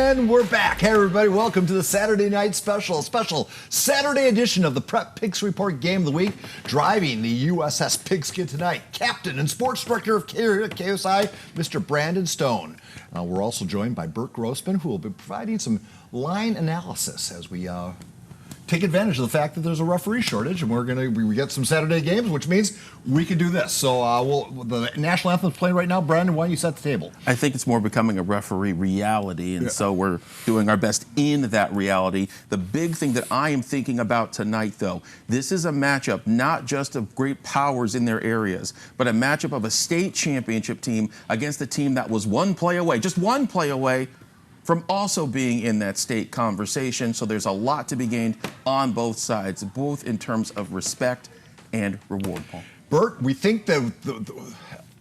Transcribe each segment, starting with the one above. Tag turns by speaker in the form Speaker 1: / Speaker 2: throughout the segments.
Speaker 1: And we're back. Hey, everybody. Welcome to the Saturday Night Special Saturday edition of the Prep Picks Report Game of the Week. Driving the USS Pigskin tonight, Captain and Sports Director of KSI, Mr. Brandon Stone. We're also joined by Bert Grossman, who will be providing some line analysis as we take advantage of the fact that there's a referee shortage, and we get some Saturday games, which means we can do this. So the national anthem's playing right now. Brandon, why don't you set the table?
Speaker 2: I think it's more becoming a referee reality, and so we're doing our best in that reality. The big thing that I am thinking about tonight, though, this is a matchup not just of great powers in their areas, but a matchup of a state championship team against a team that was one play away, just one play away, from also being in that state conversation. So there's a lot to be gained on both sides, both in terms of respect and reward, Paul.
Speaker 1: Bert, we think that,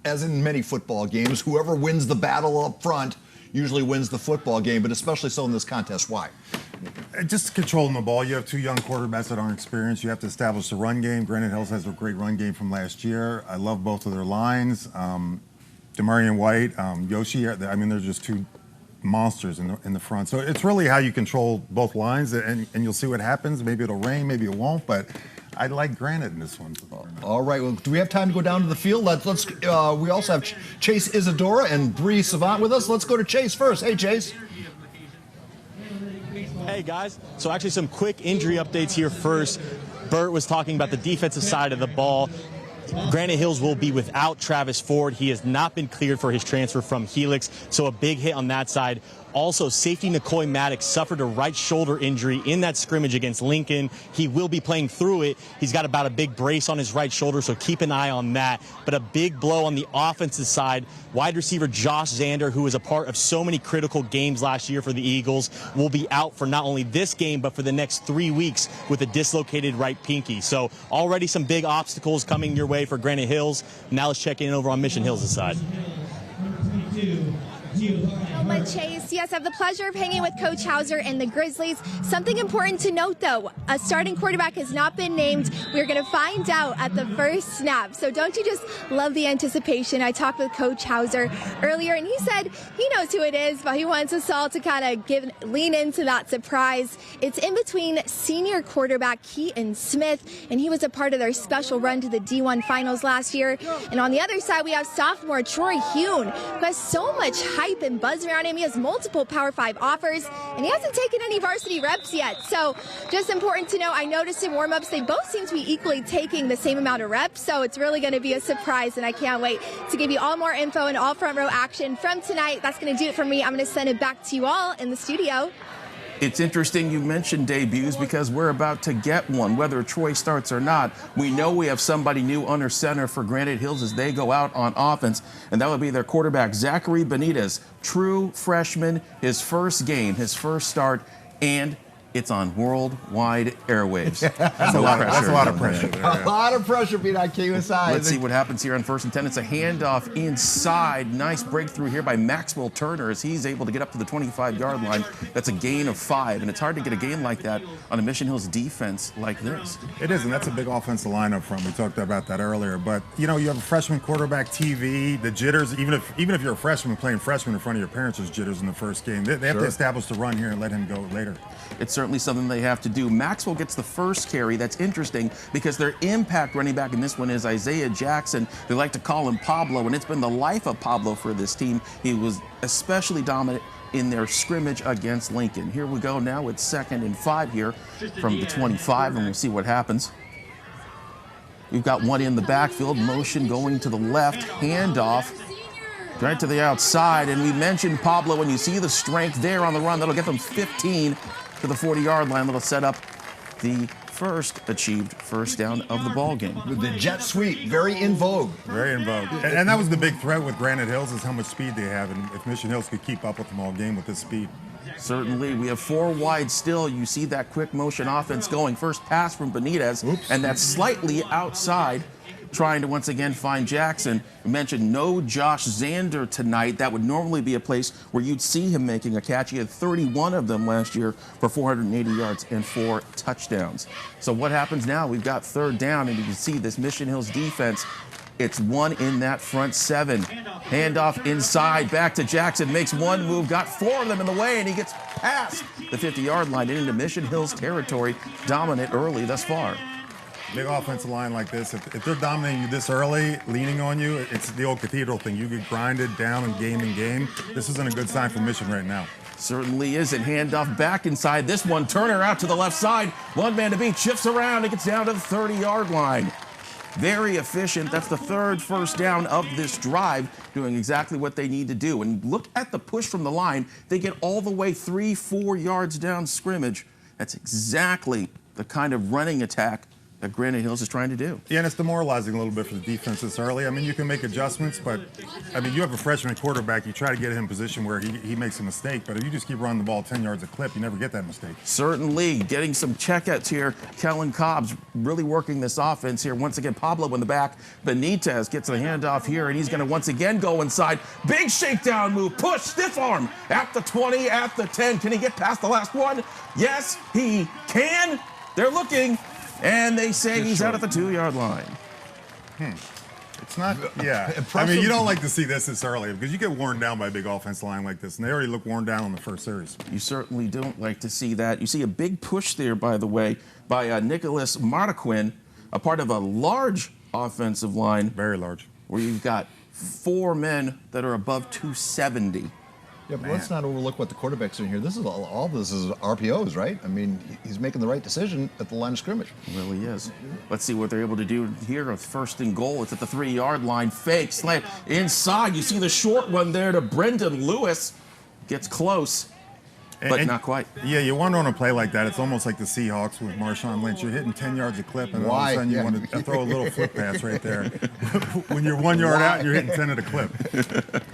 Speaker 1: as in many football games, whoever wins the battle up front usually wins the football game, but especially so in this contest. Why?
Speaker 3: Just controlling the ball. You have two young quarterbacks that aren't experienced. You have to establish the run game. Granite Hills has a great run game from last year. I love both of their lines. Demarion White, Yoshi, I mean, they're just two monsters in the front. So it's really how you control both lines, and you'll see what happens. Maybe it'll rain, maybe it won't, but I like Granite in this one.
Speaker 1: All right. Well, do we have time to go down to the field? Let's. We also have Chase Isadora and Bree Savant with us. Let's go to Chase first. Hey, Chase.
Speaker 4: Hey, guys. So actually some quick injury updates here first. Bert was talking about the defensive side of the ball. Granite Hills will be without Travis Ford. He has not been cleared for his transfer from Helix, so a big hit on that side. Also, safety McCoy Maddox suffered a right shoulder injury in that scrimmage against Lincoln. He will be playing through it. He's got about a big brace on his right shoulder, so keep an eye on that. But a big blow on the offensive side. Wide receiver Josh Zander, who was a part of so many critical games last year for the Eagles, will be out for not only this game, but for the next 3 weeks with a dislocated right pinky. So already some big obstacles coming your way for Granite Hills. Now let's check in over on Mission Hills' side.
Speaker 5: Chase. Yes, I have the pleasure of hanging with Coach Hauser and the Grizzlies. Something important to note, though, a starting quarterback has not been named. We're going to find out at the first snap. So don't you just love the anticipation? I talked with Coach Hauser earlier, and he said he knows who it is, but he wants us all to kind of lean into that surprise. It's in between senior quarterback Keaton Smith, and he was a part of their special run to the D1 finals last year. And on the other side, we have sophomore Troy Hune, who has so much hype and buzz around him. He has multiple Power 5 offers, and he hasn't taken any varsity reps yet. So just important to know, I noticed in warm-ups, they both seem to be equally taking the same amount of reps, so it's really going to be a surprise, and I can't wait to give you all more info and all front row action from tonight. That's going to do it for me. I'm going to send it back to you all in the studio.
Speaker 2: It's interesting you mentioned debuts because we're about to get one, whether Troy starts or not. We know we have somebody new under center for Granite Hills as they go out on offense, and that would be their quarterback, Zachary Benitez, true freshman, his first game, his first start, and it's on worldwide airwaves.
Speaker 3: That's a lot of pressure.
Speaker 1: A lot of pressure being on KSI.
Speaker 2: Let's see what happens here on 1st and 10. It's a handoff inside. Nice breakthrough here by Maxwell Turner as he's able to get up to the 25-yard line. That's a gain of 5, and it's hard to get a gain like that on a Mission Hills defense like this.
Speaker 3: It is, and that's a big offensive line up front. We talked about that earlier. But, you know, you have a freshman quarterback TV, the jitters, even if you're a freshman playing freshman in front of your parents, there's jitters in the first game. They have to establish the run here and let him go later.
Speaker 2: It's certainly something they have to do. Maxwell gets the first carry. That's interesting because their impact running back in this one is Isaiah Jackson. They like to call him Pablo, and it's been the life of Pablo for this team. He was especially dominant in their scrimmage against Lincoln. Here we go now. It's 2nd and 5 here from the 25, and we'll see what happens. We've got one in the backfield, motion going to the left, handoff right to the outside, and we mentioned Pablo. When you see the strength there on the run, that'll get them 15 to the 40-yard line. That'll set up the first achieved first down of the ball game.
Speaker 1: The jet sweep, very in vogue.
Speaker 3: Very in vogue. And that was the big threat with Granite Hills, is how much speed they have, and if Mission Hills could keep up with them all game with this speed.
Speaker 2: Certainly. We have 4 wide still. You see that quick motion offense going. First pass from Benitez, and that's slightly outside, trying to once again find Jackson. We mentioned no Josh Zander tonight. That would normally be a place where you'd see him making a catch. He had 31 of them last year for 480 yards and 4 touchdowns. So what happens now? We've got 3rd down, and you can see this Mission Hills defense It's one in that front 7. Handoff inside, back to Jackson, makes one move, got 4 of them in the way, and he gets past the 50-yard line into Mission Hills territory, dominant early thus far.
Speaker 3: Big offensive line like this, if they're dominating you this early, leaning on you, it's the old Cathedral thing. You get grinded down and game. This isn't a good sign for Mission right now.
Speaker 2: Certainly isn't. Handoff back inside. This one, Turner out to the left side. One man to beat, shifts around. It gets down to the 30-yard line. Very efficient. That's the 3rd first down of this drive, doing exactly what they need to do. And look at the push from the line. They get all the way 3-4 yards down scrimmage. That's exactly the kind of running attack that Granite Hills is trying to do.
Speaker 3: Yeah, and it's demoralizing a little bit for the defense this early. I mean, you can make adjustments, but, I mean, you have a freshman quarterback. You try to get him in a position where he makes a mistake, but if you just keep running the ball 10 yards a clip, you never get that mistake.
Speaker 2: Certainly getting some checkouts here. Kellen Cobb's really working this offense here. Once again, Pablo in the back. Benitez gets the handoff here, and he's going to once again go inside. Big shakedown move, push, stiff arm at the 20, at the 10. Can he get past the last one? Yes, he can. They're looking. And they say he's out at the 2-yard line.
Speaker 3: It's not, yeah. I mean, you don't like to see this early because you get worn down by a big offensive line like this, and they already look worn down on the first series.
Speaker 2: You certainly don't like to see that. You see a big push there, by the way, by Nicholas Martaquin, a part of a large offensive line.
Speaker 3: Very large.
Speaker 2: Where you've got 4 men that are above 270.
Speaker 1: Yeah, but let's not overlook what the quarterback's doing here. This is all this is RPOs, right? I mean, he's making the right decision at the line of scrimmage.
Speaker 2: Really is. Let's see what they're able to do here with 1st and goal. It's at the 3-yard line. Fake, slant inside. You see the short one there to Brendan Lewis. Gets close, but not quite.
Speaker 3: Yeah, you wonder on a play like that, it's almost like the Seahawks with Marshawn Lynch. You're hitting 10 yards a clip, and all of a sudden you want to throw a little flip pass right there. When you're 1 yard out, you're hitting 10 at a clip.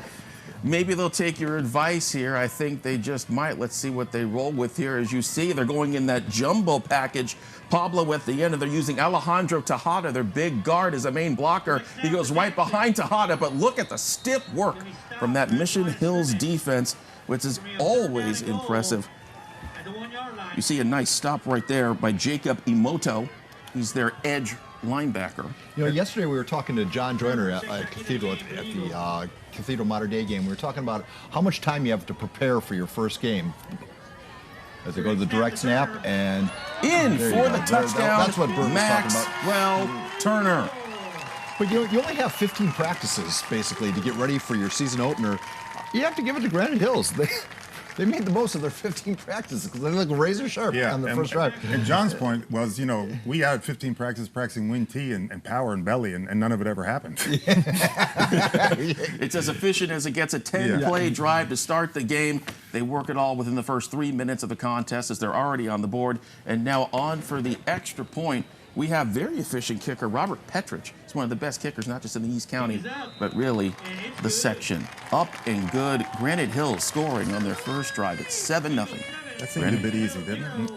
Speaker 2: Maybe they'll take your advice here. I think they just might. Let's see what they roll with here. As you see, they're going in that jumbo package. Pablo at the end, and they're using Alejandro Tejada, their big guard, as a main blocker. He goes right behind Tejada, but look at the stiff work from that Mission Hills defense, which is always impressive. You see a nice stop right there by Jacob Imoto. He's their edge linebacker.
Speaker 1: You know, yesterday we were talking to John Joyner at Cathedral at the Cathedral Modern Day game. We were talking about how much time you have to prepare for your first game. As they go to the direct snap and
Speaker 2: in for the touchdown.
Speaker 1: That's what Bert was talking about.
Speaker 2: Maxwell Turner.
Speaker 1: But you only have 15 practices basically to get ready for your season opener. You have to give it to Granite Hills. They made the most of their 15 practices because they look razor sharp on the first drive.
Speaker 3: And John's point was, you know, we had 15 practices practicing wing T and power and belly, and none of it ever happened.
Speaker 2: It's as efficient as it gets. A 10-play drive to start the game. They work it all within the first 3 minutes of the contest as they're already on the board. And now on for the extra point. We have very efficient kicker Robert Petrich. He's one of the best kickers, not just in the East County, but really the section. Up and good. Granite Hills scoring on their first drive. It's 7-0.
Speaker 3: That seemed a bit easy, didn't it?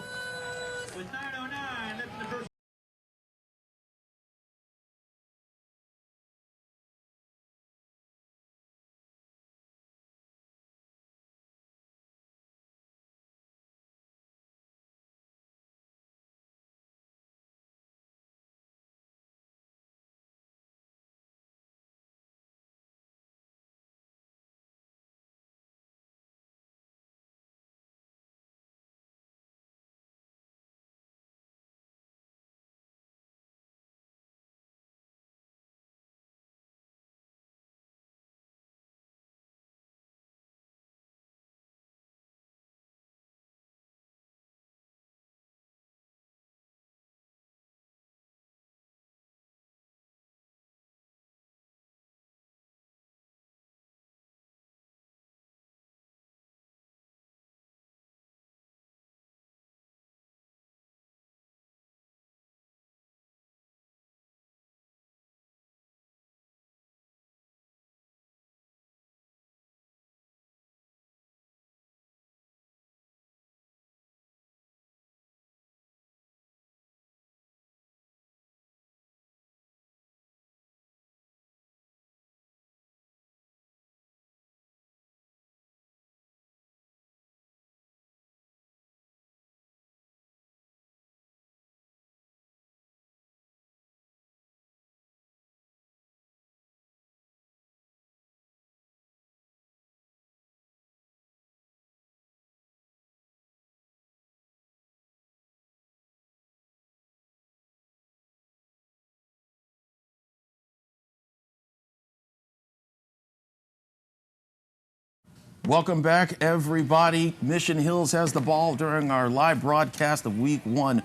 Speaker 2: Welcome back, everybody. Mission Hills has the ball during our live broadcast of Week 1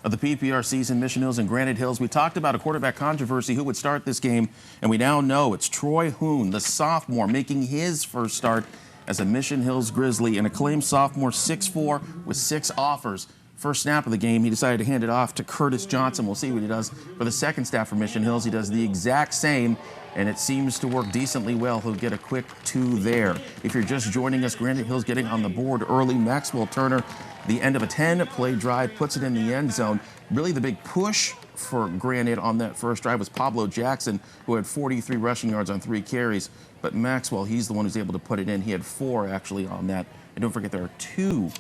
Speaker 2: of the PPR season. Mission Hills and Granite Hills. We talked about a quarterback controversy, who would start this game, and we now know it's Troy Hoon, the sophomore, making his first start as a Mission Hills Grizzly, an acclaimed sophomore, 6'4", with 6 offers. First snap of the game, he decided to hand it off to Curtis Johnson. We'll see what he does for the second snap for Mission Hills. He does the exact same, and it seems to work decently well. He'll get a quick 2 there. If you're just joining us, Granite Hills getting on the board early. Maxwell Turner, the end of a 10-play drive, puts it in the end zone. Really the big push for Granite on that first drive was Pablo Jackson, who had 43 rushing yards on 3 carries. But Maxwell, he's the one who's able to put it in. He had 4 actually on that. And don't forget, there are 2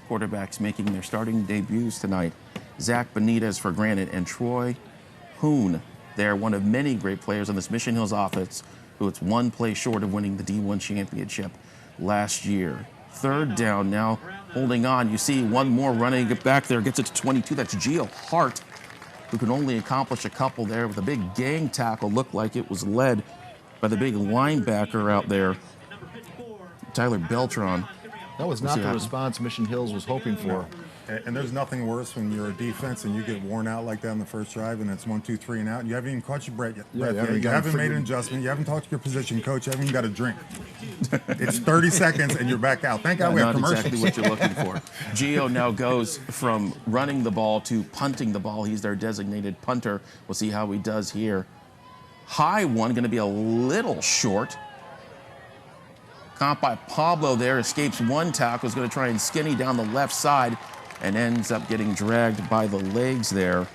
Speaker 2: quarterbacks making their starting debuts tonight. Zach Benitez for Granite and Troy Hoon. They're one of many great players on this Mission Hills offense, who it's 1 play short of winning the D1 championship last year. Third down now, holding on. You see one more running it back there, gets it to 22. That's Gio Hart, who can only accomplish a couple there with a big gang tackle. Looked like it was led by the big linebacker out there, Tyler Beltran.
Speaker 1: That was not the response Mission Hills was hoping for.
Speaker 3: And there's nothing worse when you're a defense and you get worn out like that on the first drive, and it's 1, 2, 3 and out. You haven't even caught your breath yet. You haven't made an adjustment. You haven't talked to your position coach. You haven't even got a drink. It's 30 seconds and you're back out. Thank God we have commercials.
Speaker 2: Not exactly what you're looking for. Gio now goes from running the ball to punting the ball. He's their designated punter. We'll see how he does here. High one, going to be a little short. Caught by Pablo there, escapes 1 tackle, is going to try and skinny down the left side and ends up getting dragged by the legs there.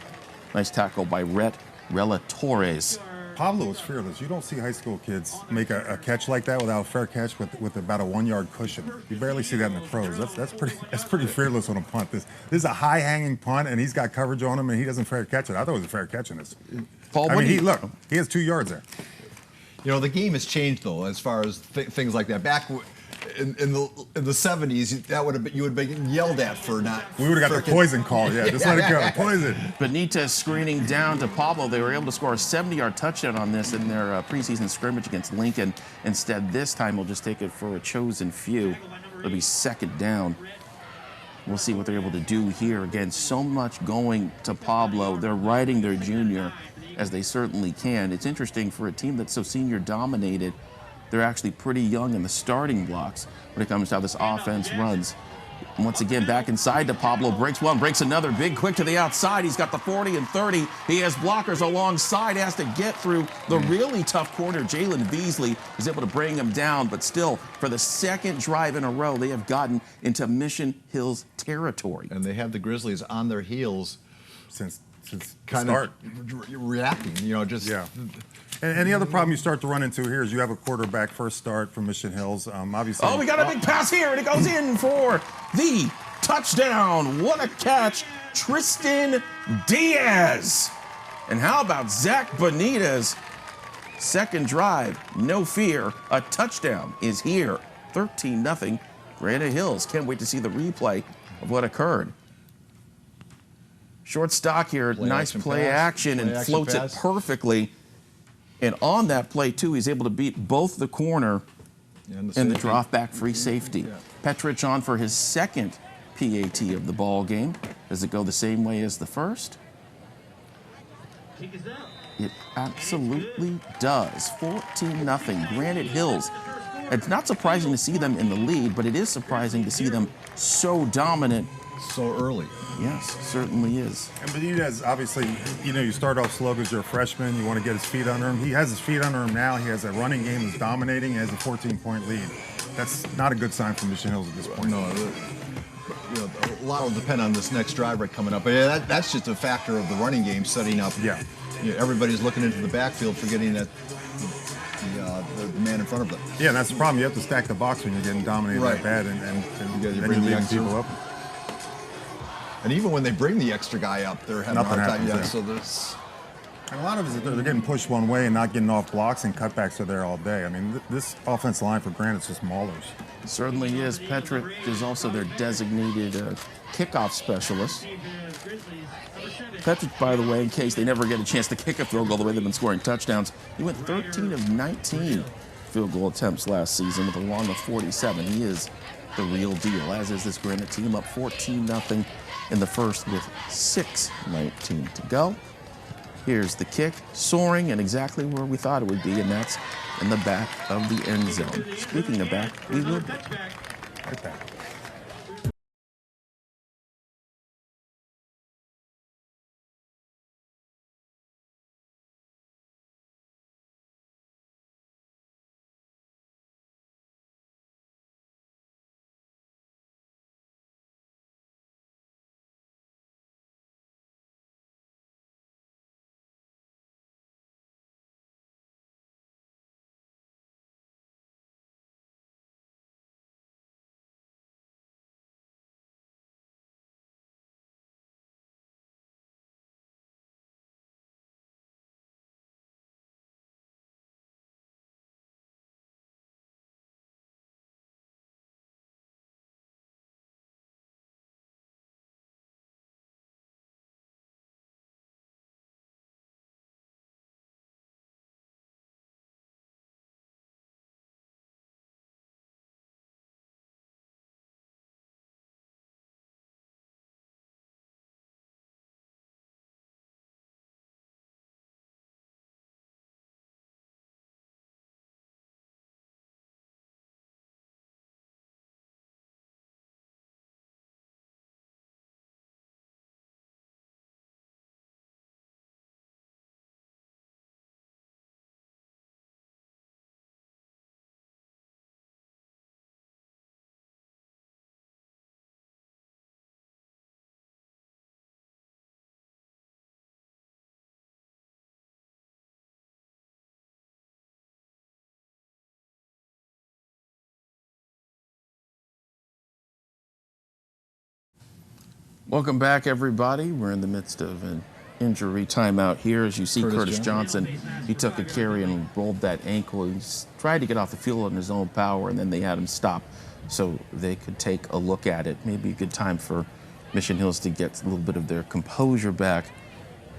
Speaker 2: Nice tackle by Rela Torres.
Speaker 3: Pablo is fearless. You don't see high school kids make a catch like that without a fair catch with about a 1-yard cushion. You barely see that in the pros. That's pretty fearless on a punt. This is a high hanging punt, and he's got coverage on him, and he doesn't fair catch it. I thought it was a fair catch in this. He has 2 yards there.
Speaker 1: You know, the game has changed though, as far as things like that. Back in the 70s, that would have been, you would have been yelled at for not.
Speaker 3: We would have got the poison call. Yeah, just let it go. Poison.
Speaker 2: Benitez screening down to Pablo. They were able to score a 70-yard touchdown on this in their preseason scrimmage against Lincoln. Instead, this time we'll just take it for a chosen few. It'll be 2nd down. We'll see what they're able to do here. Again, so much going to Pablo. They're riding their junior, as they certainly can. It's interesting for a team that's so senior dominated. They're actually pretty young in the starting blocks when it comes to how this offense runs. Once again, back inside to Pablo, breaks one, breaks another, big quick to the outside. He's got the 40 and 30. He has blockers alongside, has to get through the really tough corner. Jalen Beasley is able to bring him down, but still, for the 2nd drive in a row, they have gotten into Mission Hills territory.
Speaker 1: And they have the Grizzlies on their heels
Speaker 3: since
Speaker 1: kind
Speaker 3: start.
Speaker 1: of reacting, you know, just.
Speaker 3: Yeah. And the other problem you start to run into here is you have a quarterback first start from Mission Hills. Obviously.
Speaker 2: Oh, we got a big pass here, and it goes in for the touchdown. What a catch, Tristan Diaz. And how about Zach Benitez? 2nd drive, no fear. A touchdown is here. 13-0, Granite Hills. Can't wait to see the replay of what occurred. Short stock here, nice play action, and floats it perfectly. And on that play, too, he's able to beat both the corner and the drop back free safety.
Speaker 1: Yeah.
Speaker 2: Petrich on for his 2nd PAT of the ball game. Does it go the same way as the first? It absolutely does. 14-0, Granite Hills. It's not surprising to see them in the lead, but it is surprising to see them so dominant
Speaker 1: so early.
Speaker 2: Yes, certainly is.
Speaker 3: And Benitez, obviously, you know, you start off slow because you're a freshman. You want to get his feet under him. He has his feet under him now. He has a running game that's dominating. He has a 14-point lead. That's not a good sign for Mission Hills at this point.
Speaker 1: No, you know, a lot will depend on this next drive right coming up. But yeah, that's just a factor of the running game setting up.
Speaker 3: Yeah.
Speaker 1: You know, everybody's looking into the backfield, forgetting that the man in front of them.
Speaker 3: Yeah, and that's the problem. You have to stack the box when you're getting dominated that bad, and
Speaker 1: you
Speaker 3: then you're leaving people up.
Speaker 1: And even when they bring the extra guy up, they're having a hard time. Yeah, so there's.
Speaker 3: And a lot of it is they're getting pushed one way and not getting off blocks, and cutbacks are there all day. I mean, this offensive line for Granite's just maulers.
Speaker 2: It certainly is. Petrich is also their designated kickoff specialist. Petrich, by the way, in case they never get a chance to kick a field goal the way they've been scoring touchdowns, he went 13 of 19 field goal attempts last season with a long of 47. He is the real deal, as is this Granite team, up 14-0 in the first with 6:19 to go. Here's the kick, soaring and exactly where we thought it would be, and that's in the back of the end zone. Speaking of back, we will be right back. Welcome back, everybody. We're in the midst of an injury timeout here. As you see, Curtis Johnson, he took a carry and rolled that ankle. He tried to get off the field on his own power, and then they had him stop so they could take a look at it. Maybe a good time for Mission Hills to get a little bit of their composure back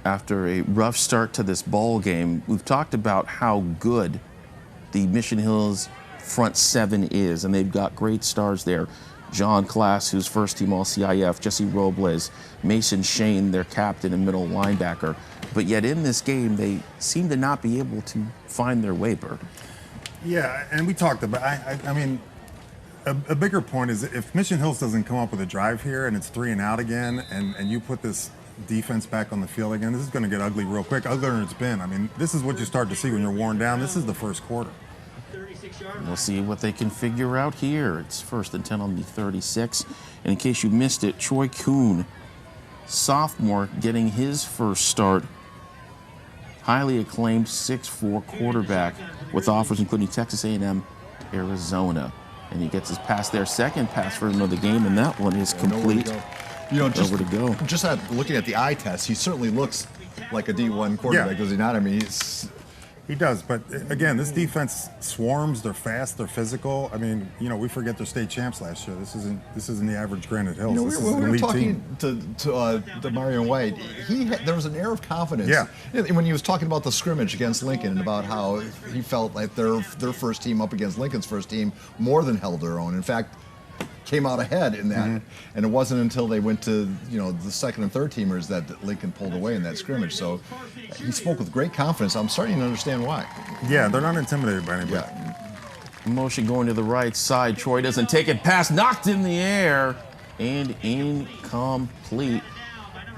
Speaker 2: after a rough start to this ball game. We've talked about how good the Mission Hills front seven is, and they've got great stars there. John Class, who's first team All-CIF, Jesse Robles, Mason Shane, their captain and middle linebacker. But yet in this game, they seem to not be able to find their way, Bert.
Speaker 3: Yeah, and we talked about, I mean, a bigger point is if Mission Hills doesn't come up with a drive here and it's 3 and out again, and you put this defense back on the field again, this is going to get ugly real quick, uglier than it's been. I mean, this is what you start to see when you're worn down. This is the first quarter.
Speaker 2: We'll see what they can figure out here. It's 1st and 10 on the 36. And in case you missed it, Troy Kuhn, sophomore, getting his first start. Highly acclaimed 6'4" quarterback with offers including Texas A&M, Arizona. And he gets his pass there, second pass for him of the game, and that one is complete.
Speaker 1: You know, just looking at the eye test, he certainly looks like a D1 quarterback, does he not? I mean,
Speaker 3: he does, but again, this defense swarms. They're fast. They're physical. I mean, you know, we forget they're state champs last year. This isn't the average Granite Hills.
Speaker 1: You know,
Speaker 3: this is
Speaker 1: when
Speaker 3: an
Speaker 1: we were
Speaker 3: elite
Speaker 1: talking
Speaker 3: team.
Speaker 1: to Mario White, there was an air of confidence.
Speaker 3: Yeah.
Speaker 1: When he was talking about the scrimmage against Lincoln and about how he felt like their first team up against Lincoln's first team more than held their own. In fact, came out ahead in that, and it wasn't until they went to the second and third teamers that Lincoln pulled away in that scrimmage. So he spoke with great confidence. I'm starting to understand why.
Speaker 3: Yeah, they're not intimidated by anybody.
Speaker 1: Yeah.
Speaker 2: Motion going to the right side. Troy doesn't take it. Pass knocked in the air and incomplete.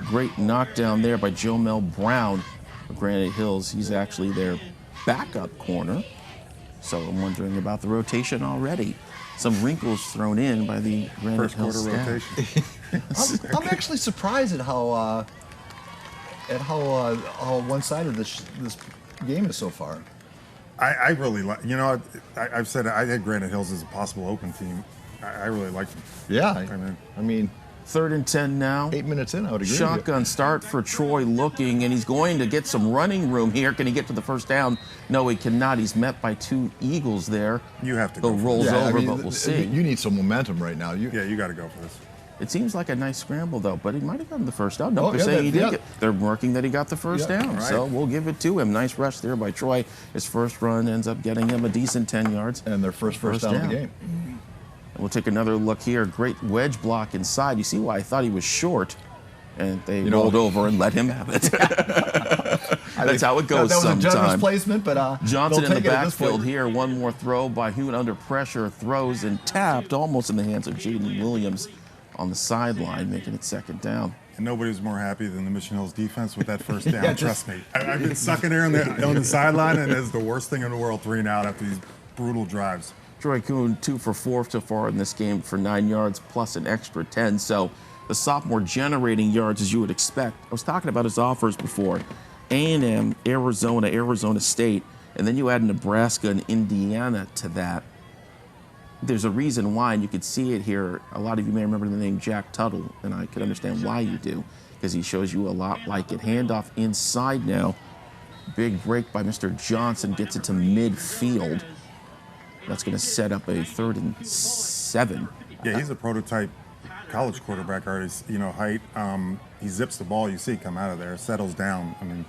Speaker 2: Great knockdown there by Joe Mel Brown of Granite Hills. He's actually their backup corner. So I'm wondering about the rotation already. Some wrinkles thrown in by the Granite Hills
Speaker 3: first quarter rotation.
Speaker 1: I'm actually surprised at how one-sided this game is so far.
Speaker 3: I really like. You know, I've said I had Granite Hills as a possible open team. I really like them.
Speaker 1: Yeah, I mean,
Speaker 2: 3rd and 10 now.
Speaker 1: 8 minutes in, I would agree.
Speaker 2: Shotgun start for Troy looking, and he's going to get some running room here. Can he get to the first down? No, he cannot. He's met by 2 Eagles there.
Speaker 3: You have to
Speaker 2: go.
Speaker 3: go.
Speaker 2: Rolls over, but we'll see.
Speaker 1: You need some momentum right now.
Speaker 3: Yeah, you got to go for this.
Speaker 2: It seems like a nice scramble, though, but he might have gotten the first down. No,
Speaker 1: Oh,
Speaker 2: they're
Speaker 1: yeah,
Speaker 2: saying he did
Speaker 1: yeah.
Speaker 2: get. They're marking that he got the first down,
Speaker 3: right.
Speaker 2: so we'll give it to him. Nice rush there by Troy. His first run ends up getting him a decent 10 yards.
Speaker 1: And their first down of the game.
Speaker 2: And we'll take another look here. Great wedge block inside. You see why I thought he was short, and they rolled over and let him have it. That's how it goes
Speaker 1: That was a generous
Speaker 2: sometimes.
Speaker 1: placement, but
Speaker 2: Johnson
Speaker 1: they'll
Speaker 2: in the
Speaker 1: take it at this point.
Speaker 2: backfield here. One more throw by Hewitt under pressure. Throws and tapped almost in the hands of Jaden Williams on the sideline, making it second down.
Speaker 3: And nobody's more happy than the Mission Hills defense with that first down.
Speaker 1: Yeah,
Speaker 3: Trust me. I've been sucking there on the sideline, and it's the worst thing in the world, 3 and out after these brutal drives.
Speaker 2: Troy Kuhn 2 for 4 so far in this game for 9 yards plus an extra 10. So the sophomore generating yards as you would expect. I was talking about his offers before. A&M, Arizona State, and then you add Nebraska and Indiana to that. There's a reason why, and you could see it here. A lot of you may remember the name Jack Tuttle, and I could understand why you do, because he shows you a lot like it. Handoff inside now. Big break by Mr. Johnson, gets it to midfield. That's going to set up a 3rd and 7.
Speaker 3: Yeah, he's a prototype college quarterback artist. Height. He zips the ball. You see it come out of there, settles down. I mean,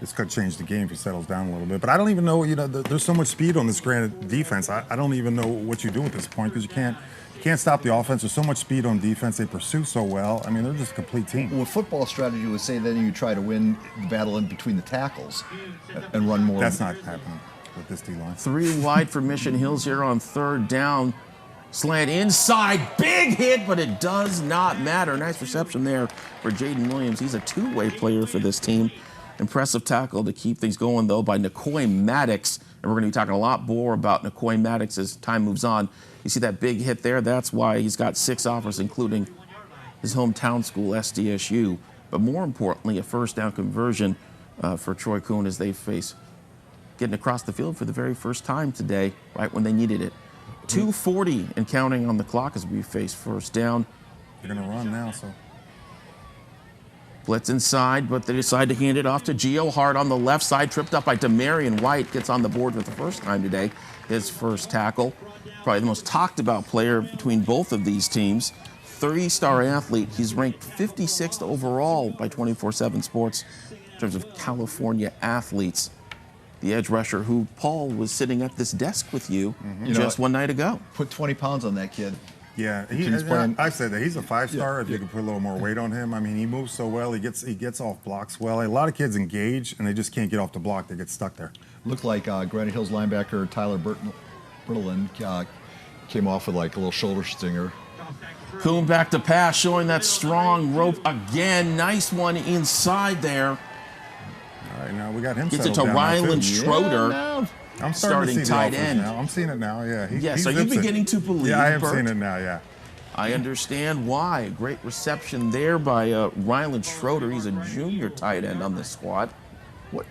Speaker 3: this could change the game if he settles down a little bit. But I don't even know, there's so much speed on this Granite defense. I don't even know what you do at this point because you can't stop the offense. There's so much speed on defense. They pursue so well. I mean, they're just a complete team.
Speaker 1: Well, football strategy would say then you try to win the battle in between the tackles and run more.
Speaker 3: That's not happening with this D-line.
Speaker 2: 3 wide for Mission Hills here on 3rd down. Slant inside, big hit, but it does not matter. Nice reception there for Jaden Williams. He's a 2-way player for this team. Impressive tackle to keep things going, though, by Nicoy Maddox. And we're going to be talking a lot more about Nicoy Maddox as time moves on. You see that big hit there? That's why he's got 6 offers, including his hometown school, SDSU. But more importantly, a first down conversion for Troy Kuhn as they face getting across the field for the very first time today, right when they needed it. 2:40 and counting on the clock as we face first down.
Speaker 3: They're going to run now, so.
Speaker 2: Blitz inside, but they decide to hand it off to Gio Hart on the left side, tripped up by Demarion White, gets on the board for the first time today, his first tackle. Probably the most talked about player between both of these teams. 3-star athlete. He's ranked 56th overall by 24/7 Sports in terms of California athletes. The edge rusher who Paul was sitting at this desk with you just one night ago.
Speaker 1: Put 20 pounds on that kid.
Speaker 3: Yeah,
Speaker 1: playing.
Speaker 3: I said that he's a 5-star. If you could put a little more weight on him, I mean, he moves so well. He gets off blocks well. A lot of kids engage and they just can't get off the block. They get stuck there.
Speaker 1: Looked like Granite Hills linebacker Tyler Bertolin came off with like a little shoulder stinger.
Speaker 2: Kuhn back to pass, showing that strong rope again. Nice one inside there.
Speaker 3: All right, now we got him
Speaker 2: Gets it to
Speaker 3: settled down now,
Speaker 2: Rylan
Speaker 3: too.
Speaker 2: Schroeder.
Speaker 1: Yeah,
Speaker 3: I'm
Speaker 2: starting
Speaker 3: to see
Speaker 2: tight
Speaker 3: the offense
Speaker 2: end.
Speaker 3: now. I'm seeing it now. Yeah.
Speaker 2: Yes, are you beginning to believe,
Speaker 3: Yeah, I am
Speaker 2: Bert?
Speaker 3: seeing it now. Yeah.
Speaker 2: I understand why. Great reception there by Rylan Schroeder. He's a junior tight end on this squad.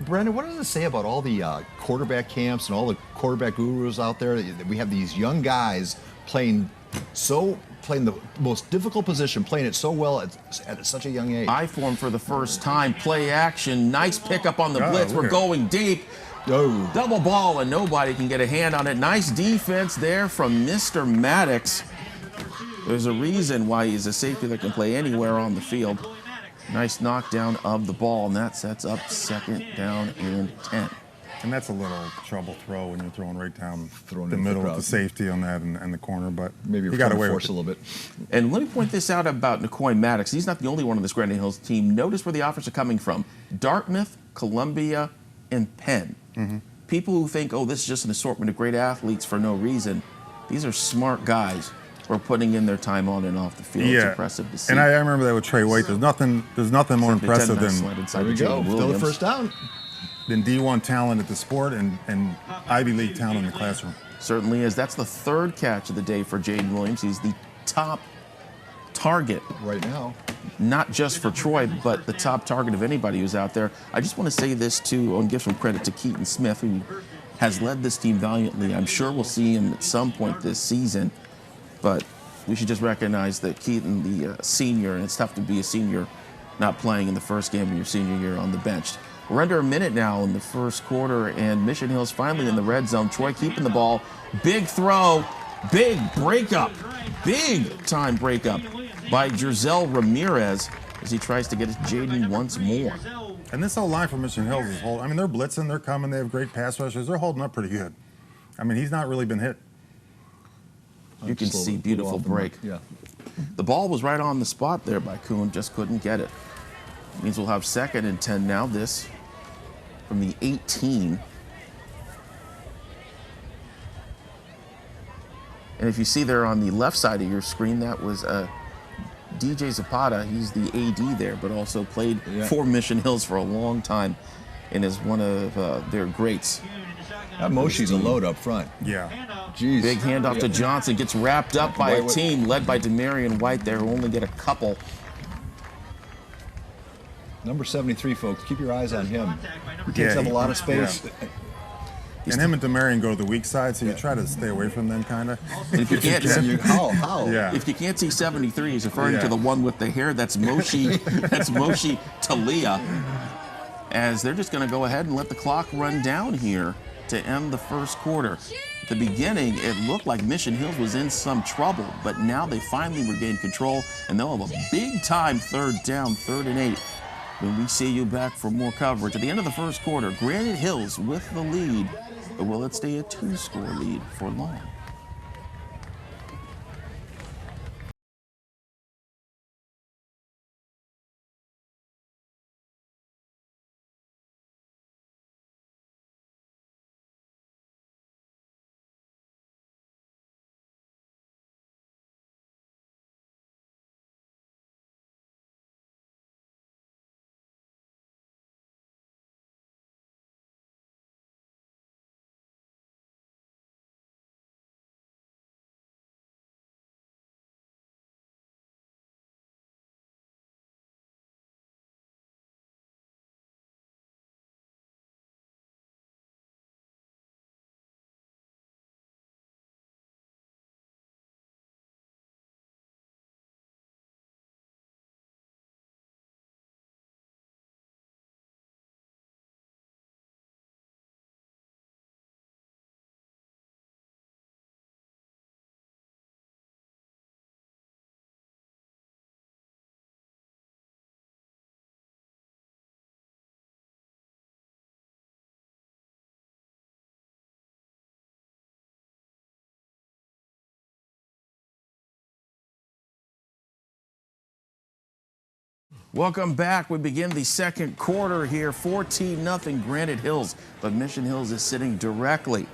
Speaker 1: Brandon, what does it say about all the quarterback camps and all the quarterback gurus out there? We have these young guys playing the most difficult position, playing it so well at such a young age.
Speaker 2: I form for the first time. Play action. Nice pickup on the blitz.
Speaker 3: look
Speaker 2: We're
Speaker 3: at-
Speaker 2: going deep.
Speaker 1: Oh.
Speaker 2: Double ball, and nobody can get a hand on it. Nice defense there from Mr. Maddox. There's a reason why he's a safety that can play anywhere on the field. Nice knockdown of the ball, and that sets up 2nd down and 10.
Speaker 3: And that's a little trouble throw when you're throwing right down
Speaker 1: Throwing
Speaker 3: the
Speaker 1: into the
Speaker 3: middle with
Speaker 1: crowd.
Speaker 3: the safety on that and the corner. But
Speaker 1: Maybe
Speaker 3: he got away with
Speaker 1: force
Speaker 3: it.
Speaker 1: a little bit.
Speaker 2: And let me point this out about Nicoy Maddox. He's not the only one on this Granite Hills team. Notice where the offers are coming from. Dartmouth, Columbia, and Penn. People who think, oh, this is just an assortment of great athletes for no reason. These are smart guys who are putting in their time on and off the field. It's impressive to see.
Speaker 3: And I remember that with Trey White. There's nothing more impressive
Speaker 2: Nice slide inside
Speaker 1: There we
Speaker 2: to
Speaker 1: go.
Speaker 2: Jaden
Speaker 1: Still the
Speaker 2: Williams.
Speaker 1: first down.
Speaker 3: than D1 talent at the sport and Ivy League talent in the classroom.
Speaker 2: Certainly is. That's the 3rd catch of the day for Jaden Williams. He's the top target,
Speaker 1: Right now.
Speaker 2: not just for Troy, but the top target of anybody who's out there. I just want to say this, too, and give some credit to Keaton Smith, who has led this team valiantly. I'm sure we'll see him at some point this season, but we should just recognize that Keaton, the senior, and it's tough to be a senior not playing in the first game of your senior year on the bench. We're under a minute now in the first quarter, and Mission Hill's finally in the red zone. Troy keeping the ball. Big throw. Big breakup. Big time breakup by Jerzel Ramirez as he tries to get his Jaden once more.
Speaker 3: And this whole line for Mission Hills is holding. I mean, they're blitzing, they're coming, they have great pass rushers. They're holding up pretty good. I mean, he's not really been hit.
Speaker 2: You can see beautiful break.
Speaker 1: Yeah.
Speaker 2: The ball was right on the spot there by Kuhn, just couldn't get it. Means we'll have 2nd and 10 now. This from the 18. And if you see there on the left side of your screen, that was DJ Zapata. He's the AD there, but also played for Mission Hills for a long time and is one of their greats.
Speaker 1: That Moshe's a load up front.
Speaker 3: Yeah.
Speaker 1: Jeez.
Speaker 2: Big handoff to Johnson. Gets wrapped up by a team led by Demarion White there, who only get a couple.
Speaker 1: Number 73, folks. Keep your eyes on him. He takes up a lot of space.
Speaker 3: Yeah. And him and Demarion go to the weak side, so you try to stay away from them, kind of.
Speaker 2: And if you can't,
Speaker 1: how?
Speaker 3: Yeah.
Speaker 2: If you can't see 73, he's referring to the one with the hair. That's Moshe. That's Moshe Talia. As they're just going to go ahead and let the clock run down here to end the first quarter. At the beginning, it looked like Mission Hills was in some trouble, but now they finally regained control, and they'll have a big-time 3rd down, 3rd and 8. When we see you back for more coverage. At the end of the first quarter, Granite Hills with the lead, but will it stay a 2-score lead for long? Welcome back. We begin the second quarter here. 14-0 Granite Hills, but Mission Hills is sitting directly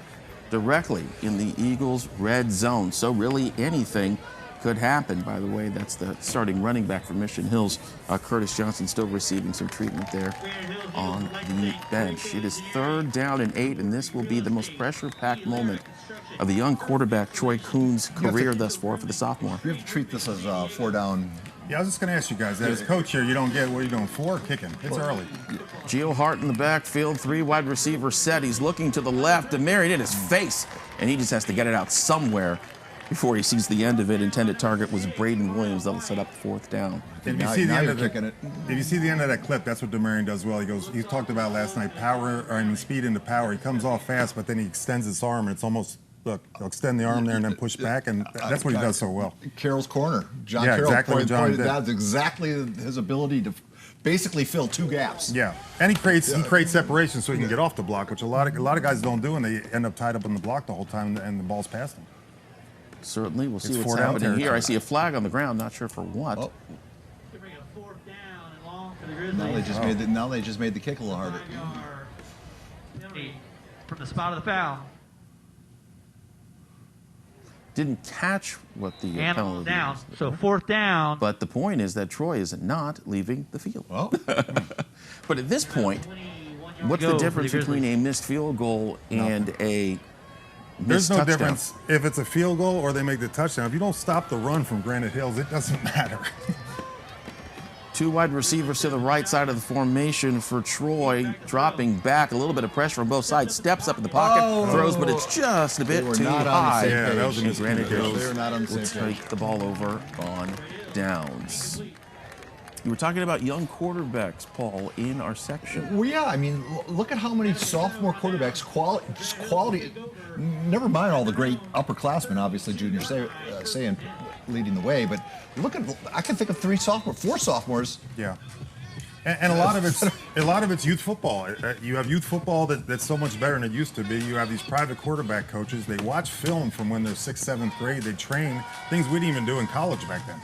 Speaker 2: in the Eagles' red zone. So really anything could happen. By the way, that's the starting running back for Mission Hills. Curtis Johnson still receiving some treatment there on the bench. It is 3rd down and 8, and this will be the most pressure-packed moment of the young quarterback Troy Kuhn's career thus far for the sophomore.
Speaker 1: You have to treat this as a 4 down.
Speaker 3: Yeah, I was just going to ask you guys, as coach here, you don't get, what are you doing, 4 kicking? It's early.
Speaker 2: Geo Hart in the backfield, 3 wide receiver set. He's looking to the left, Demarion in his face, and he just has to get it out somewhere before he sees the end of it. Intended target was Braden Williams. That'll set up 4th down.
Speaker 3: If you see the end of if you see the end of that clip, that's what Demarion does well. He talked about last night, speed into power. He comes off fast, but then he extends his arm, and it's almost, look, he'll extend the arm there and then push back, and that's what he does so well.
Speaker 1: Carroll's corner. John
Speaker 3: Yeah,
Speaker 1: Carroll
Speaker 3: exactly what John did.
Speaker 1: That's exactly his ability to basically fill 2 gaps.
Speaker 3: Yeah, and he creates separation so he can get off the block, which a lot of guys don't do, and they end up tied up in the block the whole time, and the ball's past them.
Speaker 2: Certainly, we'll see
Speaker 3: It's
Speaker 2: what's
Speaker 3: 4 down
Speaker 2: happening here.
Speaker 3: territory.
Speaker 2: I see a flag on the ground, not sure for what.
Speaker 1: Oh. Now they just made the kick a little harder.
Speaker 6: From the spot of the foul.
Speaker 2: Didn't catch what the
Speaker 6: And
Speaker 2: penalty
Speaker 6: down.
Speaker 2: was.
Speaker 6: So 4th down.
Speaker 2: But the point is that Troy is not leaving the field.
Speaker 1: Well,
Speaker 2: But at this point, what's the difference between a missed field goal and a
Speaker 3: There's
Speaker 2: missed
Speaker 3: no
Speaker 2: touchdown?
Speaker 3: difference if it's a field goal or they make the touchdown. If you don't stop the run from Granite Hills, it doesn't matter.
Speaker 2: 2 wide receivers to the right side of the formation for Troy, dropping back, a little bit of pressure on both sides, steps up in the pocket, throws, but it's just a bit
Speaker 1: were
Speaker 2: too
Speaker 1: not on the
Speaker 2: high.
Speaker 1: same
Speaker 3: Yeah, that was a
Speaker 2: And Granite
Speaker 3: miscommunication.
Speaker 2: Hills
Speaker 1: They were not on the
Speaker 2: will
Speaker 1: same page.
Speaker 2: take the ball over on downs. You were talking about young quarterbacks, Paul, in our section.
Speaker 1: Well, yeah, I mean, look at how many sophomore quarterbacks, quality, never mind all the great upperclassmen, obviously Junior saying leading the way, but look at, I can think of four sophomores.
Speaker 3: Yeah. And a lot of it's youth football. You have youth football that's so much better than it used to be. You have these private quarterback coaches. They watch film from when they're 6th, 7th grade. They train things we didn't even do in college back then.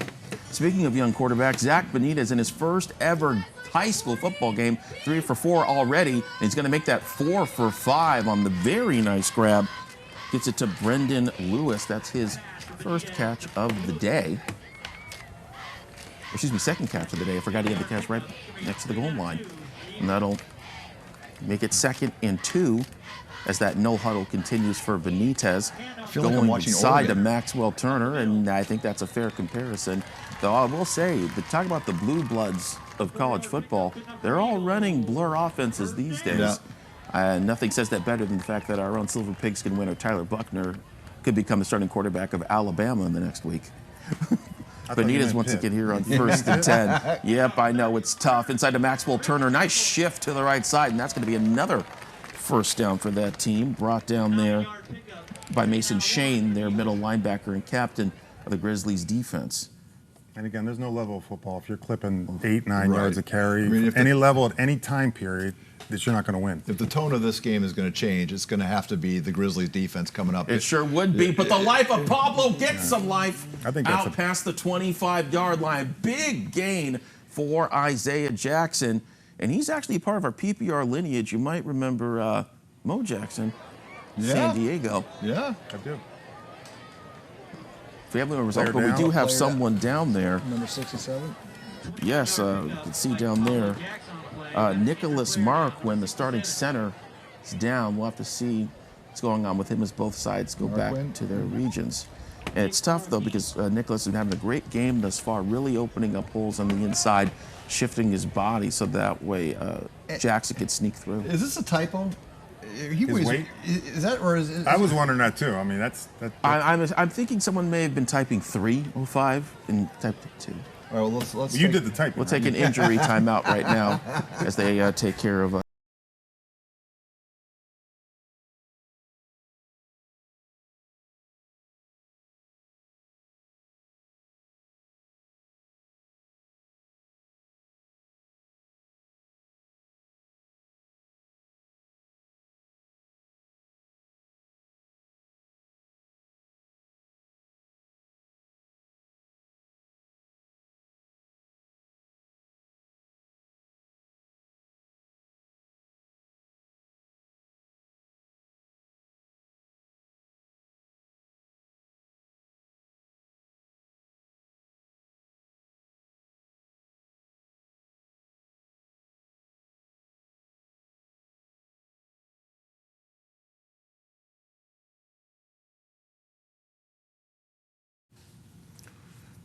Speaker 2: Speaking of young quarterbacks, Zach Benitez in his first ever high school football game, 3 for 4 already. And he's going to make that 4 for 5 on the very nice grab. Gets it to Brendan Lewis. That's his first catch of the day. Excuse me, second catch of the day. I forgot he had the catch right next to the goal line. And that'll make it 2nd and 2 as that no huddle continues for Benitez. Going inside to Maxwell Turner, and I think that's a fair comparison. Though I will say, talk about the blue bloods of college football, they're all running blur offenses these days. Yeah. Nothing says that better than the fact that our own Silver Pigskin winner, Tyler Buckner, could become the starting quarterback of Alabama in the next week. Benitez once again here on 1st and 10. Yep, I know, it's tough. Inside to Maxwell Turner, nice shift to the right side, and that's going to be another first down for that team. Brought down there by Mason Shane, their middle linebacker and captain of the Grizzlies defense.
Speaker 3: And again, there's no level of football. If you're clipping 8, 9 yards a carry, I mean, any level at any time period, that you're not going to win.
Speaker 1: If the tone of this game is going to change, it's going to have to be the Grizzlies defense coming up.
Speaker 2: It sure would be, but the life of Pablo gets some life.
Speaker 3: I think
Speaker 2: out past the 25-yard line. Big gain for Isaiah Jackson, and he's actually part of our PPR lineage. You might remember Mo Jackson, San Diego.
Speaker 3: Yeah, I do.
Speaker 2: Family members, but we do have someone down there.
Speaker 1: Number 67?
Speaker 2: Yes, you can see down there. Nicholas Marquin, the starting center, is down. We'll have to see what's going on with him as both sides go back to their regions. And it's tough, though, because Nicholas has been having a great game thus far, really opening up holes on the inside, shifting his body so that way Jackson could sneak through.
Speaker 1: Is this a typo?
Speaker 3: His weight?
Speaker 1: Is that, or is
Speaker 3: I was wondering that, too. I mean, that's
Speaker 2: I'm thinking someone may have been typing 305 and typed it 2.
Speaker 1: All right, well, let's
Speaker 3: you did the typing.
Speaker 2: We'll take an injury timeout right now as they take care of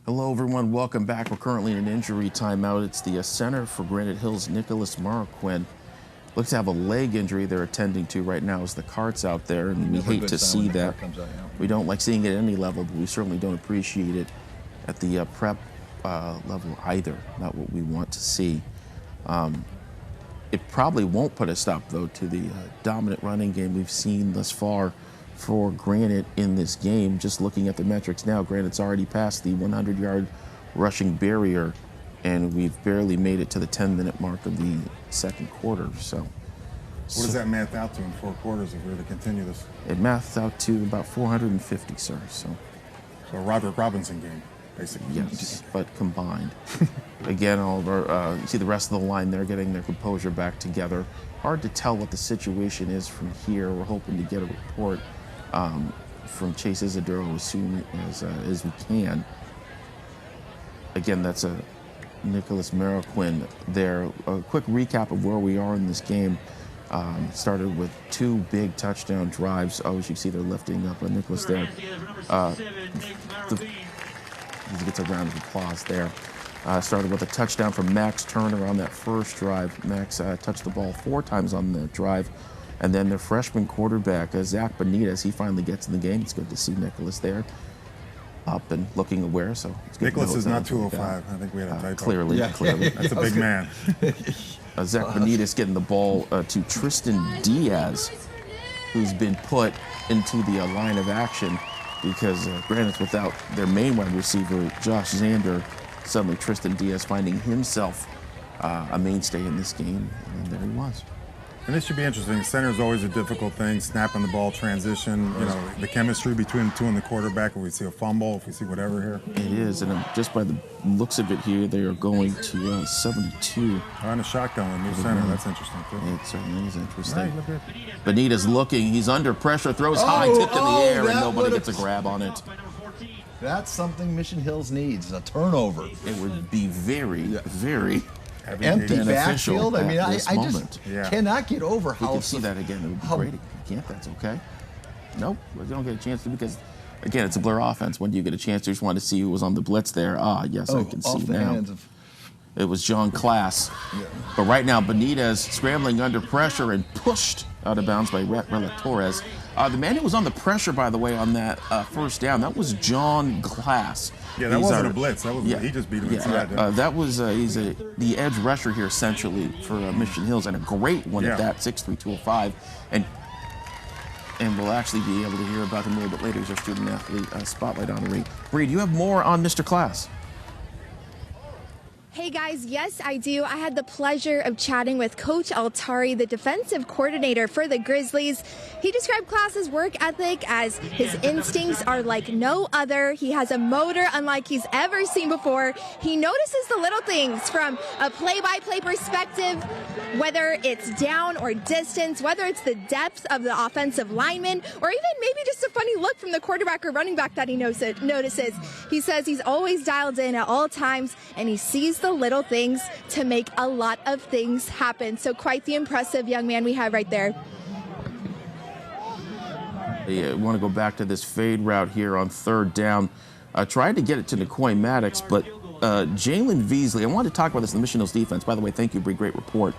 Speaker 2: Hello, everyone. Welcome back. We're currently in an injury timeout. It's the center for Granite Hills, Nicholas Marquin. Looks to have a leg injury they're attending to right now as the cart's out there, and we hate to see that. We don't like seeing it at any level, but we certainly don't appreciate it at the prep level either. Not what we want to see. It probably won't put a stop, though, to the dominant running game we've seen thus far for Granite in this game. Just looking at the metrics now, Granite's already passed the 100-yard rushing barrier, and we've barely made it to the 10-minute mark of the second quarter. So,
Speaker 3: what does that math out to in 4 quarters if we were to continue this?
Speaker 2: It maths out to about 450, sir. So
Speaker 3: a Roderick Robinson game, basically.
Speaker 2: Yes, but combined. Again, all of our, you see the rest of the line there getting their composure back together. Hard to tell what the situation is from here. We're hoping to get a report from Chase Isidoro as soon as we can. Again, that's a Nicholas Marquin there. A quick recap of where we are in this game. Started with 2 big touchdown drives. Oh, as you see, they're lifting up Nicholas there. He gets a round of applause there. Started with a touchdown from Max Turner on that first drive. Max touched the ball 4 times on the drive. And then their freshman quarterback, Zach Benitez, he finally gets in the game. It's good to see Nicholas there. up and looking aware, so it's good.
Speaker 3: Nicholas is not
Speaker 2: that.
Speaker 3: 205. I think we had a typo.
Speaker 2: Clearly.
Speaker 3: That's a big man.
Speaker 2: Zach Benitez getting the ball to Tristan Diaz, who's been put into the line of action because Granite's without their main wide receiver, Josh Zander. Suddenly Tristan Diaz finding himself a mainstay in this game, and there he was.
Speaker 3: And this should be interesting. Center is always a difficult thing. Snapping the ball, transition, you know, the chemistry between the two and the quarterback. If we see a fumble, if we see whatever here.
Speaker 2: It is, and just by the looks of it here, they are going to 72.
Speaker 3: On a shotgun with new center. That's interesting, too.
Speaker 2: It certainly is interesting.
Speaker 3: Right, look at
Speaker 2: Benitez looking. He's under pressure, throws high, tipped in the air, and nobody gets a grab on it.
Speaker 1: That's something Mission Hills needs, a turnover.
Speaker 2: It would be very, very
Speaker 1: Empty
Speaker 2: beneficial
Speaker 1: backfield. I mean,
Speaker 2: at
Speaker 1: I
Speaker 2: this
Speaker 1: just
Speaker 2: moment.
Speaker 1: cannot get over
Speaker 2: We
Speaker 1: how.
Speaker 2: can see that again. It would be great. If you can't, that's okay. Nope, we don't get a chance to because, again, it's a blur offense. When do you get a chance? You just want to see who was on the blitz there. Ah, yes, I can see now. It was John Class. Yeah. But right now, Benitez scrambling under pressure and pushed out of bounds by Relic Torres. The man who was on the pressure, by the way, on that first down, that was John Class.
Speaker 3: Yeah, that wasn't a blitz. That was he just beat him inside.
Speaker 2: That was he's the edge rusher here essentially for Mission Hills, and a great one at that, 6'3", 205, and we'll actually be able to hear about him a little bit later. He's our student athlete spotlight honoree. Bree, do you have more on Mr. Class?
Speaker 5: Hey guys, yes I do. I had the pleasure of chatting with Coach Altari, the defensive coordinator for the Grizzlies. He described Class's work ethic as his instincts are like no other. He has a motor unlike he's ever seen before. He notices the little things from a play-by-play perspective, whether it's down or distance, whether it's the depth of the offensive lineman, or even maybe just a funny look from the quarterback or running back that he notices. He says he's always dialed in at all times, and he sees the little things to make a lot of things happen. So quite the impressive young man we have right there.
Speaker 2: I want to go back to this fade route here on third down. Tried to get it to Nicoy Maddox, but Jalen Veasley, I wanted to talk about this in the Mission Hills defense. By the way, thank you, Bree, great report.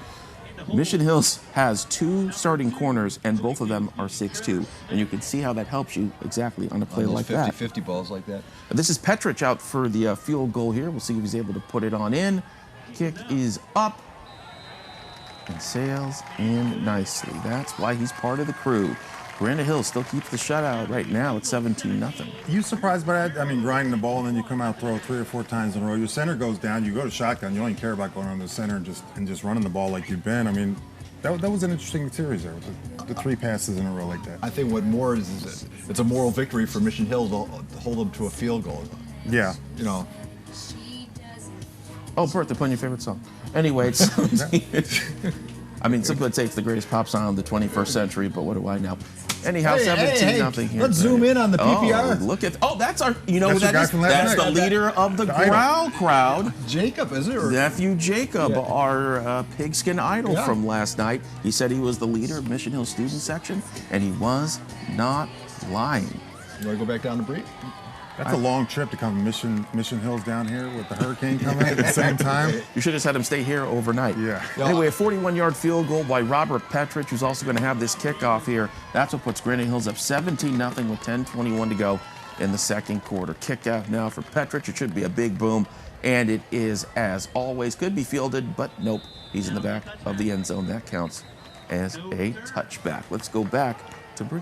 Speaker 2: Mission Hills has two starting corners, and both of them are 6'2", and you can see how that helps you exactly on a play like that.
Speaker 1: 50-50 balls like that.
Speaker 2: This is Petrich out for the field goal here. We'll see if he's able to put it on in. Kick is up and sails in nicely. That's why he's part of the crew. Granite Hills still keeps the shutout right now at 17-0.
Speaker 3: You surprised by that? I mean, grinding the ball and then you come out throw 3 or 4 times in a row. Your center goes down. You go to shotgun. You only care about going on the center and just running the ball like you've been. I mean, that was an interesting series there with the 3 passes in a row like that.
Speaker 1: I think what more is it's a moral victory for Mission Hills to hold them to a field goal.
Speaker 3: Yeah.
Speaker 1: You know.
Speaker 2: Oh, Bert, they're playing your favorite song. Anyway, it's 17. I mean, some would say it's the greatest pop song of the 21st century, but what do I know? Anyhow, 17-0 here.
Speaker 1: Let's zoom in on the PPR.
Speaker 2: Oh, look at that's our. You know who that is?
Speaker 3: That's
Speaker 2: That's the leader of the Growl crowd.
Speaker 1: Jacob, is it?
Speaker 2: Nephew Jacob, our pigskin idol from last night. He said he was the leader of Mission Hill student section, and he was not lying.
Speaker 1: You want to go back down to Bree?
Speaker 3: That's a long trip to come from Mission Hills down here with the hurricane coming at the same time.
Speaker 2: You should have just had him stay here overnight.
Speaker 3: Yeah.
Speaker 2: Anyway, a 41-yard field goal by Robert Petrich, who's also going to have this kickoff here. That's what puts Granite Hills up 17-0 with 10:21 to go in the second quarter. Kickoff now for Petrich. It should be a big boom, and it is, as always. Could be fielded, but nope. He's in the back of the end zone. That counts as a touchback. Let's go back to Bree.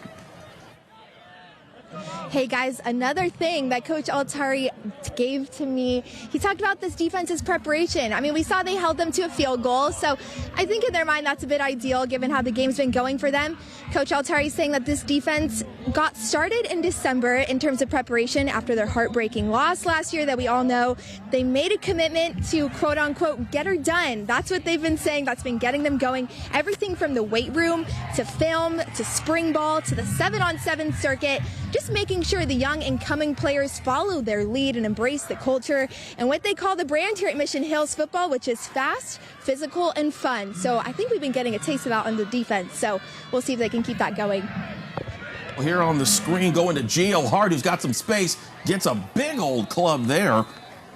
Speaker 5: Hey guys, another thing that Coach Altari gave to me, he talked about this defense's preparation. I mean, we saw they held them to a field goal, so I think in their mind that's a bit ideal given how the game's been going for them. Coach Altari is saying that this defense got started in December in terms of preparation after their heartbreaking loss last year that we all know. They made a commitment to quote unquote get her done. That's what they've been saying. That's been getting them going. Everything from the weight room to film to spring ball to the 7-on-7 circuit, just making sure the young incoming players follow their lead and embrace the culture and what they call the brand here at Mission Hills football, which is fast, physical, and fun. So I think we've been getting a taste of that on the defense. So we'll see if they can keep that going.
Speaker 2: Well, here on the screen, going to Gio Hart, who's got some space, gets a big old club there,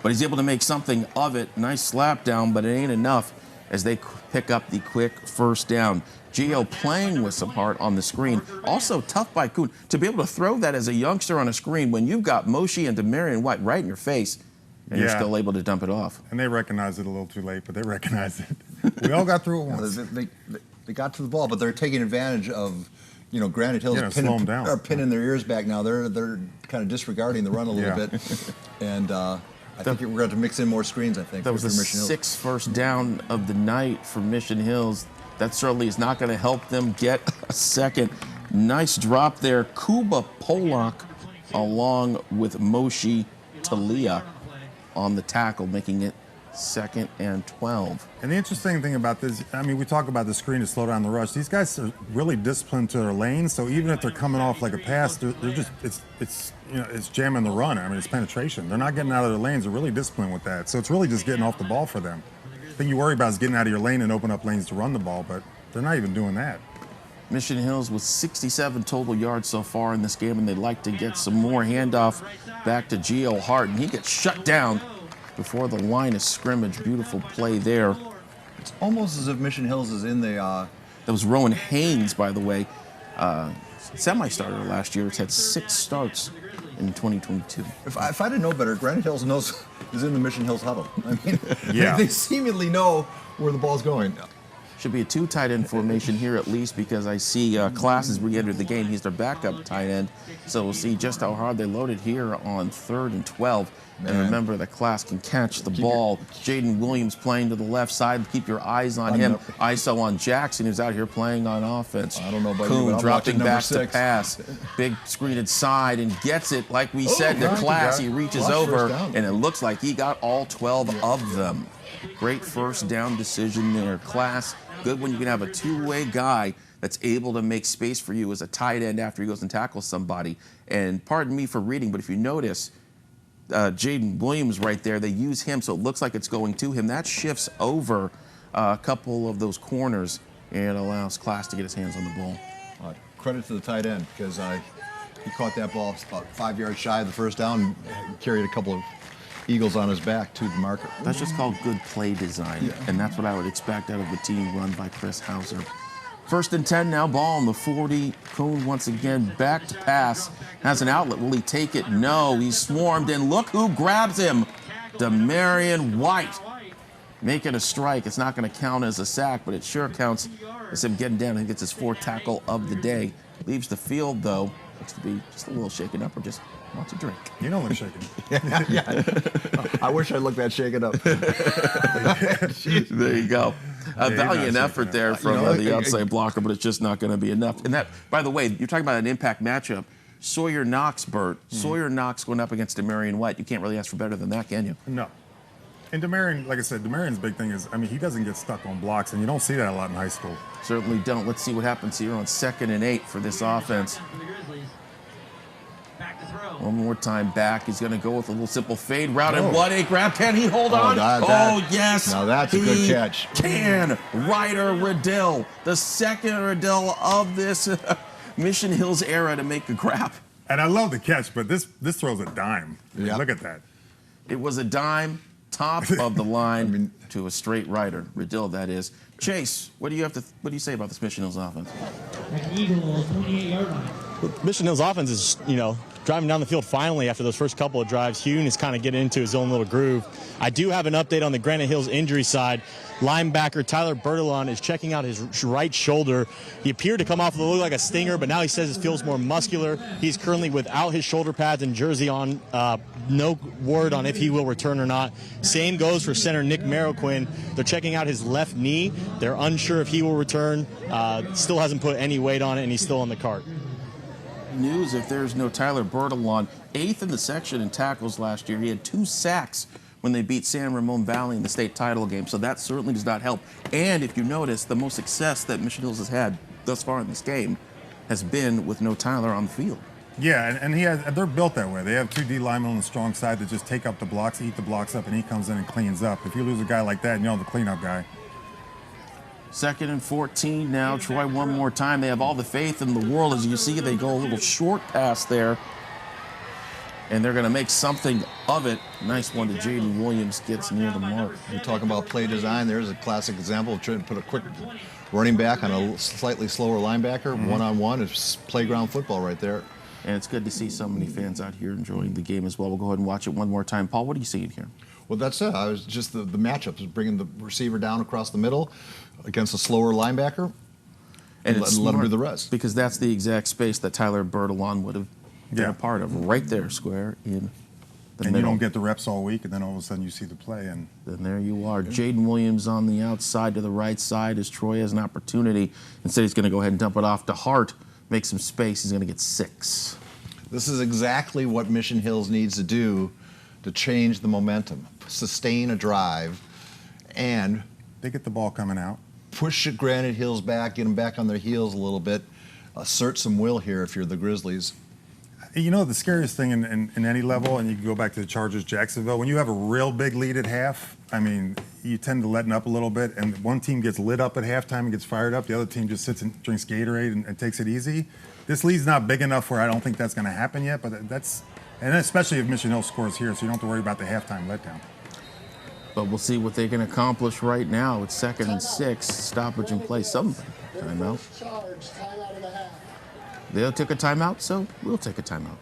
Speaker 2: but he's able to make something of it. Nice slap down, but it ain't enough. as they pick up the quick first down. Gio playing with some heart on the screen. Also tough by Kuhn to be able to throw that as a youngster on a screen when you've got Moshe and Demarion White right in your face, and you're still able to dump it off.
Speaker 3: And they recognized it a little too late, but they recognized it. We all got through it once.
Speaker 1: They got to the ball, but they're taking advantage of, Granite Hills pinning their ears back now. They're kind of disregarding the run a little bit, and I think we're going to mix in more screens. I think
Speaker 2: that was the sixth first down of the night for Mission Hills. That certainly is not going to help them get a second. Nice drop there. Kuba Polak along with Moshe Talia on the tackle, making it 2nd and 12.
Speaker 3: And the interesting thing about this, we talk about the screen to slow down the rush. These guys are really disciplined to their lane, so even if they're coming off like a pass, they're just it's jamming the run. It's penetration. They're not getting out of their lanes. They're really disciplined with that. So it's really just getting off the ball for them. The thing you worry about is getting out of your lane and open up lanes to run the ball, but they're not even doing that.
Speaker 2: Mission Hills with 67 total yards so far in this game, and they'd like to get some more. Handoff back to Gio Hart, and he gets shut down before the line of scrimmage. Beautiful play there.
Speaker 1: It's almost as if Mission Hills is in the...
Speaker 2: That was Rowan Haynes, by the way. Semi-starter last year. It's had 6 starts in 2022.
Speaker 1: If I didn't know better, Granite Hills is in the Mission Hills huddle.
Speaker 3: Yeah.
Speaker 1: They seemingly know where the ball's going.
Speaker 2: Should be a 2 tight end formation here at least, because I see Classes re-entered the game. He's their backup tight end. So we'll see just how hard they loaded here on 3rd and 12. Man. And remember that Class can catch the ball. Jaden Williams playing to the left side. Keep your eyes on him. ISO on Jackson, who's out here playing on offense.
Speaker 1: I don't know about
Speaker 2: Kuhn
Speaker 1: you, but
Speaker 2: dropping back
Speaker 1: 6.
Speaker 2: to pass. Big screen inside and gets it, like we said, to Class. He reaches over, and it looks like he got all 12 of them. Great first down decision there. Class, good when you can have a two-way guy that's able to make space for you as a tight end after he goes and tackles somebody. And pardon me for reading, but if you notice, Jaden Williams right there, they use him so it looks like it's going to him. That shifts over a couple of those corners and allows Class to get his hands on the ball.
Speaker 1: Credit to the tight end, because he caught that ball about 5 yards shy of the first down and carried a couple of Eagles on his back to the marker.
Speaker 2: That's just called good play design, and that's what I would expect out of the team run by Chris Hauser. 1st and 10 now, ball on the 40. Kuhn once again back to pass. Has an outlet. Will he take it? No. He's swarmed, and look who grabs him. Demarion White. Make it a strike. It's not going to count as a sack, but it sure counts as him getting down and gets his 4th tackle of the day. Leaves the field, though. Looks to be just a little shaken up or just wants a drink.
Speaker 3: You don't look shaken.
Speaker 1: I wish I looked that shaken up.
Speaker 2: There you go. A valiant effort there from the outside blocker, but it's just not going to be enough. And that, by the way, you're talking about an impact matchup. Sawyer Knox, Bert. Sawyer Knox going up against Demarion White. You can't really ask for better than that, can you?
Speaker 3: No. And Demarion, like I said, Demarion's big thing is, he doesn't get stuck on blocks, and you don't see that a lot in high school.
Speaker 2: Certainly don't. Let's see what happens here on 2nd and 8 for this offense. One more time back. He's going to go with a little simple fade route. And what a grab. Can he hold on? Yes.
Speaker 1: Now that's a good catch.
Speaker 2: Can. Ryder Riddell, the second Riddell of this Mission Hills era to make a grab.
Speaker 3: And I love the catch, but this throws a dime. Look at that.
Speaker 2: It was a dime, top of the line to a straight Ryder. Riddell, that is. Chase, what do you say about this Mission Hills offense?
Speaker 7: Eagle, 28-yard line.
Speaker 4: Mission Hills offense is, driving down the field finally after those first couple of drives. Hune is kind of getting into his own little groove. I do have an update on the Granite Hills injury side. Linebacker Tyler Bertolon is checking out his right shoulder. He appeared to come off with a look like a stinger, but now he says it feels more muscular. He's currently without his shoulder pads and jersey on. No word on if he will return or not. Same goes for center Nick Marroquin. They're checking out his left knee. They're unsure if he will return. Still hasn't put any weight on it, and he's still on the cart.
Speaker 2: News if there's no Tyler Bertolon. 8th in the section in tackles last year. He had 2 sacks when they beat San Ramon Valley in the state title game, so that certainly does not help. And if you notice, the most success that Mission Hills has had thus far in this game has been with no Tyler on the field.
Speaker 3: Yeah, and they're built that way. They have 2 D linemen on the strong side that just take up the blocks, eat the blocks up, and he comes in and cleans up. If you lose a guy like that, the cleanup guy.
Speaker 2: 2nd and 14 now. Troy one more time. They have all the faith in the world. As you see, they go a little short pass there. and they're going to make something of it. Nice one to Jaden Williams, gets near the mark.
Speaker 1: You're talking about play design. There's a classic example of trying to put a quick running back on a slightly slower linebacker. One-on-one. It's playground football right there.
Speaker 2: And it's good to see so many fans out here enjoying the game as well. We'll go ahead and watch it one more time. Paul, what are you seeing here?
Speaker 1: Well, that's it. I was just the matchups, bringing the receiver down across the middle against a slower linebacker, and let him do the rest.
Speaker 2: Because that's the exact space that Tyler Bertolon would have been a part of, right there, square in the middle.
Speaker 3: You don't get the reps all week, and then all of a sudden you see the play. And
Speaker 2: then there you are. Jaden Williams on the outside to the right side as Troy has an opportunity. Instead, he's going to go ahead and dump it off to Hart, make some space. He's going to get 6.
Speaker 1: This is exactly what Mission Hills needs to do to change the momentum, sustain a drive, and
Speaker 3: they get the ball coming out.
Speaker 1: Push Granite Hills back, get them back on their heels a little bit. Assert some will here if you're the Grizzlies.
Speaker 3: You know, the scariest thing in any level, and you can go back to the Chargers Jacksonville, when you have a real big lead at half, I mean, you tend to lighten up a little bit, and one team gets lit up at halftime and gets fired up, the other team just sits and drinks Gatorade and takes it easy. This lead's not big enough where I don't think that's going to happen yet, but that's, and especially if Mission Hill scores here, so you don't have to worry about the halftime letdown.
Speaker 2: But we'll see what they can accomplish right now. It's 2nd and 6, stoppage and play. Something. Timeout. They took a timeout, so we'll take a timeout.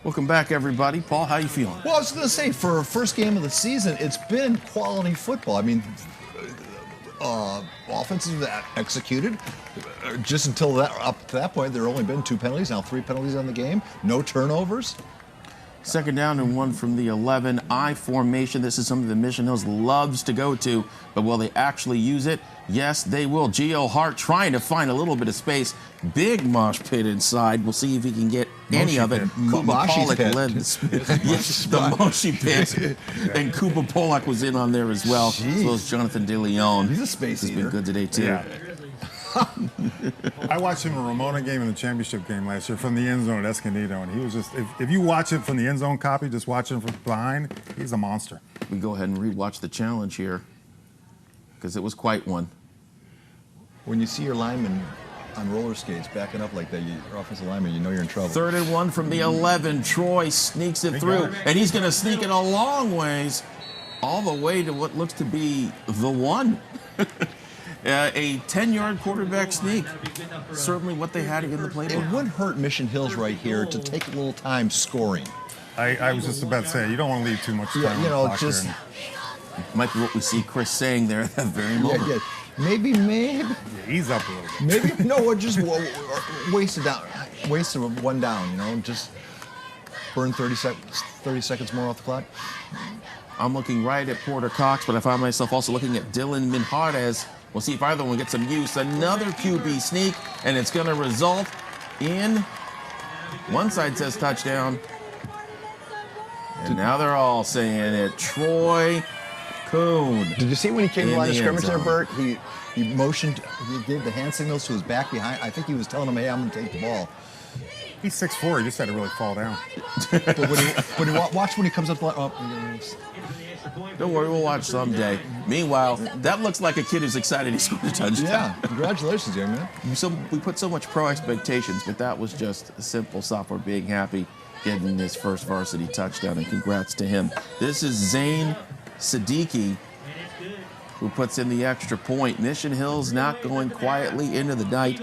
Speaker 2: Welcome back, everybody. Paul, how you feeling?
Speaker 1: Well, I was going to say, for a first game of the season, it's been quality football. I mean, offenses that executed. Just until up to that point, there have only been 2 penalties. Now 3 penalties on the game. No turnovers.
Speaker 2: 2nd down and 1 from the 11. I formation. This is something that Mission Hills loves to go to, but will they actually use it? Yes, they will. Geo Hart trying to find a little bit of space. Big mosh pit inside. We'll see if he can get any of it. Kuba Pollock led the Moshi pit. And Kuba Pollock was in on there as well. Jeez. As well as Jonathan DeLeon.
Speaker 1: He's a space
Speaker 2: He's been good today, too.
Speaker 3: Yeah. I watched him in a Ramona game in the championship game last year from the end zone at Escondido, and he was just, if you watch it from the end zone copy, just watch him from behind, he's a monster.
Speaker 2: We go ahead and rewatch the challenge here, because it was quite one.
Speaker 1: When you see your lineman on roller skates backing up like that, your offensive lineman, you know you're in trouble.
Speaker 2: 3rd and 1 from the 11. Troy sneaks it through, and he's going to sneak it a long ways, all the way to what looks to be the 1. A 10-yard quarterback sneak. Certainly what they had in the playbook.
Speaker 1: It wouldn't hurt Mission Hills right here to take a little time scoring.
Speaker 3: I was just about to say, you don't want to leave too much time on the clock
Speaker 1: just
Speaker 3: here.
Speaker 2: Might be what we see Chris saying there at that very moment.
Speaker 1: Yeah. Maybe.
Speaker 3: Yeah, ease up a little bit.
Speaker 1: Maybe, no, just waste it down. Waste 1 down, you know, just burn 30 seconds more off the clock.
Speaker 2: I'm looking right at Porter Cox, but I find myself also looking at Dylan Minhardes. We'll see if either one gets some use. Another QB sneak, and it's going to result in, one side says touchdown, and now they're all saying it. Troy Kuhn.
Speaker 1: Did you see when he came to the line of scrimmage there, Bert? He motioned, he gave the hand signals to his back behind. I think he was telling him, hey, I'm going to take the ball.
Speaker 3: He's 6'4". He just had to really fall down.
Speaker 1: But watch when he comes up.
Speaker 2: Don't worry, we'll watch someday. Meanwhile, that looks like a kid who's excited he scored a touchdown.
Speaker 1: Yeah, congratulations, young man.
Speaker 2: We put so much pro expectations, but that was just a simple sophomore being happy, getting his first varsity touchdown, and congrats to him. This is Zane Siddiqui, who puts in the extra point. Mission Hills not going quietly into the night.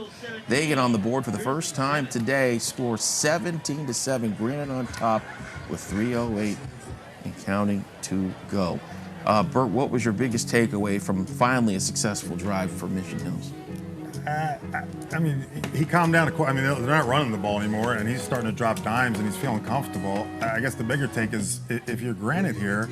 Speaker 2: They get on the board for the first time today, score 17-7. Granite on top with 3:08 and counting to go. Bert, what was your biggest takeaway from finally a successful drive for Mission Hills?
Speaker 3: I mean, he calmed down. I mean, they're not running the ball anymore, and he's starting to drop dimes, and he's feeling comfortable. I guess the bigger take is if you're Granite here,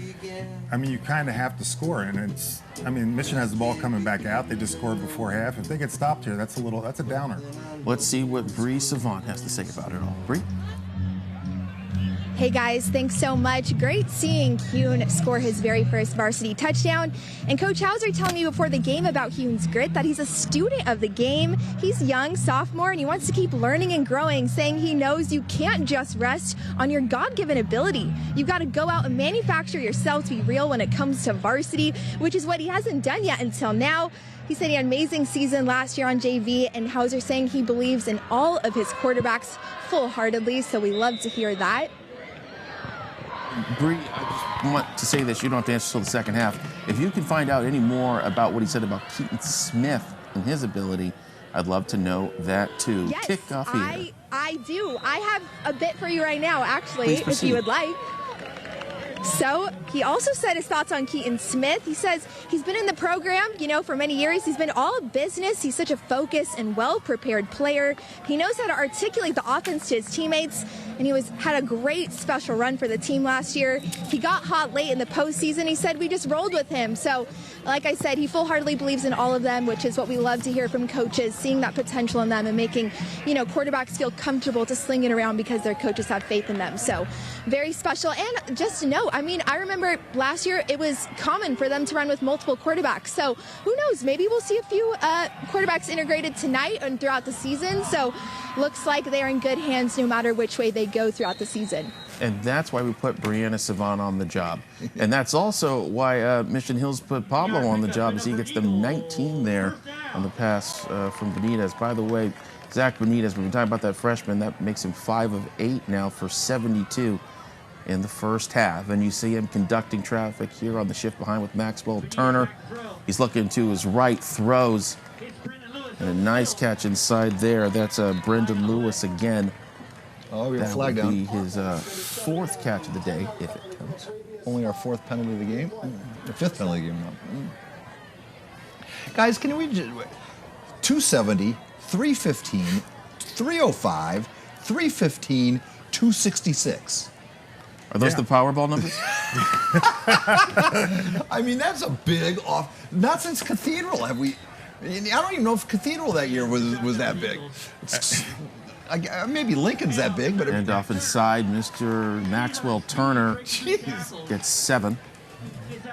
Speaker 3: I mean, you kind of have to score, and it's. I mean, Mission has the ball coming back out. They just scored before half. If they get stopped here, that's a downer.
Speaker 2: Let's see what Bree Savant has to say about it all. Bree?
Speaker 5: Hey guys, thanks so much. Great seeing Kuhn score his very first varsity touchdown. And Coach Hauser telling me before the game about Kuhn's grit that he's a student of the game. He's young, sophomore, and he wants to keep learning and growing, saying he knows you can't just rest on your God-given ability. You've got to go out and manufacture yourself to be real when it comes to varsity, which is what he hasn't done yet until now. He said he had an amazing season last year on JV, and Hauser saying he believes in all of his quarterbacks full-heartedly, so we love to hear that.
Speaker 2: Bree, I just want to say this. You don't have to answer until the second half. If you can find out any more about what he said about Keaton Smith and his ability, I'd love to know that too.
Speaker 5: Yes,
Speaker 2: Kick off here.
Speaker 5: I do. I have a bit for you right now, actually,
Speaker 2: Please
Speaker 5: if
Speaker 2: proceed.
Speaker 5: you would like. So he also said his thoughts on Keaton Smith. He says he's been in the program, for many years. He's been all business. He's such a focused and well-prepared player. He knows how to articulate the offense to his teammates, and he had a great special run for the team last year. He got hot late in the postseason. He said we just rolled with him. So, like I said, he full-heartedly believes in all of them, which is what we love to hear from coaches, seeing that potential in them and making, quarterbacks feel comfortable to sling it around because their coaches have faith in them. So, very special. And just to note, I remember last year it was common for them to run with multiple quarterbacks. So who knows? Maybe we'll see a few quarterbacks integrated tonight and throughout the season. So looks like they're in good hands no matter which way they go throughout the season.
Speaker 2: And that's why we put Brianna Savant on the job. And that's also why Mission Hills put Pablo on the job, as he gets them 19 there on the pass from Benitez. By the way, Zach Benitez, we've been talking about that freshman. That makes him 5 of 8 now for 72. In the first half, and you see him conducting traffic here on the shift behind with Maxwell Turner. He's looking to his right, throws, and a nice catch inside there. That's Brendan Lewis again.
Speaker 1: Oh, we got a
Speaker 2: That
Speaker 1: flag
Speaker 2: would
Speaker 1: down.
Speaker 2: be his 4th catch of the day, if it counts.
Speaker 1: Only our 4th penalty of the game. The 5th penalty of the game now. Guys, can we just 270, 315, 305, 315, 266.
Speaker 2: Are those the Powerball numbers?
Speaker 1: I mean, that's a big off. Not since Cathedral have we. I don't even know if Cathedral that year was that big. Maybe Lincoln's that big, but
Speaker 2: And off inside, Mr. Maxwell Turner
Speaker 1: jeez.
Speaker 2: gets 7.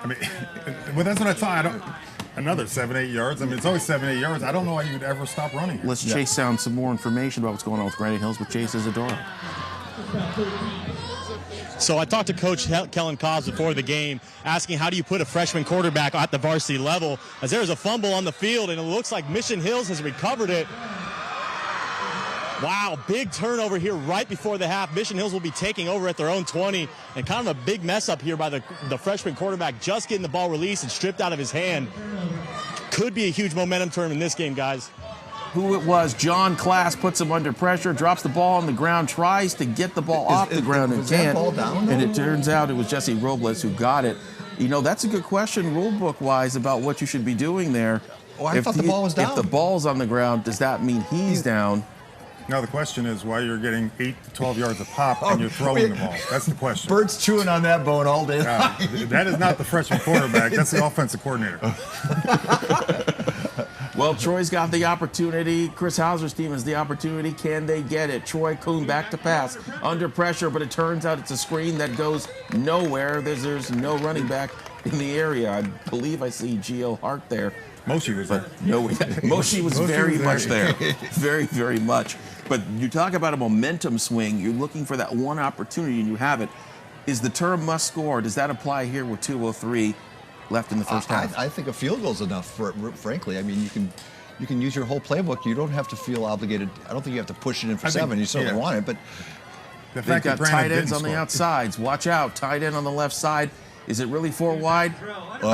Speaker 3: I mean, well, that's what I thought. Another 7-8 yards. I mean, it's always 7-8 yards. I don't know why you'd ever stop running.
Speaker 2: Let's chase down some more information about what's going on with Granite Hills with Chase Isadora.
Speaker 4: So I talked to Coach Kellen Cobbs before the game, asking how do you put a freshman quarterback at the varsity level, as there was a fumble on the field, and it looks like Mission Hills has recovered it. Wow, big turnover here right before the half. Mission Hills will be taking over at their own 20, and kind of a big mess up here by the freshman quarterback, just getting the ball released and stripped out of his hand. Could be a huge momentum turn in this game, guys.
Speaker 2: Who it was, John Class puts him under pressure, drops the ball on the ground, tries to get the ball off the ground and
Speaker 1: was that
Speaker 2: can't.
Speaker 1: ball down,
Speaker 2: And
Speaker 1: though?
Speaker 2: it turns out it was Jesse Robles who got it. That's a good question, rule book wise, about what you should be doing there.
Speaker 1: Oh, I thought the ball was down.
Speaker 2: If the ball's on the ground, does that mean he's down?
Speaker 3: Now the question is why you're getting 8 to 12 yards of pop and you're throwing the ball. That's the question.
Speaker 1: Bert's chewing on that bone all day long.
Speaker 3: That is not the freshman quarterback. That's the offensive coordinator.
Speaker 2: Well, Troy's got the opportunity. Chris Hauser's team has the opportunity. Can they get it? Troy Kuhn back to pass. Under pressure, but it turns out it's a screen that goes nowhere. There's no running back in the area. I believe I see Gio Hart there.
Speaker 3: Moshi was there.
Speaker 2: But no, Moshi was very much there. Very, very much. But you talk about a momentum swing. You're looking for that one opportunity, and you have it. Is the term must score? Does that apply here with 2:03 left in the first half?
Speaker 1: I think a field goal is enough, frankly. I mean, you can use your whole playbook. You don't have to feel obligated. I don't think you have to push it in for 7. You certainly want it, but
Speaker 2: they've got tight ends on the outsides. Watch out. Tight end on the left side. Is it really 4 wide?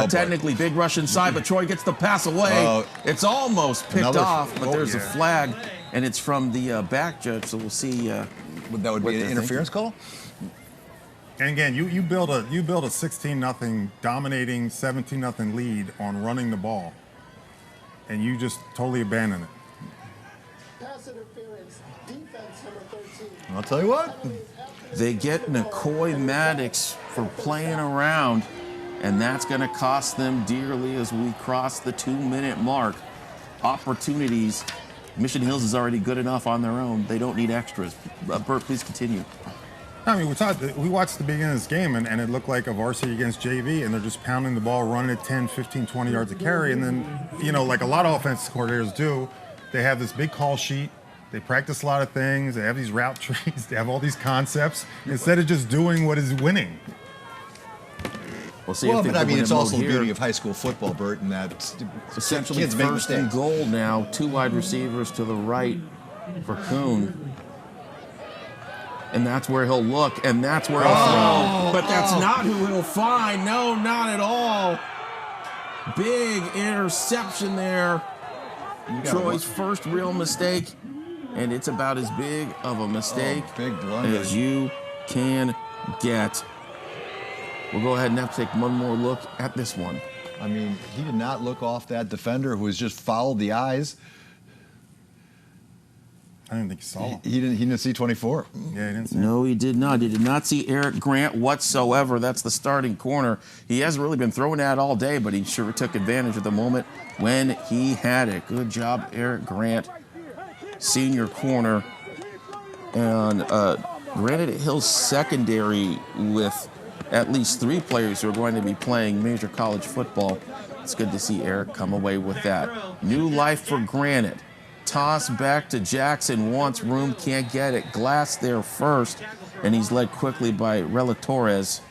Speaker 2: Technically, big rush inside, but Troy gets the pass away. It's almost picked off, but there's a flag, and it's from the back judge, so we'll see.
Speaker 1: That would be an interference call?
Speaker 3: And again, you build a 16-0 dominating 17-0 lead on running the ball, and you just totally abandon it.
Speaker 8: Pass interference, defense number 13.
Speaker 1: I'll tell you what.
Speaker 2: They get McCoy Maddox for playing around, and that's going to cost them dearly as we cross the 2-minute mark. Opportunities. Mission Hills is already good enough on their own. They don't need extras. Bert, please continue.
Speaker 3: I mean, we watched the beginning of this game, and it looked like a varsity against JV, and they're just pounding the ball, running it 10, 15, 20 yards a carry. And then, like a lot of offensive coordinators do, they have this big call sheet. They practice a lot of things. They have these route trees. They have all these concepts instead of just doing what is winning.
Speaker 2: We'll see if they
Speaker 1: but I mean, it's also the
Speaker 2: here.
Speaker 1: beauty of high school football, Bert, and that
Speaker 2: Essentially
Speaker 1: kids make
Speaker 2: first and
Speaker 1: mistakes.
Speaker 2: goal now. 2 wide receivers to the right for Kuhn. And that's where he'll look, and that's where he'll throw. But that's not who he'll find. No, not at all. Big interception there. Troy's first real mistake, and it's about as big of a mistake
Speaker 1: big blunder.
Speaker 2: as you can get. We'll go ahead and have to take one more look at this one.
Speaker 1: I mean, he did not look off that defender who has just fouled the eyes.
Speaker 3: I didn't think he saw him.
Speaker 1: He didn't see 24.
Speaker 3: Yeah, he didn't see him.
Speaker 2: No, he did not. He did not see Eric Grant whatsoever. That's the starting corner. He hasn't really been thrown at all day, but he sure took advantage of the moment when he had it. Good job, Eric Grant, senior corner. And Granite Hills secondary with at least 3 players who are going to be playing major college football. It's good to see Eric come away with that. New life for Granite. Toss back to Jackson, wants room, can't get it. Glass there first, and he's led quickly by Rela Torres.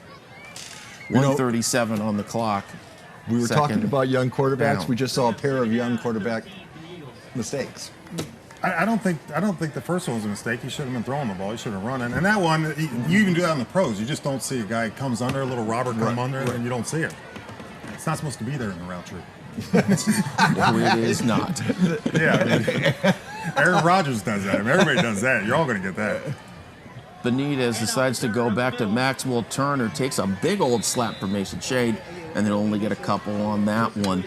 Speaker 2: 1:37 on the clock.
Speaker 1: We were talking about young quarterbacks.
Speaker 2: down.
Speaker 1: We just saw a pair of young quarterback mistakes.
Speaker 3: I don't think the first one was a mistake. He should have been throwing the ball. He should have run it. And that one, you even do that in the pros. You just don't see a guy comes under, a little robber come under, and you don't see it. It's not supposed to be there in the route tree.
Speaker 2: No, it is not.
Speaker 3: Yeah, I mean, Aaron Rodgers does that. I mean, everybody does that. You're all going to get that.
Speaker 2: Benitez decides to go back to Maxwell Turner, takes a big old slap from Mason Shade, and then only get a couple on that one.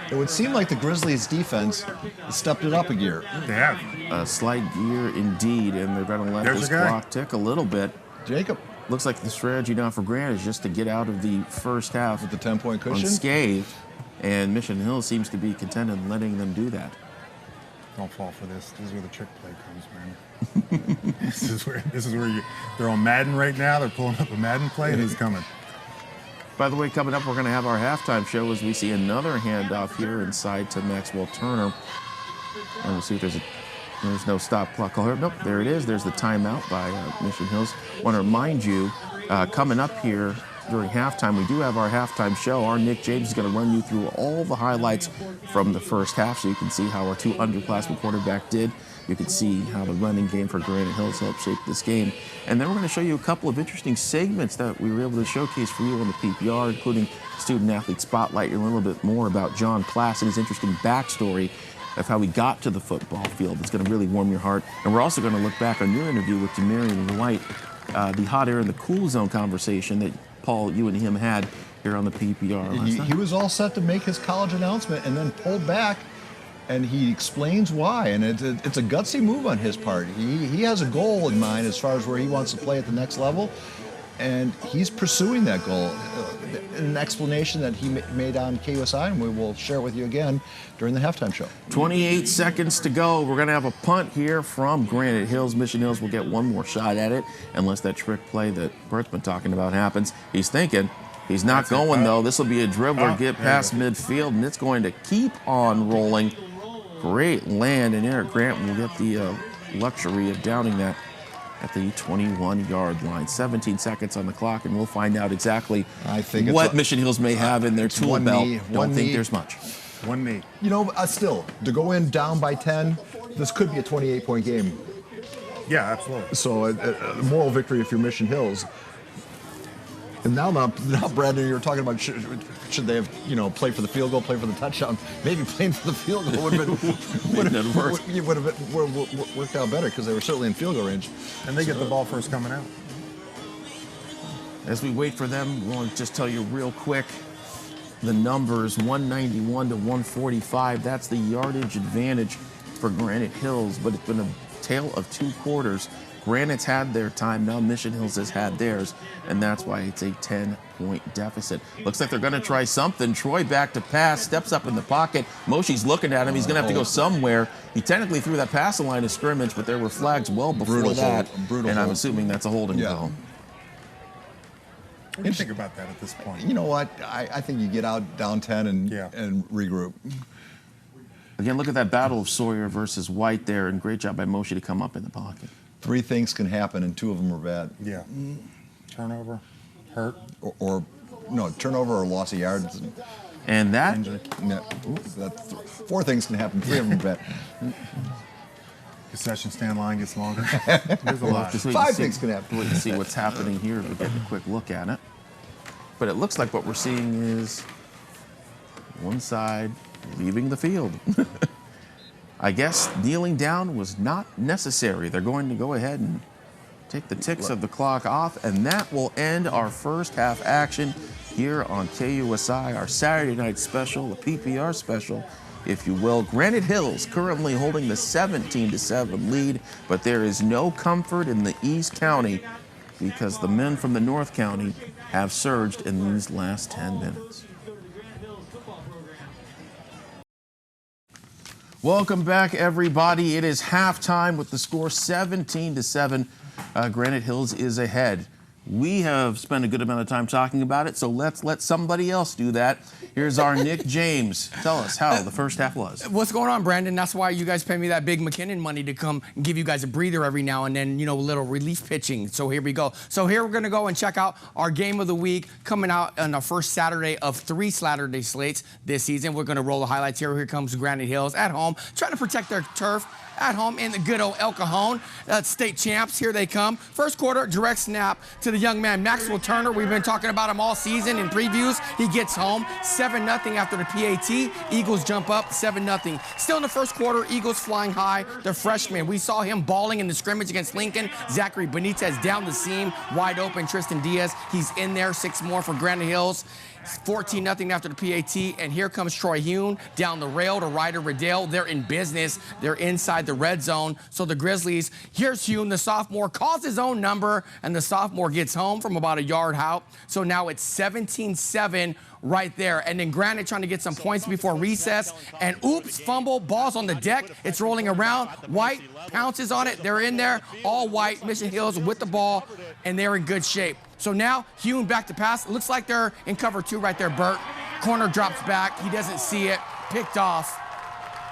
Speaker 1: It would seem like the Grizzlies' defense stepped it up a gear.
Speaker 3: They have.
Speaker 2: A slight gear indeed, and they're going to let
Speaker 3: There's
Speaker 2: this
Speaker 3: a guy.
Speaker 2: clock tick a little bit.
Speaker 1: Jacob
Speaker 2: Looks like the strategy now for Granite is just to get out of the first half
Speaker 1: with the 10-point cushion.
Speaker 2: unscathed, and Mission Hill seems to be content in letting them do that.
Speaker 3: Don't fall for this. This is where the trick play comes, man. This is where they're on Madden right now. They're pulling up a Madden play, and it's coming.
Speaker 2: By the way, coming up, we're going to have our halftime show as we see another handoff here inside to Maxwell Turner. And we'll see if there's no stop clock call here. Nope, there it is. There's the timeout by Mission Hills. Want to remind you, coming up here during halftime, we do have our halftime show. Our Nick James is going to run you through all the highlights from the first half so you can see how our two underclassmen quarterback did. You can see how the running game for Granite Hills helped shape this game. And then we're going to show you a couple of interesting segments that we were able to showcase for you on the PPR, including Student Athlete Spotlight, and a little bit more about John Class and his interesting backstory of how he got to the football field. It's going to really warm your heart. And we're also going to look back on your interview with Demarion White, the hot air and the cool zone conversation that, Paul, you and him had here on the PPR last night.
Speaker 1: He was all set to make his college announcement and then pulled back, and he explains why. And it's a gutsy move on his part. He has a goal in mind as far as where he wants to play at the next level, and he's pursuing that goal. An explanation that he made on KUSI, and we will share it with you again during the halftime show.
Speaker 2: 28 seconds to go. We're going to have a punt here from Granite Hills. Mission Hills will get one more shot at it, unless that trick play that Bert's been talking about happens. He's thinking, He's not going, though. This will be a dribbler, get past
Speaker 3: there you
Speaker 2: midfield, and it's going to keep on rolling. Great land, and Eric Grant will get the luxury of downing that at the 21-yard line. 17 seconds on the clock, and we'll find out exactly what Mission Hills may have in their tool belt. Don't think there's much.
Speaker 3: One knee.
Speaker 1: You know, still, to go in down by 10, this could be a 28-point game.
Speaker 3: Yeah, absolutely.
Speaker 1: So a moral victory if you're Mission Hills. And now, Brandon, you're talking about should they have, played for the field goal, played for the touchdown? Maybe playing for the field goal would have worked out better because they were certainly in field goal range.
Speaker 3: And they get the ball first coming out.
Speaker 2: As we wait for them, we'll just tell you real quick the numbers: 191 to 145. That's the yardage advantage for Granite Hills, but it's been a tale of two quarters. Granite's had their time, now Mission Hills has had theirs, and that's why it's a 10-point deficit. Looks like they're going to try something. Troy back to pass, steps up in the pocket. Moshi's looking at him. He's going to have to go somewhere. He technically threw that past the line of scrimmage, but there were flags well before that, and I'm assuming that's a holding call.
Speaker 3: What do you think about that at this point?
Speaker 1: You know what? I think you get out down 10 and regroup.
Speaker 2: Again, look at that battle of Sawyer versus White there, and great job by Moshi to come up in the pocket.
Speaker 1: 3 things can happen, and 2 of them are bad.
Speaker 3: Yeah. Turnover, hurt.
Speaker 1: Or turnover or loss of yards.
Speaker 2: And that?
Speaker 1: No, 4 things can happen, 3 of them are bad.
Speaker 3: Concession stand line gets longer. There's a lot.
Speaker 1: 5 things can happen.
Speaker 2: Wait and see what's happening here. We'll get a quick look at it. But it looks like what we're seeing is one side leaving the field. I guess kneeling down was not necessary. They're going to go ahead and take the ticks of the clock off, and that will end our first half action here on KUSI, our Saturday night special, the PPR special, if you will. Granite Hills currently holding the 17-7 lead, but there is no comfort in the East County because the men from the North County have surged in these last 10 minutes. Welcome back, everybody. It is halftime with the score 17-7. Granite Hills is ahead. We have spent a good amount of time talking about it, so let's let somebody else do that. Here's our Nick James. Tell us how the first half was.
Speaker 9: What's going on, Brandon? That's why you guys pay me that big McKinnon money to come and give you guys a breather every now and then, a little relief pitching. So here we go. So here we're going to go and check out our game of the week coming out on our first Saturday of 3 Saturday slates this season. We're going to roll the highlights here. Here comes Granite Hills at home, trying to protect their turf. At home in the good old El Cajon. State champs, here they come. First quarter, direct snap to the young man, Maxwell Turner. We've been talking about him all season in previews. He gets home, 7-0 after the PAT. Eagles jump up, 7-0. Still in the first quarter, Eagles flying high. The freshman, we saw him balling in the scrimmage against Lincoln. Zachary Benitez down the seam, wide open. Tristan Diaz, he's in there, 6 more for Granite Hills. 14-0 after the PAT, and here comes Troy Hune down the rail to Ryder Riddell. They're in business. They're inside the red zone. So the Grizzlies, here's Hune, the sophomore, calls his own number, and the sophomore gets home from about a yard out. So now it's 17-7 right there. And then Granite trying to get some points before recess, and oops, fumble, ball's on the deck. It's rolling around. White pounces on it. They're in there, all white. Mission Hills with the ball, and they're in good shape. So now Hune back to pass. It looks like they're in cover 2 right there, Bert. Corner drops back. He doesn't see it. Picked off.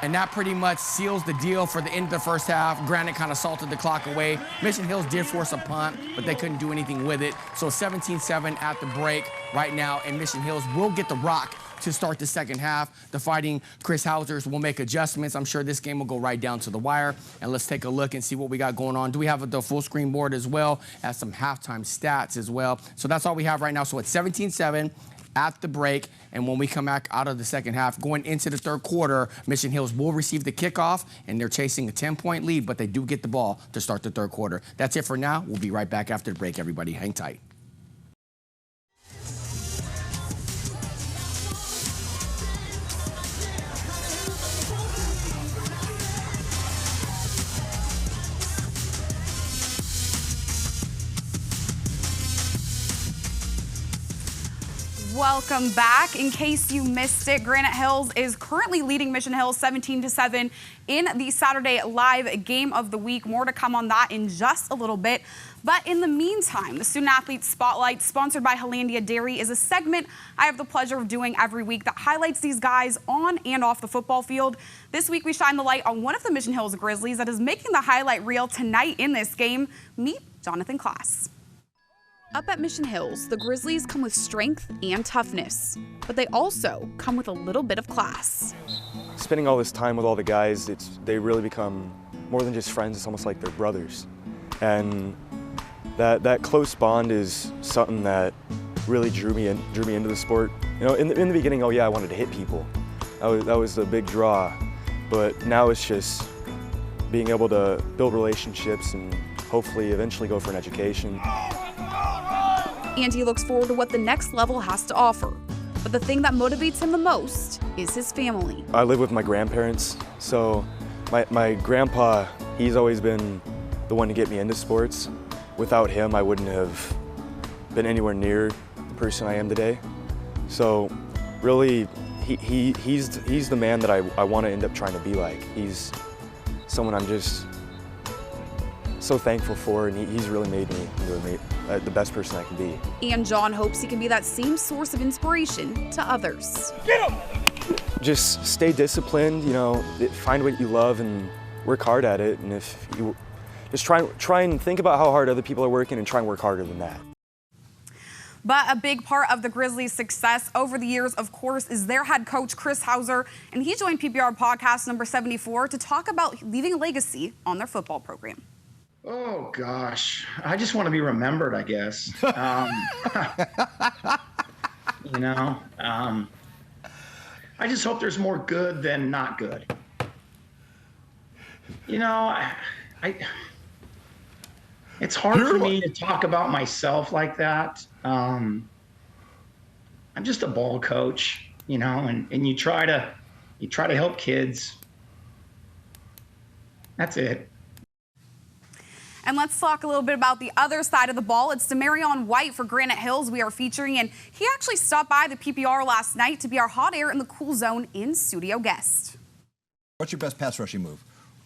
Speaker 9: And that pretty much seals the deal for the end of the first half. Granite kind of salted the clock away. Mission Hills did force a punt, but they couldn't do anything with it. So 17-7 at the break right now, and Mission Hills will get the rock to start the second half. The Fighting Chris Hausers will make adjustments. I'm sure this game will go right down to the wire. And let's take a look and see what we got going on. Do we have the full screen board as well as some halftime stats as well? So that's all we have right now. So it's 17-7 at the break. And when we come back out of the second half, going into the third quarter, Mission Hills will receive the kickoff, and they're chasing a 10-point lead, but they do get the ball to start the third quarter. That's it for now. We'll be right back after the break, everybody. Hang tight.
Speaker 10: Welcome back. In case you missed it, Granite Hills is currently leading Mission Hills 17-7 in the Saturday Live Game of the Week. More to come on that in just a little bit. But in the meantime, the Student Athlete Spotlight, sponsored by Hollandia Dairy, is a segment I have the pleasure of doing every week that highlights these guys on and off the football field. This week, we shine the light on one of the Mission Hills Grizzlies that is making the highlight reel tonight in this game. Meet Jonathan Klass. Up at Mission Hills, the Grizzlies come with strength and toughness, but they also come with a little bit of class.
Speaker 11: Spending all this time with all the guys, they really become more than just friends. It's almost like they're brothers. And that close bond is something that really drew me into the sport. You know, in the beginning, oh yeah, I wanted to hit people. That was the big draw. But now it's just being able to build relationships and hopefully eventually go for an education.
Speaker 10: And he looks forward to what the next level has to offer. But the thing that motivates him the most is his family.
Speaker 11: I live with my grandparents, so my grandpa, he's always been the one to get me into sports. Without him, I wouldn't have been anywhere near the person I am today. So really, he's the man that I want to end up trying to be like. He's someone I'm just so thankful for, and he's really made me into the best person I can be.
Speaker 10: And John hopes he can be that same source of inspiration to others.
Speaker 11: Get him! Just stay disciplined, you know, find what you love and work hard at it. And if you just try and think about how hard other people are working and try and work harder than that.
Speaker 10: But a big part of the Grizzlies' success over the years, of course, is their head coach, Chris Hauser, and he joined PPR podcast number 74 to talk about leaving a legacy on their football program.
Speaker 12: Oh, gosh. I just want to be remembered, I guess. You know, I just hope there's more good than not good. You know, it's hard for me to talk about myself like that. I'm just a ball coach, you know, and you try to help kids. That's it.
Speaker 10: And let's talk a little bit about the other side of the ball. It's Demarion White for Granite Hills we are featuring, and he actually stopped by the PPR last night to be our hot air in the cool zone in studio guest.
Speaker 1: What's your best pass rushing move?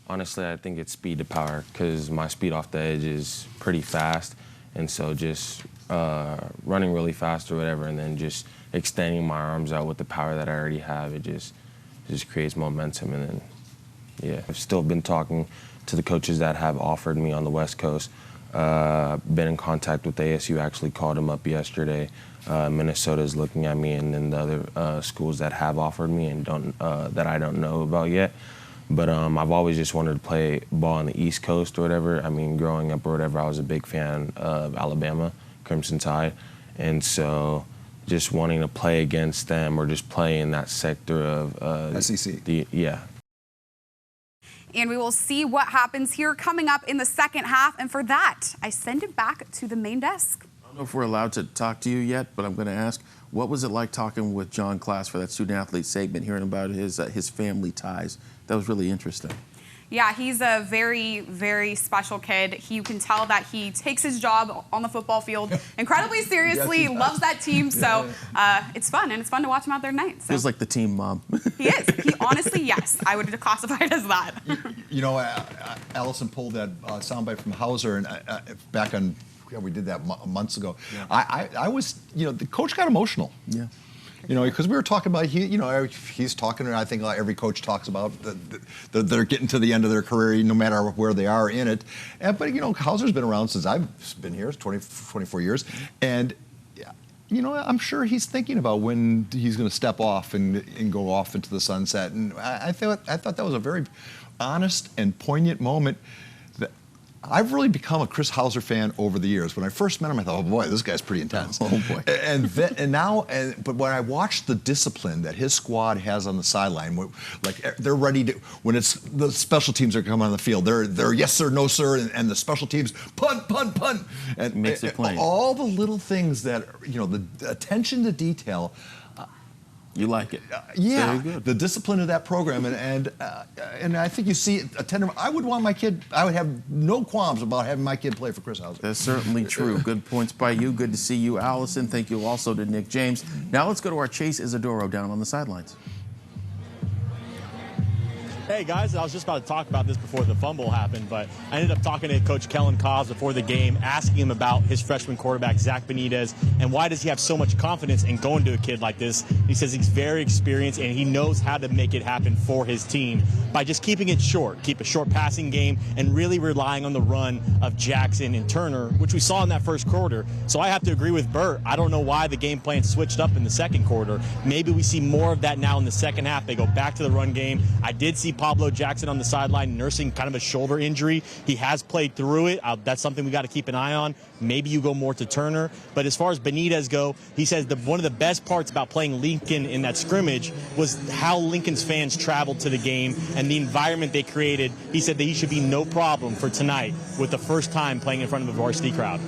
Speaker 13: Honestly, I think it's speed to power because my speed off the edge is pretty fast. And so just running really fast or whatever and then just extending my arms out with the power that I already have, it just creates momentum. And then, yeah, I've still been talking to the coaches that have offered me on the West Coast. Been in contact with ASU, actually called them up yesterday. Minnesota's looking at me, and then the other schools that have offered me and that I don't know about yet. But I've always just wanted to play ball on the East Coast or whatever. I mean, growing up or whatever, I was a big fan of Alabama, Crimson Tide. And so just wanting to play against them or just play in that sector of
Speaker 1: SEC.
Speaker 13: Yeah.
Speaker 10: And we will see what happens here coming up in the second half. And for that, I send it back to the main desk.
Speaker 2: I don't know if we're allowed to talk to you yet, but I'm going to ask, what was it like talking with John Klass for that student athlete segment, hearing about his family ties? That was really interesting.
Speaker 10: Yeah, he's a very, very special kid. You can tell that he takes his job on the football field incredibly seriously,
Speaker 1: Yes,
Speaker 10: loves that team. So it's fun, and it's fun to watch him out there tonight. So.
Speaker 2: Feels like the team mom.
Speaker 10: He is. He honestly, yes, I would classify it as that.
Speaker 1: You know, Allison pulled that soundbite from Hauser and back on, we did that months ago. Yeah. I was, you know, the coach got emotional. Yeah. You know, because we were talking about, he's talking, and I think every coach talks about they're getting to the end of their career, no matter where they are in it. But, you know, Hauser's been around since I've been here, 24 years. And, you know, I'm sure he's thinking about when he's going to step off and go off into the sunset. And I thought that was a very honest and poignant moment. I've really become a Chris Hauser fan over the years. When I first met him, I thought, oh boy, this guy's pretty intense.
Speaker 2: Oh boy.
Speaker 1: But when I watched the discipline that his squad has on the sideline, like they're ready to, when it's the special teams are coming on the field, they're yes sir, no sir, and the special teams punt, and
Speaker 2: makes it plain.
Speaker 1: All the little things that, you know, the attention to detail.
Speaker 2: You like it?
Speaker 1: Yeah,
Speaker 2: Very good.
Speaker 1: the discipline of that program, and I think you see a tender. I would want my kid. I would have no qualms about having my kid play for Chris Hauser.
Speaker 2: That's certainly true. Good points by you. Good to see you, Allison. Thank you also to Nick James. Now let's go to our Chase Isidoro down on the sidelines.
Speaker 4: Hey guys, I was just about to talk about this before the fumble happened, but I ended up talking to Coach Kellen Cobbs before the game, asking him about his freshman quarterback, Zach Benitez, and why does he have so much confidence in going to a kid like this. He says he's very experienced and he knows how to make it happen for his team by just keeping it short, keep a short passing game, and really relying on the run of Jackson and Turner, which we saw in that first quarter. So I have to agree with Bert. I don't know why the game plan switched up in the second quarter. Maybe we see more of that now in the second half. They go back to the run game. I did see Pablo Jackson on the sideline nursing kind of a shoulder injury. He has played through it. That's something we got to keep an eye on. Maybe you go more to Turner. But as far as Benitez go, he says one of the best parts about playing Lincoln in that scrimmage was how Lincoln's fans traveled to the game and the environment they created. He said that he should be no problem for tonight with the first time playing in front of a varsity crowd.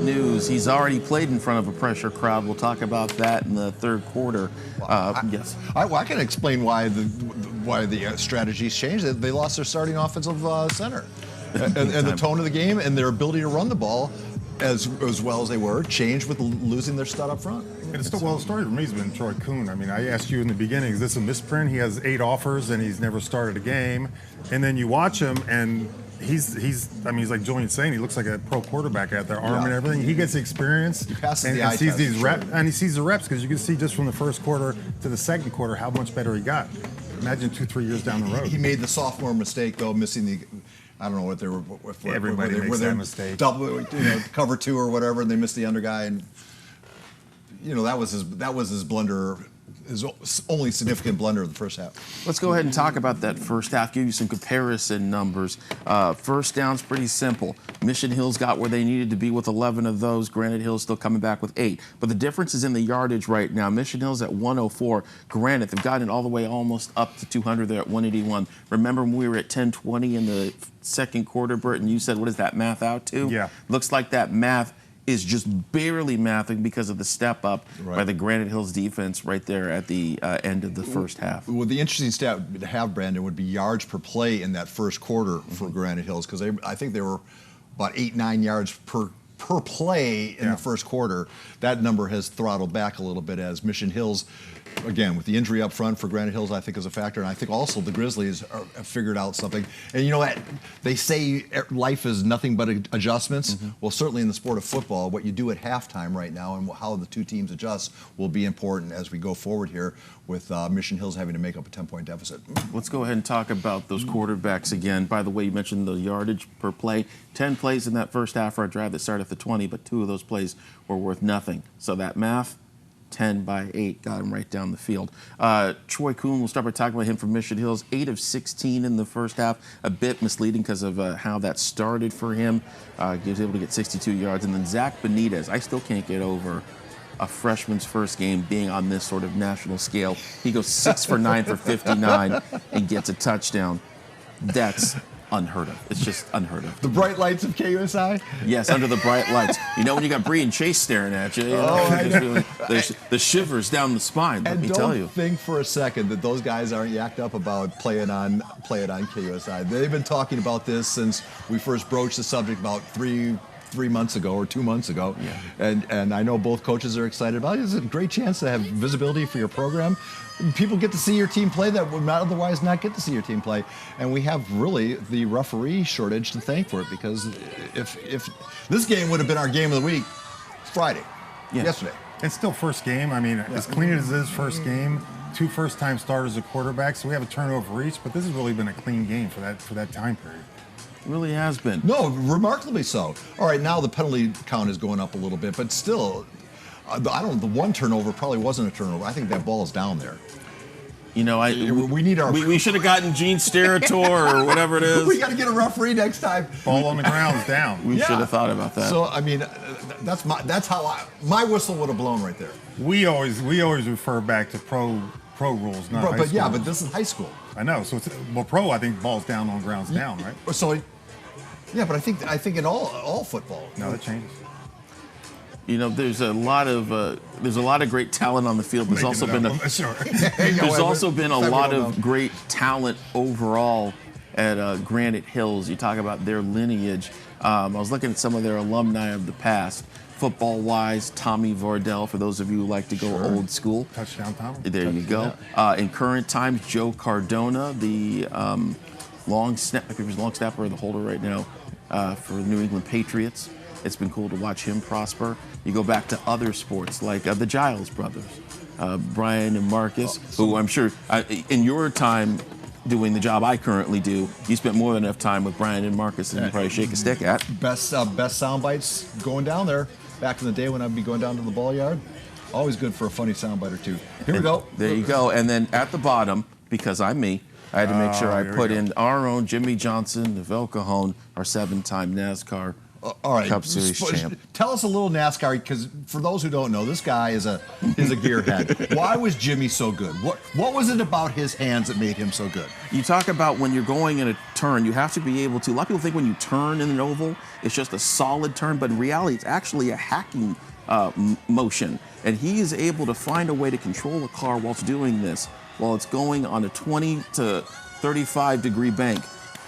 Speaker 2: News. He's already played in front of a pressure crowd. We'll talk about that in the third quarter. Yes.
Speaker 1: I can explain why the strategies changed. They lost their starting offensive center, and the tone of the game and their ability to run the ball as well as they were changed with losing their stud up front.
Speaker 3: And it's still, well, the story for me has been Troy Kuhn. I mean, I asked you in the beginning, is this a misprint? He has 8 offers and he's never started a game. And then you watch him and he's like Julian's saying, he looks like a pro quarterback out there, arm and everything. He gets the experience and sees these reps, and he sees the reps because you can see just from the first quarter to the second quarter how much better he got. Imagine 2-3 years down the road.
Speaker 1: He made the sophomore mistake though, missing the. I don't know what they were.
Speaker 3: Everybody makes that mistake.
Speaker 1: Double, cover 2 or whatever, and they missed the under guy, and that was his blunder. His only significant blunder of the first half.
Speaker 2: Let's go ahead and talk about that first half, give you some comparison numbers. First down's pretty simple. Mission Hills got where they needed to be with 11 of those. Granite Hills still coming back with 8. But the difference is in the yardage right now. Mission Hills at 104. Granite, they've gotten it all the way almost up to 200. They're at 181. Remember when we were at 1020 in the second quarter, Bert, and you said, what does that math out to?
Speaker 3: Yeah.
Speaker 2: Looks like that math is just barely mathing because of the step up by the Granite Hills defense right there at the end of the first half.
Speaker 1: Well, the interesting stat to have, Brandon, would be yards per play in that first quarter for Granite Hills, because I think they were about 8-9 yards per play in the first quarter. That number has throttled back a little bit as Mission Hills, again, with the injury up front for Granite Hills, I think is a factor. And I think also the Grizzlies have figured out something. And you know what? They say life is nothing but adjustments. Well, certainly in the sport of football, what you do at halftime right now and how the two teams adjust will be important as we go forward here with Mission Hills having to make up a 10-point deficit.
Speaker 2: Let's go ahead and talk about those quarterbacks again. By the way, you mentioned the yardage per play. 10 plays in that first half for our drive that started at the 20, but 2 of those plays were worth nothing. So that math, 10 by 8, got him right down the field. Troy Kuhn, we'll start by talking about him from Mission Hills. 8 of 16 in the first half, a bit misleading because of how that started for him. He was able to get 62 yards. And then Zach Benitez, I still can't get over a freshman's first game being on this sort of national scale. He goes 6 for 9 for 59 and gets a touchdown. That's unheard of. It's just unheard of.
Speaker 1: The bright lights of KUSI?
Speaker 2: Yes, under the bright lights. You know when you got Bree and Chase staring at you, the shivers down the spine, let me tell you.
Speaker 1: Don't think for a second that those guys aren't yacked up about playing on KUSI. They've been talking about this since we first broached the subject about 3 months ago or 2 months ago. Yeah. And I know both coaches are excited about it. It's a great chance to have visibility for your program. People get to see your team play that would not otherwise not get to see your team play. And we have really the referee shortage to thank for it, because if this game would have been our game of the week Friday, yesterday.
Speaker 3: It's still first game. I mean, as clean as it is first game, 2 first-time starters at quarterback, so we have a turnover each, but this has really been a clean game for that time period.
Speaker 2: It really has been.
Speaker 1: No, remarkably so. All right, now the penalty count is going up a little bit, but still, the one turnover probably wasn't a turnover. I think that ball is down there.
Speaker 2: You know,
Speaker 1: we need our.
Speaker 2: We should have gotten Gene Sterator or whatever it is.
Speaker 1: We got to get a referee next time.
Speaker 3: Ball on the ground's down.
Speaker 2: We should have thought about that.
Speaker 1: So I mean, that's how my whistle would have blown right there.
Speaker 3: We always refer back to pro rules, not high school.
Speaker 1: But yeah, but this is high school.
Speaker 3: I know. So pro, I think balls down on grounds down, right?
Speaker 1: So, yeah, but I think in all football.
Speaker 3: No, that changes.
Speaker 2: You know, there's a lot of great talent on the field. There's also been a lot of great talent overall at Granite Hills. You talk about their lineage. I was looking at some of their alumni of the past. Football-wise, Tommy Vardell, for those of you who like to go old school.
Speaker 3: Touchdown, Tommy.
Speaker 2: There you go. In current times, Joe Cardona, the long snapper or the holder right now for the New England Patriots. It's been cool to watch him prosper. You go back to other sports like the Giles brothers, Brian and Marcus, who I'm sure in your time doing the job I currently do, you spent more than enough time with Brian and Marcus and you probably shake a stick at.
Speaker 1: Best sound bites going down there. Back in the day when I'd be going down to the ball yard, always good for a funny soundbite or two. Here we go.
Speaker 2: There you go. And then at the bottom, because I'm me, I had to make sure I put in our own Jimmy Johnson, Neville Cajon, our 7-time NASCAR Cup Series champ.
Speaker 1: Tell us a little NASCAR, because for those who don't know, this guy is a gearhead. Why was Jimmy so good? What was it about his hands that made him so good?
Speaker 2: You talk about when you're going in a turn, you have to be able to. A lot of people think when you turn in an oval, it's just a solid turn, but in reality, it's actually a hacking motion. And he is able to find a way to control a car whilst doing this, while it's going on a 20 to 35 degree bank.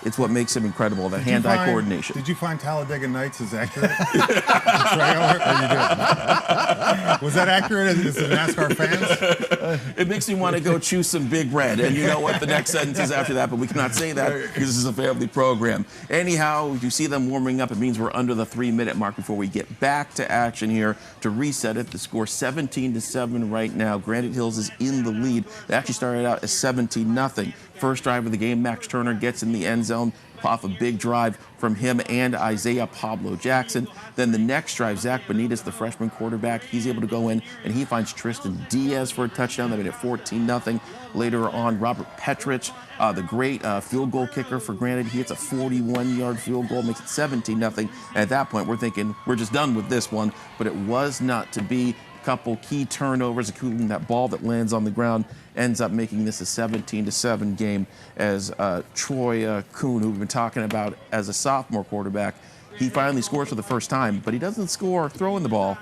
Speaker 2: It's what makes him incredible, the hand-eye coordination.
Speaker 3: Did you find Talladega Nights is accurate? Trailer? Or you did? Was that accurate as the NASCAR fans?
Speaker 2: It makes me want to go choose some Big Red. And you know what the next sentence is after that, but we cannot say that because this is a family program. Anyhow, you see them warming up. It means we're under the 3-minute mark before we get back to action here. To reset it, the score 17-7 right now. Granite Hills is in the lead. It actually started out as 17-0. First drive of the game, Max Turner gets in the end zone off a big drive from him and Isaiah Pablo Jackson. Then the next drive, Zach Benitez, the freshman quarterback, he's able to go in and he finds Tristan Diaz for a touchdown. They made it 14-0. Later on, Robert Petrich, the great field goal kicker for Granite, he hits a 41-yard field goal, makes it 17-0. And at that point, we're thinking we're just done with this one, but it was not to be. Couple key turnovers, including that ball that lands on the ground, ends up making this a 17-7 game as Troy Kuhn, who we've been talking about as a sophomore quarterback, he finally scores for the first time, but he doesn't score throwing the ball.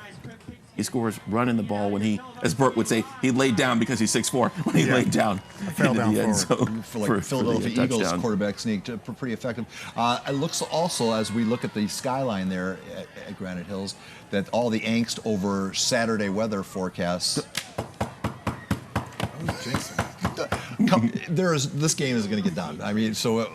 Speaker 2: He scores running the ball when he, as Bert would say, he laid down because he's 6'4", when he laid down into the end zone
Speaker 1: for Philadelphia Eagles quarterback sneak, pretty effective. It looks also, as we look at the skyline there at Granite Hills, that all the angst over Saturday weather forecasts. This game is going to get done. I mean, so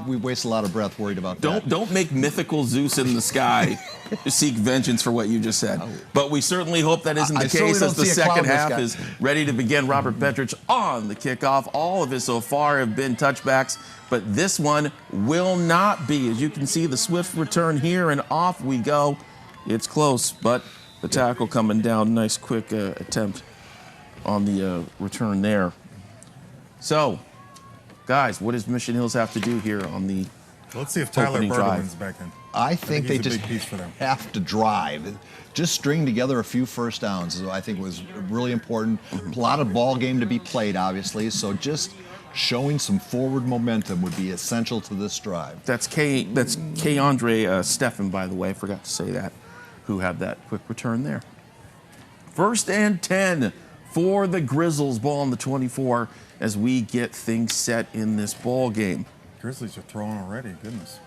Speaker 1: we waste a lot of breath worried about that.
Speaker 2: Don't make mythical Zeus in the sky seek vengeance for what you just said. But we certainly hope that isn't the case as the second half is ready to begin. Robert Petrich on the kickoff. All of his so far have been touchbacks, but this one will not be. As you can see, the swift return here, and off we go. It's close, but the tackle coming down. Nice quick attempt on the return there. So, guys, what does Mission Hills have to do here on the
Speaker 3: Let's see if Tyler Bergman's back in.
Speaker 1: I think they just have to drive. Just string together a few first downs, I think was really important. A lot of ball game to be played, obviously, so just showing some forward momentum would be essential to this drive.
Speaker 2: That's Andre Steffen, by the way, I forgot to say that, who had that quick return there. 1st and 10 for the Grizzlies, ball on the 24 as we get things set in this ball game.
Speaker 3: Grizzlies are throwing already, goodness.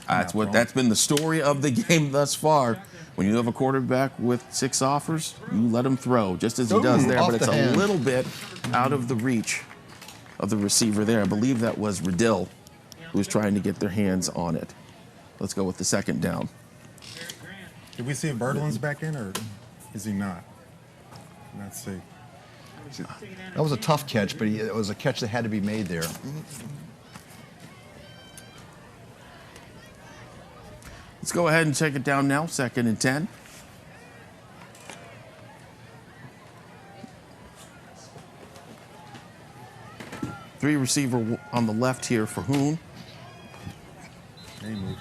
Speaker 2: That's been the story of the game thus far. When you have a quarterback with 6 offers, you let him throw, just as he does there, but it's a little bit out of the reach of the receiver there. I believe that was Riddell who was trying to get their hands on it. Let's go with the second down.
Speaker 3: Did we see if Berglund's back in, or is he not? Let's see.
Speaker 1: That was a tough catch, but it was a catch that had to be made there.
Speaker 2: Let's go ahead and check it down now, 2nd and 10. Three receiver on the left here for Hoon.
Speaker 3: And he moved.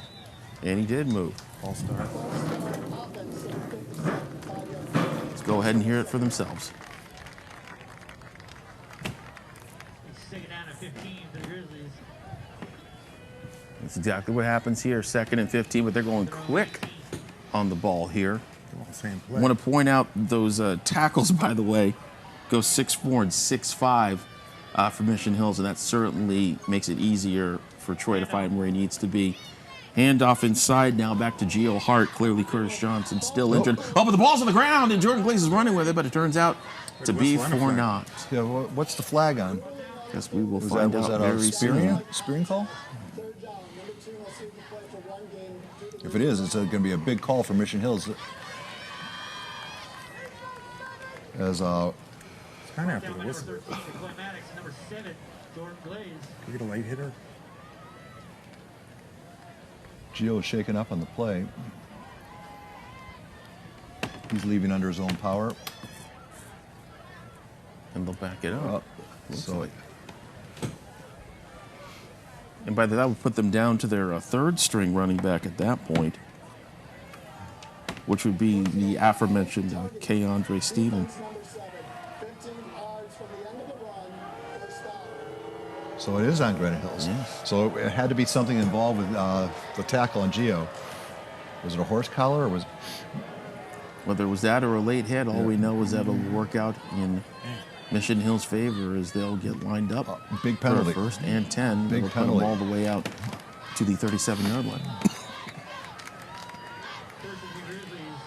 Speaker 2: And he did move.
Speaker 3: All star.
Speaker 2: Let's go ahead and hear it for themselves. That's exactly what happens here. 2nd and 15, but they're going quick on the ball here.
Speaker 3: the same play.
Speaker 2: I want to point out those tackles, by the way, go 6'4" and 6'5" for Mission Hills, and that certainly makes it easier for Troy to find where he needs to be. Handoff inside now back to Gio Hart. Clearly Curtis Johnson still injured. Oh, but the ball's on the ground, and Jordan Glaze is running with it, but it turns out to be for naught.
Speaker 1: Yeah, what's the flag on?
Speaker 2: Guess we will find out very
Speaker 1: soon.
Speaker 2: soon.
Speaker 1: Spearing call? If it is, it's going to be a big call for Mission Hills. As
Speaker 3: It's kind of after the whistle. We get a late hitter.
Speaker 1: Gio is shaken up on the play. He's leaving under his own power.
Speaker 2: And they'll back it up.
Speaker 1: So,
Speaker 2: and by that would put them down to their third string running back at that point, which would be the aforementioned Keandre Stevens.
Speaker 1: so it is on Granite Hills.
Speaker 2: Yes.
Speaker 1: So it had to be something involved with the tackle on Gio. Was it a horse collar or was?
Speaker 2: Whether it was that or a late hit, all we know is that it'll work out in Mission Hills' favor as they'll get lined up.
Speaker 1: Big penalty.
Speaker 2: For a 1st and 10.
Speaker 1: Big
Speaker 2: They'll put
Speaker 1: penalty.
Speaker 2: them all the way out to the 37-yard line.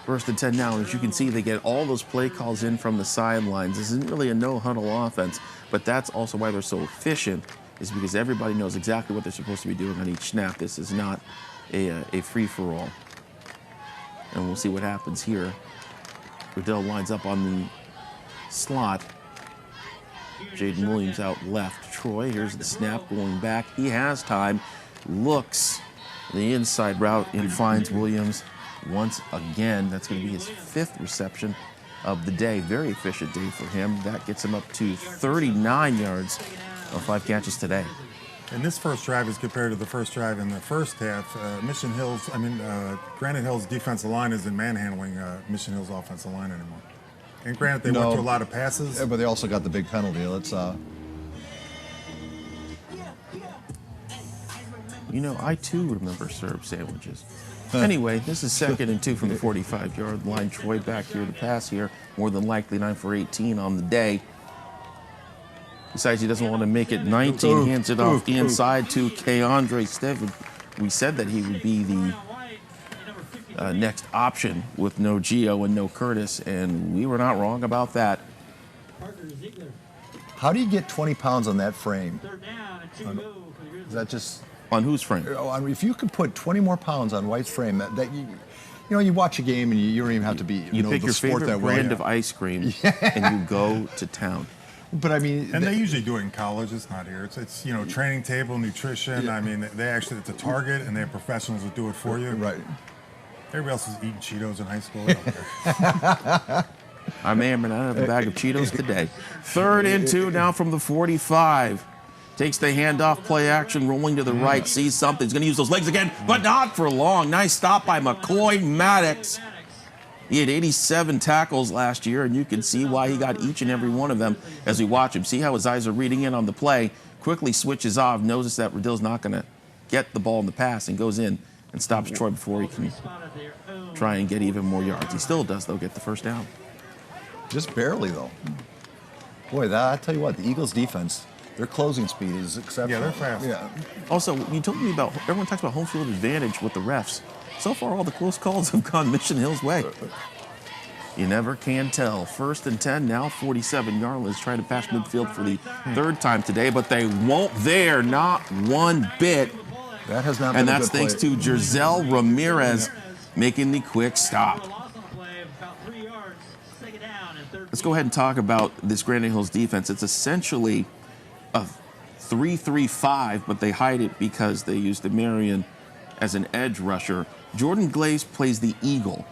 Speaker 2: 1st and 10 now. As you can see, they get all those play calls in from the sidelines. This isn't really a no-huddle offense, but that's also why they're so efficient, is because everybody knows exactly what they're supposed to be doing on each snap. This is not a free-for-all. And we'll see what happens here. Riddell lines up on the slot. Jaden Williams out left. Troy, here's the snap going back. He has time. Looks the inside route and finds Williams once again. That's going to be his 5th reception of the day. Very efficient day for him. That gets him up to 39 yards on 5 catches today.
Speaker 3: And this first drive is compared to the first drive in the first half. Granite Hills' defensive line isn't manhandling Mission Hills' offensive line anymore. And granted, they went to a lot of passes.
Speaker 1: Yeah, but they also got the big penalty. Let's.
Speaker 2: You know, I too remember syrup sandwiches. Anyway, this is 2nd and 2 from the 45-yard line. Troy back here to pass here. More than likely 9 for 18 on the day. Besides, he doesn't want to make it 19. Hands it off inside to Keandre Stevens. We said that he would be the next option with no Gio and no Curtis, and we were not wrong about that.
Speaker 1: How do you get 20 pounds on that frame? Is that just
Speaker 2: on whose frame?
Speaker 1: If you could put 20 more pounds on White's frame, that you watch a game and you don't even have to be
Speaker 2: you pick
Speaker 1: the
Speaker 2: your
Speaker 1: sport
Speaker 2: favorite
Speaker 1: that well.
Speaker 2: brand of ice cream and you go to town.
Speaker 1: But I mean,
Speaker 3: and they usually do it in college. It's not here. It's training table, nutrition.
Speaker 1: Yeah.
Speaker 3: I mean, it's a Target, and they have professionals that do it for you.
Speaker 1: Right.
Speaker 3: Everybody else is eating Cheetos in high school.
Speaker 2: I may or may not have a bag of Cheetos today. 3rd and 2 now from the 45. Takes the handoff, play action, rolling to the right, sees something. He's going to use those legs again, but not for long. Nice stop by McCoy Maddox. He had 87 tackles last year, and you can see why he got each and every one of them as we watch him. See how his eyes are reading in on the play. Quickly switches off, notice that Riddell's not going to get the ball in the pass, and goes in and stops Troy before he can try and get even more yards. He still does, though, get the 1st down.
Speaker 1: Just barely, though. Boy, I tell you what, the Eagles' defense, their closing speed is exceptional.
Speaker 3: Yeah, they're fast.
Speaker 1: Yeah.
Speaker 2: Also, you told me about, everyone talks about home field advantage with the refs. So far, all the close calls have gone Mission Hills' way. You never can tell. 1st and 10, now 47-yard line. Trying to pass midfield for the 3rd time today, but they won't there, not one bit.
Speaker 1: That has not been
Speaker 2: and
Speaker 1: a
Speaker 2: that's
Speaker 1: good
Speaker 2: thanks
Speaker 1: play.
Speaker 2: to Giselle Ramirez making the quick stop. Let's go ahead and talk about this Granite Hills defense. It's essentially a 3-3-5, but they hide it because they use Demarion as an edge rusher. Jordan Glaze plays the Eagle.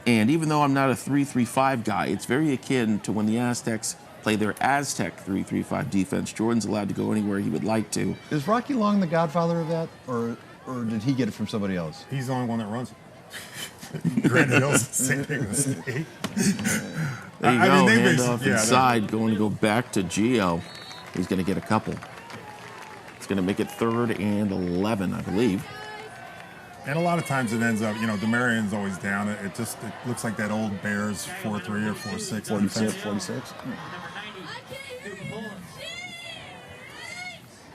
Speaker 2: And even though I'm not a 3-3-5 guy, it's very akin to when the Aztecs play their Aztec 3-3-5 defense. Jordan's allowed to go anywhere he would like to.
Speaker 1: Is Rocky Long the godfather of that, or did he get it from somebody else?
Speaker 3: He's the only one that runs it. Granite Hills, same thing in the state.
Speaker 2: There you go, handoff inside, going to go back to Gio. He's going to get a couple. It's going to make it 3rd and 11, I believe.
Speaker 3: And a lot of times it ends up, DeMarion's always down. It looks like that old Bears 4-3 or 4-6 defense.
Speaker 1: 46.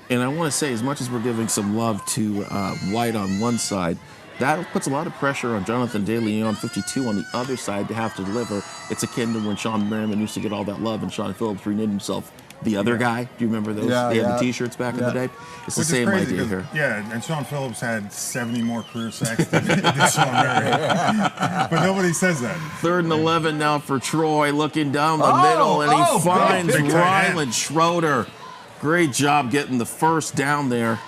Speaker 2: And I want to say, as much as we're giving some love to White on one side, that puts a lot of pressure on Jonathan DeLeon, 52, on the other side to have to deliver. It's akin to when Sean Merriman used to get all that love and Sean Phillips renamed himself the other guy. Do you remember those?
Speaker 1: Yeah,
Speaker 2: they had the T-shirts back in the day. It's the same idea here.
Speaker 3: Yeah, and Sean Phillips had 70 more career sacks than Sean Merriman. But nobody says that.
Speaker 2: 3rd and 11 now for Troy, looking down the middle, and he finds Ryland Schroeder. Great job getting the first down there.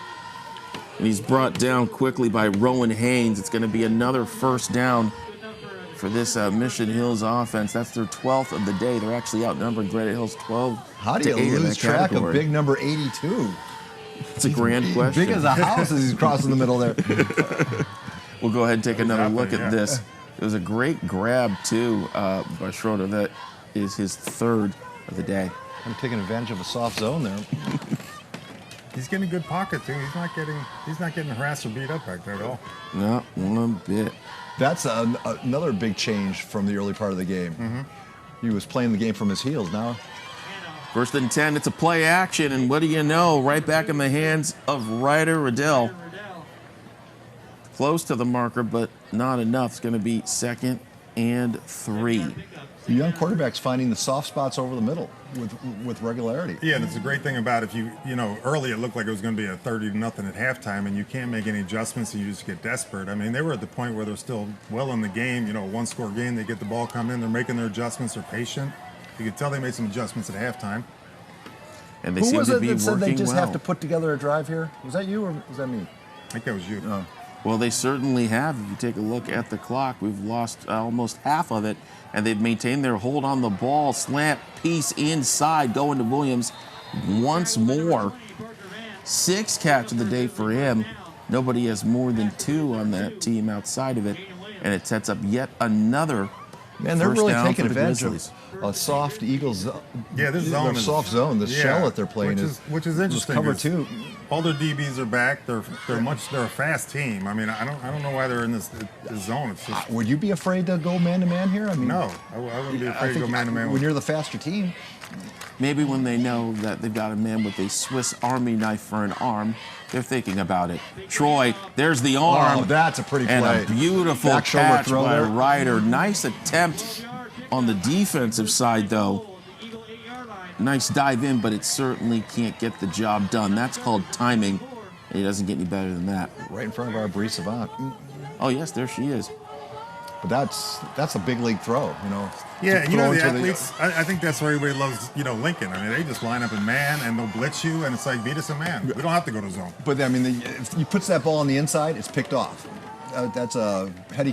Speaker 2: And he's brought down quickly by Rowan Haynes. It's going to be another first down for this Mission Hills offense. That's their 12th of the day. They're actually outnumbered Granite Hills 12
Speaker 1: How do
Speaker 2: to 8
Speaker 1: you
Speaker 2: in
Speaker 1: lose
Speaker 2: that
Speaker 1: track
Speaker 2: category.
Speaker 1: of big number 82?
Speaker 2: It's a grand question.
Speaker 1: Big as a house as he's crossing the middle there.
Speaker 2: We'll go ahead and take another look at this. It was a great grab, too, by Schroeder. That is his 3rd of the day.
Speaker 1: I'm taking advantage of a soft zone there.
Speaker 3: He's getting a good pocket too. He's not getting harassed or beat up back there at all.
Speaker 2: Not one bit.
Speaker 1: That's another big change from the early part of the game. He was playing the game from his heels. Now,
Speaker 2: 1st and 10. It's a play action, and what do you know? Right back in the hands of Ryder Riddell. Close to the marker, but not enough. It's going to be 2nd and 3.
Speaker 1: the young quarterback's finding the soft spots over the middle with regularity.
Speaker 3: Yeah, and it's a great thing about if you early it looked like it was going to be a 30-0 at halftime, and you can't make any adjustments, and you just get desperate. I mean, they were at the point where they're still well in the game. A one-score game. They get the ball coming in. They're making their adjustments. They're patient. You could tell they made some adjustments at halftime.
Speaker 2: And they
Speaker 1: Who
Speaker 2: seem
Speaker 1: was
Speaker 2: to
Speaker 1: it
Speaker 2: be
Speaker 1: that said they
Speaker 2: working
Speaker 1: just
Speaker 2: well.
Speaker 1: have to put together a drive here? Was that you or was that me?
Speaker 3: I think that was you.
Speaker 1: Oh.
Speaker 2: Well, they certainly have. If you take a look at the clock, we've lost almost half of it, and they've maintained their hold on the ball. Slant piece inside, going to Williams once more. 6 catch of the day for him. Nobody has more than 2 on that team outside of it, and it sets up yet another
Speaker 1: Man, they're
Speaker 2: first
Speaker 1: really
Speaker 2: down
Speaker 1: taking
Speaker 2: for the
Speaker 1: advantage
Speaker 2: Grizzlies.
Speaker 1: of a soft Eagles.
Speaker 3: Yeah, this zone is
Speaker 1: soft zone. The shell that they're playing
Speaker 3: which is interesting.
Speaker 1: Cover 2.
Speaker 3: All their DBs are back. They're a fast team. I mean, I don't know why they're in this zone. It's just,
Speaker 1: would you be afraid to go man to man here? I mean,
Speaker 3: no, I wouldn't be afraid to go man to man.
Speaker 1: When you're the faster team.
Speaker 2: Maybe when they know that they've got a man with a Swiss Army knife for an arm, they're thinking about it. Troy, there's the arm.
Speaker 1: Oh, that's a pretty play.
Speaker 2: And a beautiful
Speaker 1: Back shoulder
Speaker 2: catch
Speaker 1: throw
Speaker 2: by
Speaker 1: there.
Speaker 2: Ryder. Nice attempt on the defensive side, though. Nice dive in, but it certainly can't get the job done. That's called timing. And it doesn't get any better than that.
Speaker 1: Right in front of our Bree Savant.
Speaker 2: Oh, yes, there she is.
Speaker 1: But that's a big league throw,
Speaker 3: Yeah,
Speaker 1: throw
Speaker 3: the
Speaker 1: into
Speaker 3: athletes, I think that's where everybody loves, Lincoln. I mean, they just line up in man, and they'll blitz you, and it's like, beat us in man. We don't have to go to zone.
Speaker 1: But, I mean, if you puts that ball on the inside, it's picked off. That's a heady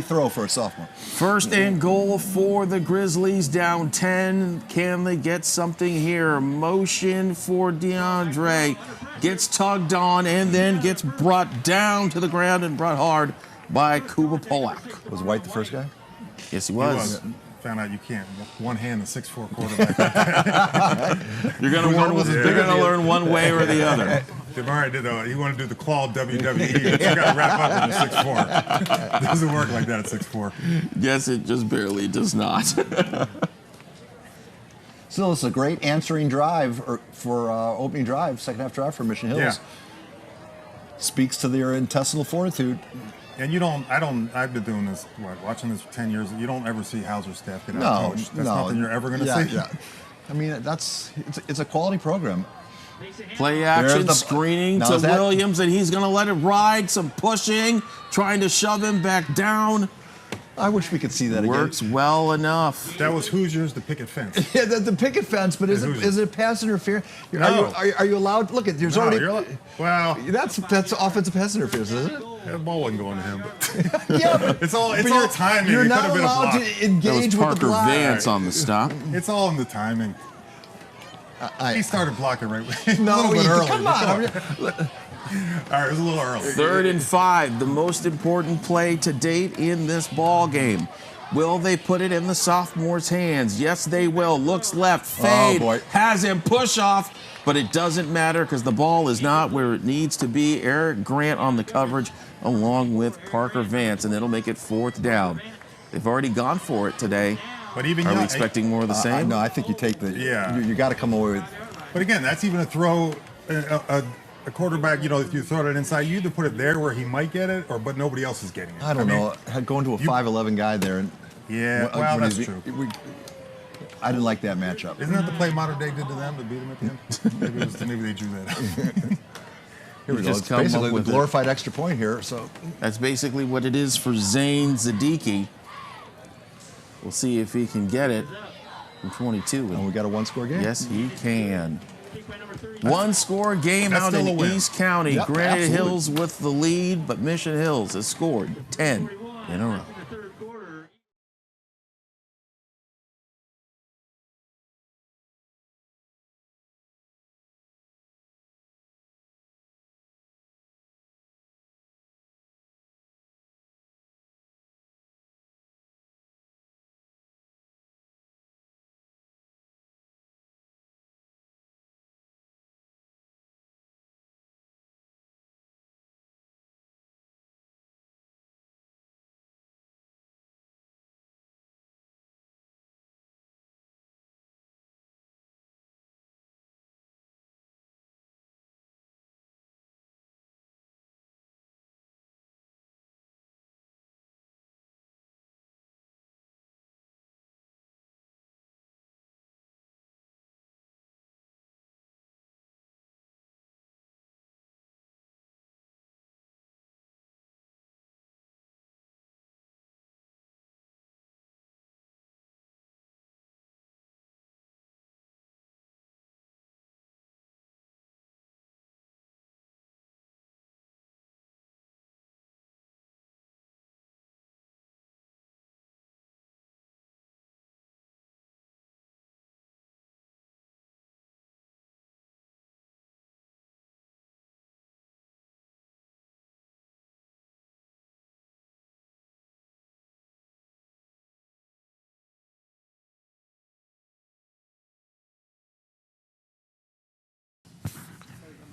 Speaker 1: throw for a sophomore.
Speaker 2: 1st and goal for the Grizzlies, down 10. Can they get something here? Motion for DeAndre. Gets tugged on and then gets brought down to the ground and brought hard by Kuba Polak.
Speaker 1: Was White the first guy?
Speaker 2: Yes, he was.
Speaker 3: Found out you can't one hand a 6'4" quarterback.
Speaker 2: You're going to learn one way or the other.
Speaker 3: DeMar he wanted to do the claw WWE. You got to wrap up in the 6'4". It doesn't work like that at 6'4".
Speaker 2: Yes, it just barely does not.
Speaker 1: Still, it's a great answering drive for opening drive, second half drive for Mission Hills.
Speaker 3: Yeah.
Speaker 1: Speaks to their intestinal fortitude.
Speaker 3: And I've been doing this, watching this for 10 years. You don't ever see Hauser staff get out-coached. That's nothing you're ever going to see.
Speaker 1: Yeah. I mean, it's a quality program.
Speaker 2: Play action, screening to Williams, and he's going to let it ride. Some pushing, trying to shove him back down.
Speaker 1: I wish we could see that again.
Speaker 2: Works well enough.
Speaker 3: That was Hoosiers, the picket fence.
Speaker 1: Yeah, the picket fence, but is it pass interference?
Speaker 3: No.
Speaker 1: Are you allowed? Look, there's already.
Speaker 3: Well,
Speaker 1: that's offensive pass interference, isn't it?
Speaker 3: Yeah, the ball wasn't going to him. But
Speaker 1: Yeah, but
Speaker 3: it's all timing.
Speaker 1: You're
Speaker 3: It
Speaker 1: not
Speaker 3: could have been a
Speaker 1: allowed
Speaker 3: block.
Speaker 1: to engage
Speaker 2: That was
Speaker 1: with the
Speaker 2: Parker
Speaker 1: block.
Speaker 2: Vance on the stop.
Speaker 3: It's all in the timing. He started blocking right
Speaker 1: No,
Speaker 3: a little bit early.
Speaker 1: come on.
Speaker 3: All right, it was a little early.
Speaker 2: 3rd and 5, the most important play to date in this ball game. Will they put it in the sophomore's hands? Yes, they will. Looks left, fade,
Speaker 1: boy.
Speaker 2: has him push off, but it doesn't matter because the ball is not where it needs to be. Eric Grant on the coverage along with Parker Vance, and it'll make it 4th down. They've already gone for it today.
Speaker 3: But even
Speaker 2: Are we expecting more of the same?
Speaker 1: No, I think you take the.
Speaker 3: Yeah.
Speaker 1: You got to come away with.
Speaker 3: But again, that's even a throw. A quarterback, if you throw it inside, you either put it there where he might get it, but nobody else is getting it.
Speaker 1: I don't know. Going to a 5'11" guy there. And
Speaker 3: well, that's true.
Speaker 1: I didn't like that matchup.
Speaker 3: Isn't that the play Modern Day did to them to beat them at the end? maybe they drew that.
Speaker 1: Here we go. It's basically the glorified extra point here. So
Speaker 2: that's basically what it is for Zane Zadiki. We'll see if he can get it from 22.
Speaker 1: And we got a 1-score game.
Speaker 2: Yes, he can. 1-score game out in East County.
Speaker 1: Yep,
Speaker 2: Granite
Speaker 1: absolutely.
Speaker 2: Hills with the lead, but Mission Hills has scored 10 in a row.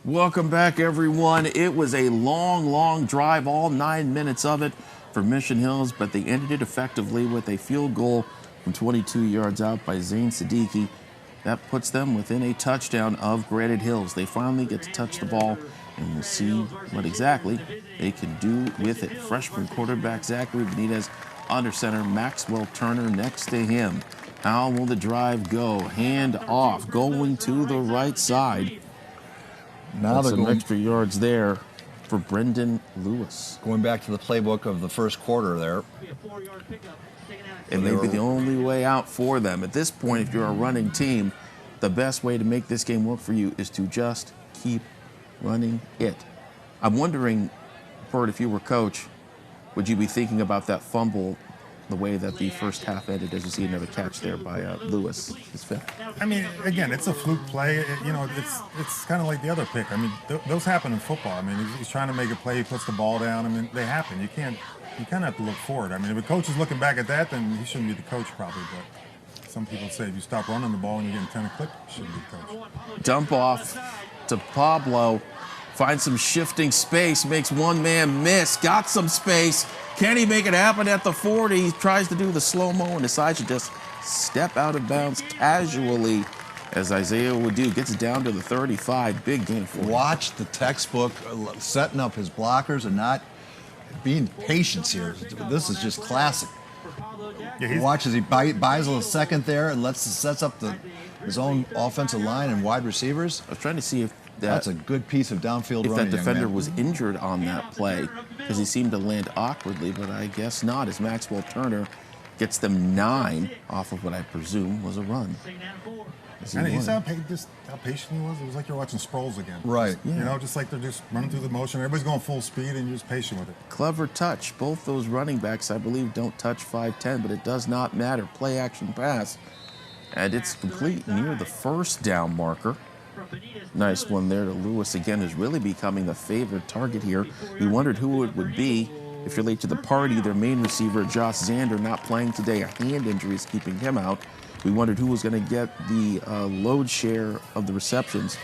Speaker 2: Welcome back, everyone. It was a long drive, all 9 minutes of it for Mission Hills, but they ended it effectively with a field goal from 22 yards out by Zane Siddiqui. That puts them within a touchdown of Granite Hills. They finally get to touch the ball, and we'll see what exactly they can do with it. Freshman quarterback Zachary Benitez, under center Maxwell Turner next to him. How will the drive go? Hand off, going to the right side.
Speaker 1: Now they're
Speaker 2: some
Speaker 1: going
Speaker 2: extra yards there for Brendan Lewis.
Speaker 1: Going back to the playbook of the first quarter there.
Speaker 2: It may be the only way out for them. At this point, if you're a running team, the best way to make this game work for you is to just keep running it. I'm wondering, Bert, if you were coach, would you be thinking about that fumble the way that the first half ended, as you see another catch there by Lewis, his fifth?
Speaker 3: I mean, again, it's a fluke play. It's kind of like the other pick. I mean, those happen in football. I mean, he's trying to make a play, he puts the ball down. I mean, they happen. You kind of have to look forward. I mean, if a coach is looking back at that, then he shouldn't be the coach probably. But some people say if you stop running the ball and you're getting 10 a clip, you shouldn't be the coach.
Speaker 2: Dump off to Pablo. Finds some shifting space, makes one man miss, got some space. Can he make it happen at the 40? He tries to do the slow-mo and decides to just step out of bounds casually, as Isaiah would do. Gets it down to the 35. Big gain for him.
Speaker 1: Watch the textbook, setting up his blockers and not being patient here. This is just classic. Yeah, watch as he buys a little second there and sets up his own offensive line and wide receivers.
Speaker 2: I was trying to see if
Speaker 1: that's a good piece of downfield running.
Speaker 2: If that defender was injured on that play, because he seemed to land awkwardly, but I guess not, as Maxwell Turner gets them 9 off of what I presume was a run.
Speaker 3: And you saw how patient he was? It was like you're watching Sproles again.
Speaker 1: Right.
Speaker 3: Yeah. You know, just like they're just running through the motion. Everybody's going full speed and you're just patient with it.
Speaker 2: Clever touch. Both those running backs, I believe, don't touch 5'10", but it does not matter. Play action pass. And it's complete near the first down marker. Nice one there to Lewis again, who's really becoming the favored target here. We wondered who it would be. If you're late to the party, their main receiver, Josh Zander, not playing today. A hand injury is keeping him out. We wondered who was going to get the load share of the receptions.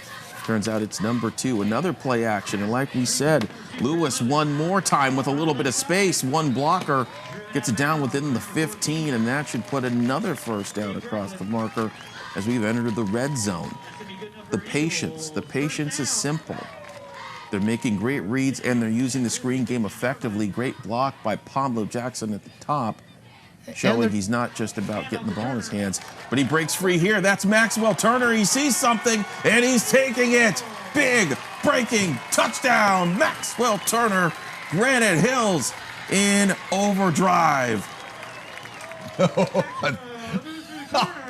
Speaker 2: Turns out it's number 2. Another play action. And like we said, Lewis one more time with a little bit of space. One blocker gets it down within the 15, and that should put another first down across the marker as we've entered the red zone. The patience is simple. They're making great reads, and they're using the screen game effectively. Great block by Pablo Jackson at the top, showing he's not just about getting the ball in his hands, but he breaks free here. That's Maxwell Turner. He sees something, and he's taking it. Big breaking touchdown. Maxwell Turner, Granite Hills in overdrive.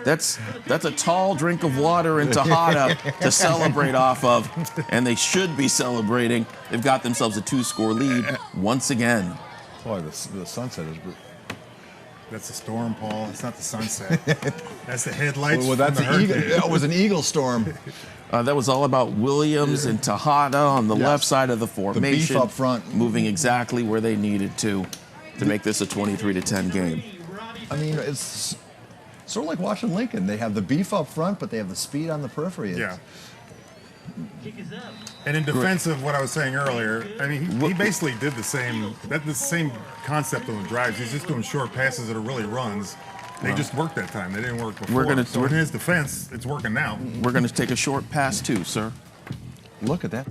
Speaker 2: That's a tall drink of water in Tejada to celebrate off of, and they should be celebrating. They've got themselves a 2-score lead once again.
Speaker 1: Boy, the sunset is...
Speaker 3: That's the storm, Paul. It's not the sunset. That's the headlights.
Speaker 1: Well, that's the eagle. It was an eagle storm.
Speaker 2: That was all about Williams and Tejada on the left side of the formation.
Speaker 1: The beef up front.
Speaker 2: Moving exactly where they needed to make this a 23-10 game.
Speaker 1: I mean, it's sort of like watching Lincoln. They have the beef up front, but they have the speed on the periphery.
Speaker 3: Yeah. And in defense of what I was saying earlier, I mean, he basically did the same concept on the drives. He's just doing short passes that are really runs. They just worked that time. They didn't work before. So in his defense, it's working now.
Speaker 2: We're going to take a short pass too, sir.
Speaker 1: Look at that.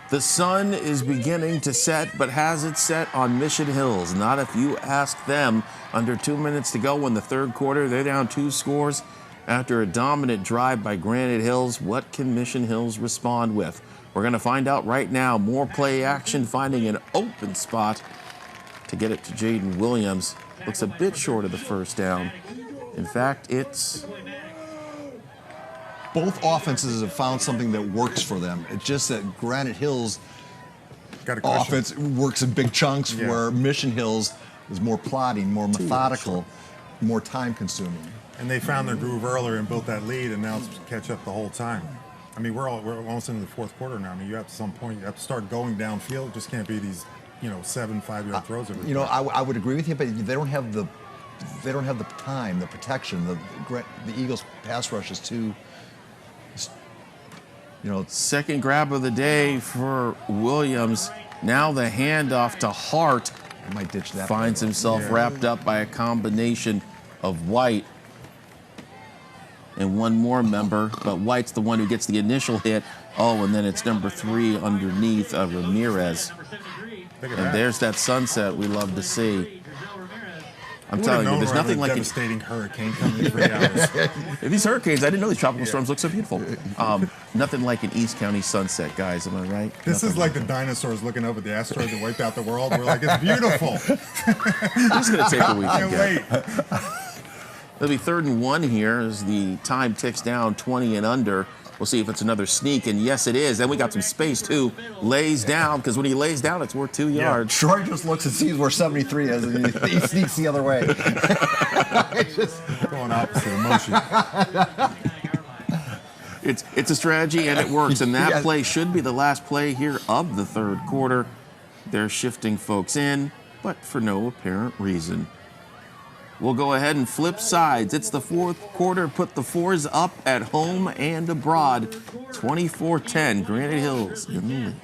Speaker 2: The sun is beginning to set, but has it set on Mission Hills? Not if you ask them. Under 2 minutes to go in the third quarter, they're down 2 scores after a dominant drive by Granite Hills. What can Mission Hills respond with? We're going to find out right now. More play action, finding an open spot to get it to Jaden Williams. Looks a bit short of the first down. In fact, it's...
Speaker 1: Both offenses have found something that works for them. It's just that Granite Hills offense works in big chunks, where Mission Hills is more plodding, more methodical, more time-consuming.
Speaker 3: And they found their groove earlier and built that lead, and now it's catch up the whole time. I mean, we're almost into the fourth quarter now. I mean, you have to, some point, you have to start going downfield. It just can't be these, 7 5-yard throws every time.
Speaker 1: I would agree with you, but they don't have the time, the protection. The Eagles' pass rush is too.
Speaker 2: Second grab of the day for Williams. Now the handoff to Hart.
Speaker 1: I might ditch that.
Speaker 2: Finds himself wrapped up by a combination of White and one more member, but White's the one who gets the initial hit. Oh, and then it's number 3 underneath Ramirez. And there's that sunset we love to see. I'm telling you, there's nothing like
Speaker 3: devastating hurricane coming in 3 hours.
Speaker 2: These hurricanes, I didn't know these tropical storms look so beautiful. Nothing like an East County sunset, guys. Am I right?
Speaker 3: This is like the dinosaurs looking up at the asteroid that wiped out the world. We're like, it's beautiful.
Speaker 2: It's going to take a week.
Speaker 3: Can't wait.
Speaker 2: It'll be 3rd and 1 here as the time ticks down 20 and under. We'll see if it's another sneak, and yes, it is. Then we got some space, too. Lays down, because when he lays down, it's worth 2 yards.
Speaker 1: Troy just looks and sees where 73 is, and he sneaks the other way.
Speaker 3: It's just going opposite of motion.
Speaker 2: It's a strategy, and it works, and that play should be the last play here of the 3rd quarter. They're shifting folks in, but for no apparent reason. We'll go ahead and flip sides. It's the 4th quarter. Put the 4s up at home and abroad. 24-10, Granite Hills in the lead.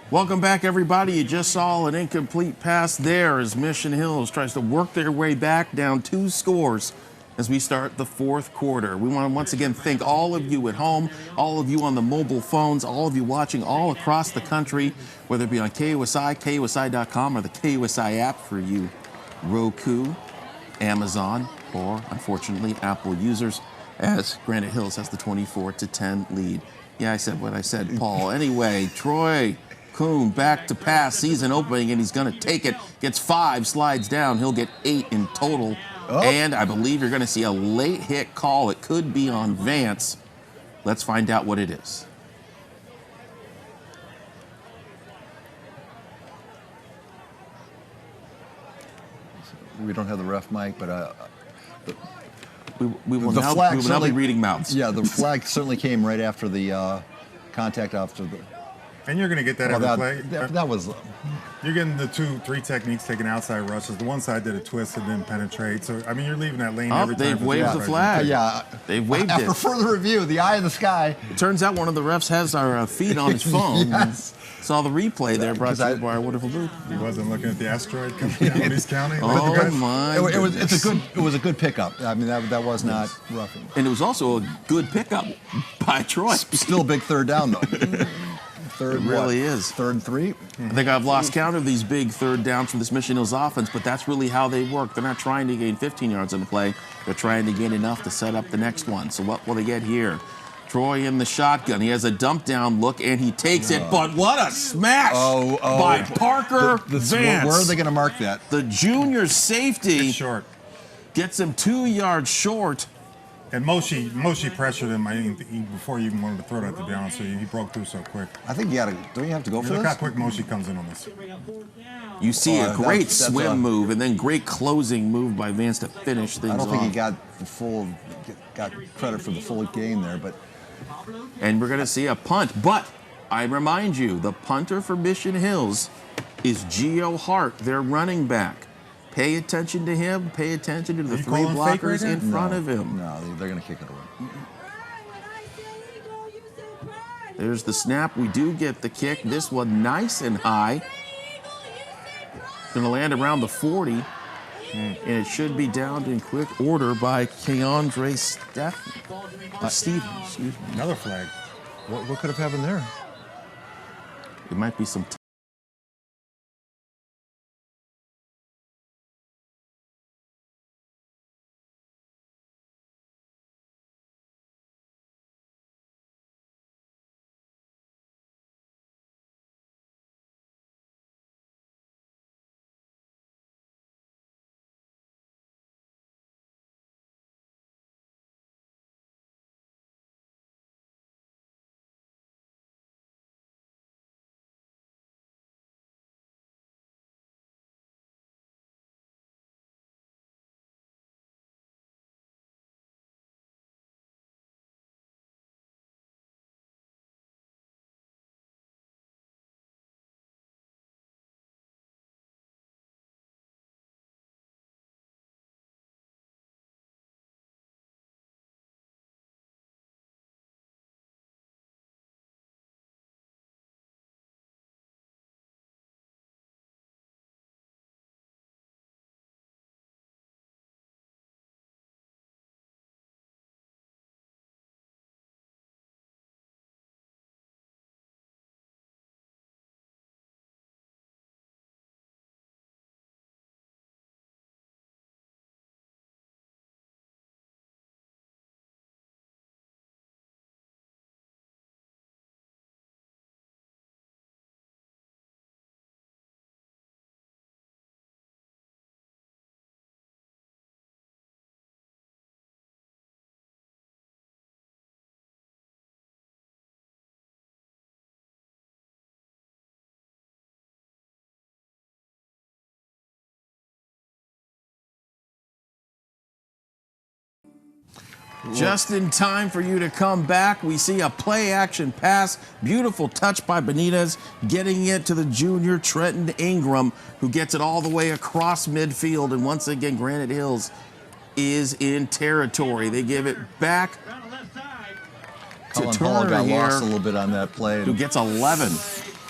Speaker 2: Welcome back, everybody. You just saw an incomplete pass there as Mission Hills tries to work their way back down 2 scores as we start the 4th quarter. We want to once again thank all of you at home, all of you on the mobile phones, all of you watching all across the country, whether it be on KUSI, KUSI.com, or the KUSI app for you Roku, Amazon, or unfortunately Apple users, as Granite Hills has the 24-10 lead. Yeah, I said what I said, Paul. Anyway, Troy Kuhn back to pass, season opening, and he's going to take it. Gets 5, slides down. He'll get 8 in total. Oh. And I believe you're going to see a late hit call. It could be on Vance. Let's find out what it is.
Speaker 1: We don't have the ref mic, but
Speaker 2: we will now be reading mouths.
Speaker 1: Yeah, the flag certainly came right after the contact after the.
Speaker 3: And you're going to get that every play.
Speaker 1: That was.
Speaker 3: You're getting the 2-3 techniques taking outside rushes. The one side did a twist and didn't penetrate. So, I mean, you're leaving that lane every time.
Speaker 2: They've waved the flag.
Speaker 1: Yeah.
Speaker 2: They've waved
Speaker 1: After further review, the eye in the sky.
Speaker 2: It turns out one of the refs has our feed on his phone.
Speaker 1: Yes.
Speaker 2: Saw the replay there brought to you by our wonderful booth.
Speaker 3: He wasn't looking at the asteroid coming down when he's counting.
Speaker 2: Oh, my
Speaker 1: It was a good pickup. I mean, that was not roughing.
Speaker 2: And it was also a good pickup by Troy.
Speaker 1: Still a big 3rd down, though. Third,
Speaker 2: it really is.
Speaker 1: 3rd and 3.
Speaker 2: I think I've lost count of these big 3rd downs from this Mission Hills offense, but that's really how they work. They're not trying to gain 15 yards on the play. They're trying to gain enough to set up the next one. So what will they get here? Troy in the shotgun. He has a dump down look, and he takes it. But what a smash by Parker Vance.
Speaker 1: Where are they going to mark that?
Speaker 2: The junior safety
Speaker 3: short
Speaker 2: gets him 2 yards short.
Speaker 3: And Moshi pressured him before he even wanted to throw that to down, so he broke through so quick.
Speaker 1: I think don't you have to go for this?
Speaker 3: Look how quick Moshi comes in on this.
Speaker 2: You see a great swim move and then great closing move by Vance to finish things off.
Speaker 1: I don't think he got credit for the full game there, but.
Speaker 2: And we're going to see a punt. But I remind you, the punter for Mission Hills is Gio Hart, their running back. Pay attention to him. Pay attention to the 3 blockers in front of him.
Speaker 1: No, they're going to kick it away.
Speaker 2: There's the snap. We do get the kick. This one nice and high. Going to land around the 40. And it should be downed in quick order by Keandre Stevens.
Speaker 3: Another flag.
Speaker 1: What could have happened there?
Speaker 2: It might be some. Just in time for you to come back, we see a play-action pass. Beautiful touch by Benitez, getting it to the junior Trenton Ingram, who gets it all the way across midfield. And once again, Granite Hills is in territory. They give it back to Turner
Speaker 1: got
Speaker 2: here,
Speaker 1: lost a little bit on that play,
Speaker 2: who gets 11.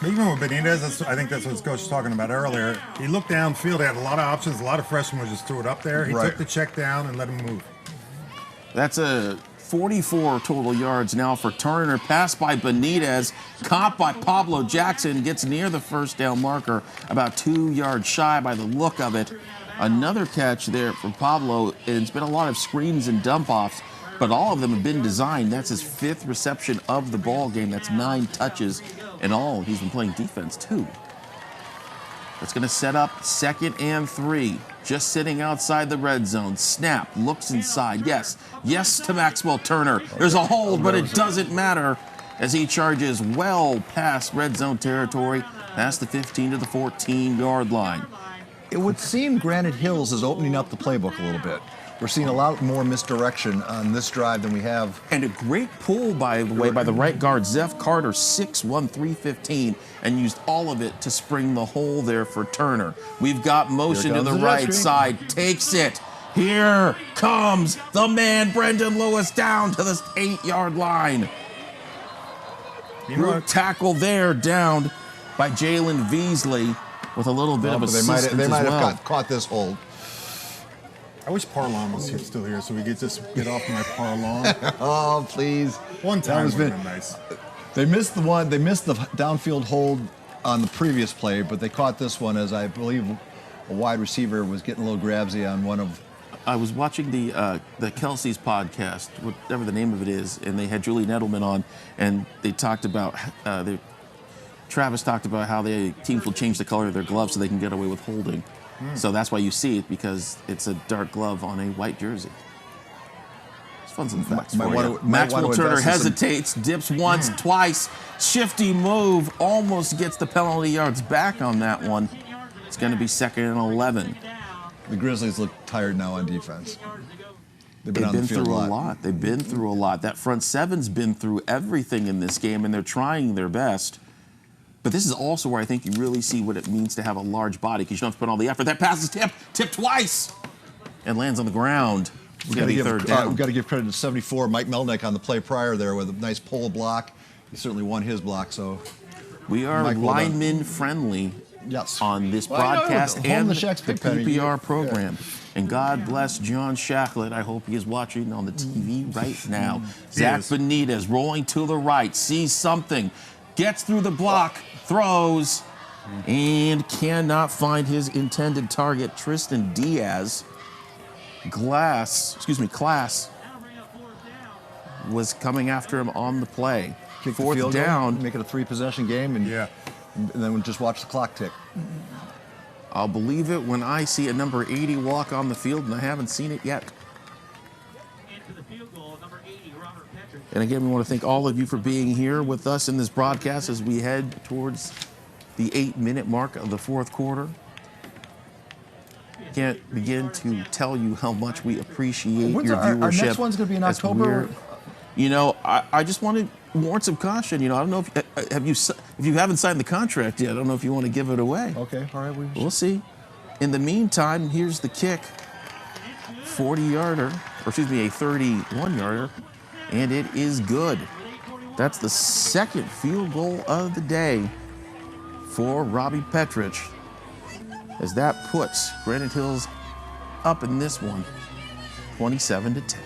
Speaker 3: Even with Benitez, I think that's what Coach was talking about earlier. He looked downfield, he had a lot of options, a lot of freshmen would just threw it up there. He took the check down and let him move.
Speaker 2: That's a 44 total yards now for Turner. Pass by Benitez, caught by Pablo Jackson, gets near the first down marker, about 2 yards shy by the look of it. Another catch there for Pablo, and it's been a lot of screens and dump-offs, but all of them have been designed. That's his 5th reception of the ball game. That's 9 touches in all. He's been playing defense too. That's going to set up 2nd and 3. Just sitting outside the red zone. Snap, looks inside. Yes to Maxwell Turner. There's a hold, but it doesn't matter as he charges well past red zone territory, past the 15 to the 14-yard line.
Speaker 1: It would seem Granite Hills is opening up the playbook a little bit. We're seeing a lot more misdirection on this drive than we have.
Speaker 2: And a great pull, by the way, by the right guard, Zeph Carter, 6'1", 315, and used all of it to spring the hole there for Turner. We've got motion to the right side, takes it. Here comes the man, Brendan Lewis, down to the 8-yard line. Group tackle there, downed by Jalen Veasley with a little bit of assistance
Speaker 1: They might
Speaker 2: as well.
Speaker 1: have caught this hold.
Speaker 3: I wish Parlon was still here so we could just get off my Parlon.
Speaker 1: Oh, please.
Speaker 3: One time would have been nice.
Speaker 1: They missed the downfield hold on the previous play, but they caught this one as I believe a wide receiver was getting a little grabsy on one of.
Speaker 2: I was watching the Kelsey's podcast, whatever the name of it is, and they had Julian Edelman on, and they talked about Travis talked about how the teams will change the color of their gloves so they can get away with holding. So that's why you see it, because it's a dark glove on a white jersey. It's fun some facts for you. Maxwell Turner hesitates, dips once, twice, shifty move, almost gets the penalty yards back on that one. It's going to be 2nd and 11.
Speaker 1: The Grizzlies look tired now on defense. They've
Speaker 2: been through a lot. They've been through a lot. That front seven's been through everything in this game, and they're trying their best. But this is also where I think you really see what it means to have a large body, because you don't have to put all the effort. That pass is tipped twice, and lands on the ground. It's going to be 3rd down.
Speaker 1: We've got to give credit to 74, Mike Melnick, on the play prior there with a nice pull block He certainly won his block, so.
Speaker 2: We are
Speaker 1: Mike, well done.
Speaker 2: lineman friendly
Speaker 1: Yes.
Speaker 2: on this
Speaker 1: Well, I know,
Speaker 2: broadcast
Speaker 1: home
Speaker 2: and
Speaker 1: the
Speaker 2: the
Speaker 1: Shaq's Pig Pen.
Speaker 2: PPR program. And God bless John Shacklet. I hope he is watching on the TV right now. Zach Benitez rolling to the right, sees something, gets through the block, throws, and cannot find his intended target, Tristan Diaz. Class was coming after him on the play.
Speaker 1: Kick the
Speaker 2: Fourth
Speaker 1: field
Speaker 2: down.
Speaker 1: goal, make it a 3-possession game, and then we'll just watch the clock tick.
Speaker 2: I'll believe it when I see a number 80 walk on the field, and I haven't seen it yet. And again, we want to thank all of you for being here with us in this broadcast as we head towards the 8-minute mark of the fourth quarter. Can't begin to tell you how much we appreciate your viewership.
Speaker 1: Our next one's going to be in October.
Speaker 2: You know, I just want to warn some caution. You know, I don't know if you haven't signed the contract yet. I don't know if you want to give it away.
Speaker 1: Okay, all right.
Speaker 2: We'll see. In the meantime, here's the kick. 40-yarder, or excuse me, a 31-yarder, and it is good. That's the second field goal of the day for Robbie Petrich, as that puts Granite Hills up in this one, 27-10.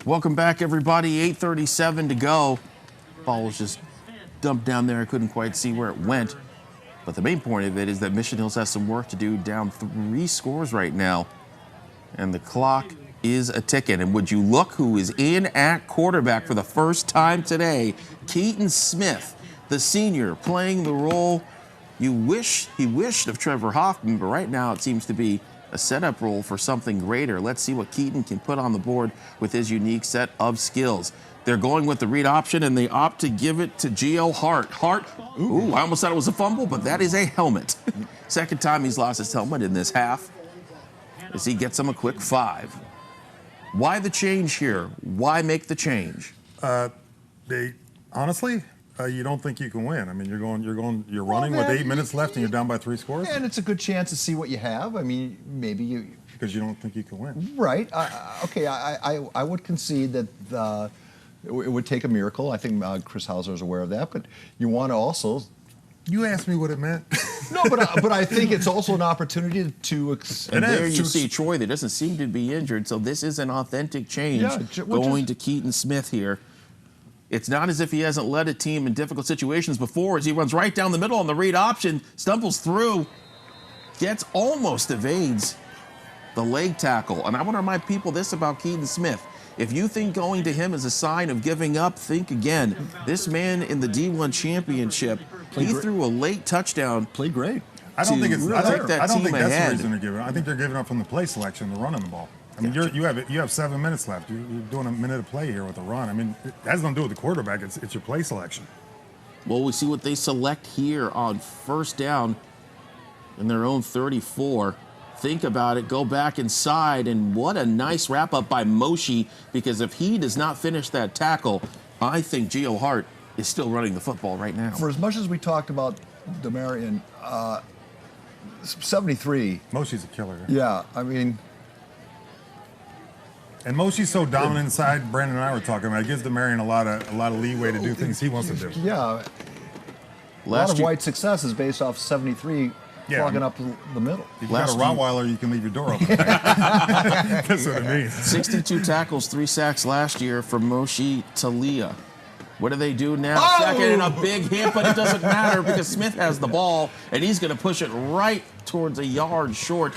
Speaker 2: Welcome back, everybody. 8:37 to go. Ball was just dumped down there. I couldn't quite see where it went. But the main point of it is that Mission Hills has some work to do, down 3 scores right now. And the clock is a ticking. And would you look who is in at quarterback for the first time today? Keaton Smith, the senior, playing the role he wished of Trevor Hoffman, but right now it seems to be a setup role for something greater. Let's see what Keaton can put on the board with his unique set of skills. They're going with the read option, and they opt to give it to Gio Hart. Hart, ooh, I almost thought it was a fumble, but that is a helmet. Second time he's lost his helmet in this half, as he gets him a quick 5. Why the change here? Why make the change?
Speaker 3: Honestly, you don't think you can win. I mean, you're running with 8 minutes left, and you're down by 3 scores.
Speaker 1: And it's a good chance to see what you have. I mean, maybe you
Speaker 3: because you don't think you can win.
Speaker 1: Right. Okay. I would concede that it would take a miracle. I think Chris Hauser is aware of that. But you want to also.
Speaker 3: You asked me what it meant.
Speaker 1: No, but I think it's also an opportunity to.
Speaker 2: And there you see Troy. There doesn't seem to be injured, so this is an authentic change going to Keaton Smith here. It's not as if he hasn't led a team in difficult situations before, as he runs right down the middle on the read option, stumbles through, almost evades the leg tackle. And I want to remind people this about Keaton Smith. If you think going to him is a sign of giving up, think again. This man in the D1 championship, he threw a late touchdown.
Speaker 1: Played great.
Speaker 3: I don't think that's the
Speaker 2: ahead.
Speaker 3: reason they're giving up. I think they're giving up from the play selection, the running the ball. I mean, you have 7 minutes left. You're doing a minute of play here with a run. I mean, it has nothing to do with the quarterback. It's your play selection.
Speaker 2: Well, we see what they select here on first down in their own 34. Think about it, go back inside, and what a nice wrap-up by Moshe, because if he does not finish that tackle, I think Gio Hart is still running the football right now.
Speaker 1: For as much as we talked about Demarion, 73.
Speaker 3: Moshe's a killer.
Speaker 1: Yeah, I mean...
Speaker 3: And Moshe's so dominant inside, Brandon and I were talking about, it gives Demarion a lot of leeway to do things he wants to do.
Speaker 1: Yeah. A lot of White's success is based off 73 clogging up the middle.
Speaker 3: If you got a Rottweiler, you can leave your door open. That's what it means.
Speaker 2: 62 tackles, 3 sacks last year for Moshe Talia. What do they do now? Second and a big hit, but it doesn't matter because Smith has the ball, and he's going to push it right towards a yard short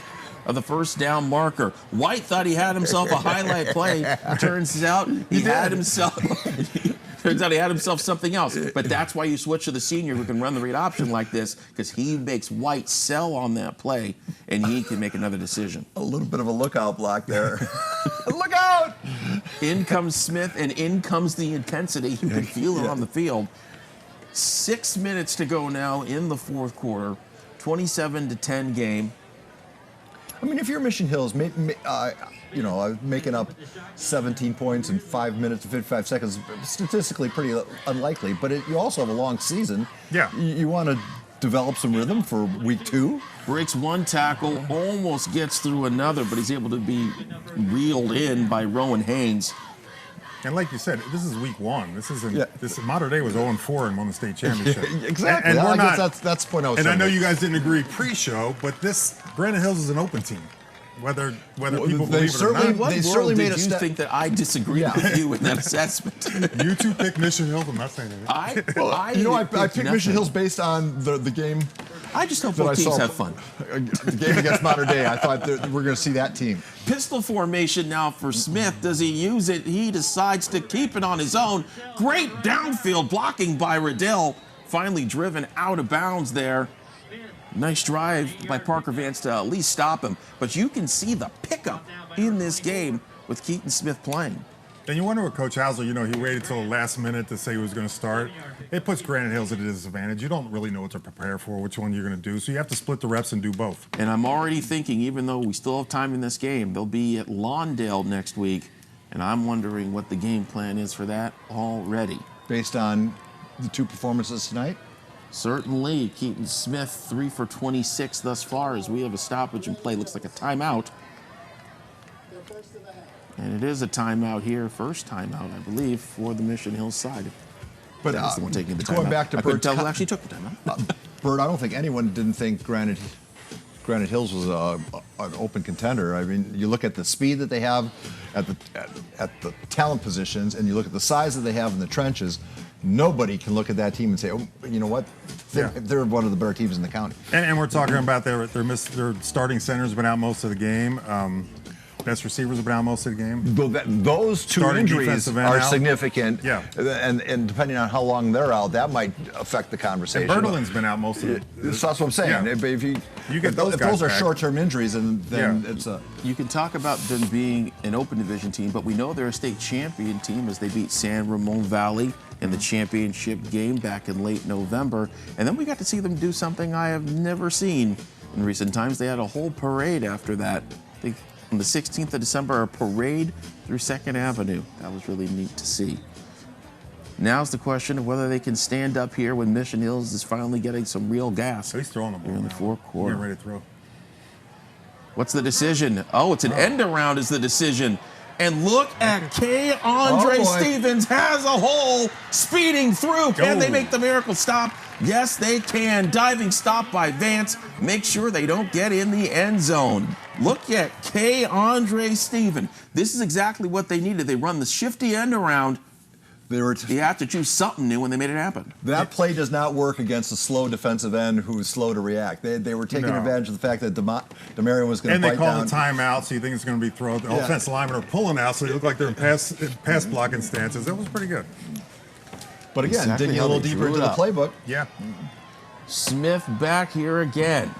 Speaker 2: of the first down marker. White thought he had himself a highlight play. Turns out he had himself... Turns out he had himself something else. But that's why you switch to the senior who can run the read option like this, because he makes White sell on that play, and he can make another decision.
Speaker 1: A little bit of a lookout block there. Look out!
Speaker 2: In comes Smith, and in comes the intensity. You can feel it on the field. 6 minutes to go now in the fourth quarter. 27-10 game.
Speaker 1: I mean, if you're Mission Hills, making up 17 points in 5 minutes and 55 seconds, statistically pretty unlikely, but you also have a long season.
Speaker 3: Yeah.
Speaker 1: You want to develop some rhythm for week 2.
Speaker 2: Breaks one tackle, almost gets through another, but he's able to be reeled in by Rowan Haynes.
Speaker 3: And like you said, this is week 1. This isn't. This Mater Dei was 0-4 and won the state championship.
Speaker 1: Exactly.
Speaker 3: And we're not.
Speaker 1: That's the point I was.
Speaker 3: And
Speaker 1: saying.
Speaker 3: I know you guys didn't agree pre-show, but this Granite Hills is an open team. Whether people believe it or not.
Speaker 2: What world did you think that I disagree with you in that assessment?
Speaker 3: You two picked Mission Hills. I'm not saying anything.
Speaker 1: I picked Mission Hills based on the game.
Speaker 2: I just hope both teams have fun.
Speaker 1: The game against Mater Dei, I thought we're going to see that team.
Speaker 2: Pistol formation now for Smith. Does he use it? He decides to keep it on his own. Great downfield blocking by Riddell. Finally driven out of bounds there. Nice drive by Parker Vance to at least stop him. But you can see the pickup in this game with Keaton Smith playing.
Speaker 3: And you wonder what Coach Hauser, he waited till the last minute to say he was going to start. It puts Granite Hills at a disadvantage. You don't really know what to prepare for, which one you're going to do. So you have to split the reps and do both.
Speaker 2: And I'm already thinking, even though we still have time in this game, they'll be at Lawndale next week. And I'm wondering what the game plan is for that already.
Speaker 1: Based on the 2 performances tonight?
Speaker 2: Certainly. Keaton Smith, 3 for 26 thus far as we have a stoppage in play. Looks like a timeout. And it is a timeout here, first timeout, I believe, for the Mission Hills side.
Speaker 1: But
Speaker 2: that was the one taking the timeout.
Speaker 1: Going back to
Speaker 2: Bert, tell who actually took the timeout.
Speaker 1: Bert, I don't think anyone didn't think Granite Hills was an open contender. I mean, you look at the speed that they have at the talent positions, and you look at the size that they have in the trenches. Nobody can look at that team and say, "Oh, you know what? They're one of the better teams in the county."
Speaker 3: And we're talking about their starting center's been out most of the game. Best receivers have been out most of the game.
Speaker 1: Those 2
Speaker 3: Starting
Speaker 1: injuries are significant.
Speaker 3: Yeah.
Speaker 1: And depending on how long they're out, that might affect the conversation.
Speaker 3: And Bertelin's been out most of it.
Speaker 1: That's what I'm saying.
Speaker 3: Yeah.
Speaker 1: If
Speaker 3: you get
Speaker 1: if those are short-term injuries, then it's a...
Speaker 2: You can talk about them being an open division team, but we know they're a state champion team as they beat San Ramon Valley in the championship game back in late November. And then we got to see them do something I have never seen in recent times. They had a whole parade after that. On the 16th of December, a parade through 2nd Avenue. That was really neat to see. Now's the question of whether they can stand up here when Mission Hills is finally getting some real gas.
Speaker 3: He's throwing the ball
Speaker 2: in the fourth quarter.
Speaker 3: Getting ready to throw.
Speaker 2: What's the decision? Oh, it's an end around is the decision. And look at K. Andre Stevens has a hole speeding through. Can they make the miracle stop? Yes, they can. Diving stop by Vance. Make sure they don't get in the end zone. Look at K. Andre Stevens. This is exactly what they needed. They run the shifty end around. You have to choose something new when they made it happen.
Speaker 1: That play does not work against a slow defensive end who's slow to react. They were taking advantage of the fact that Demarion was going to bite down.
Speaker 3: And they call the timeout, so you think it's going to be thrown. The offensive linemen are pulling out, so they look like they're in pass blocking stances. That was pretty good.
Speaker 1: But again, digging a little deeper into the playbook.
Speaker 3: Yeah.
Speaker 2: Smith back here again,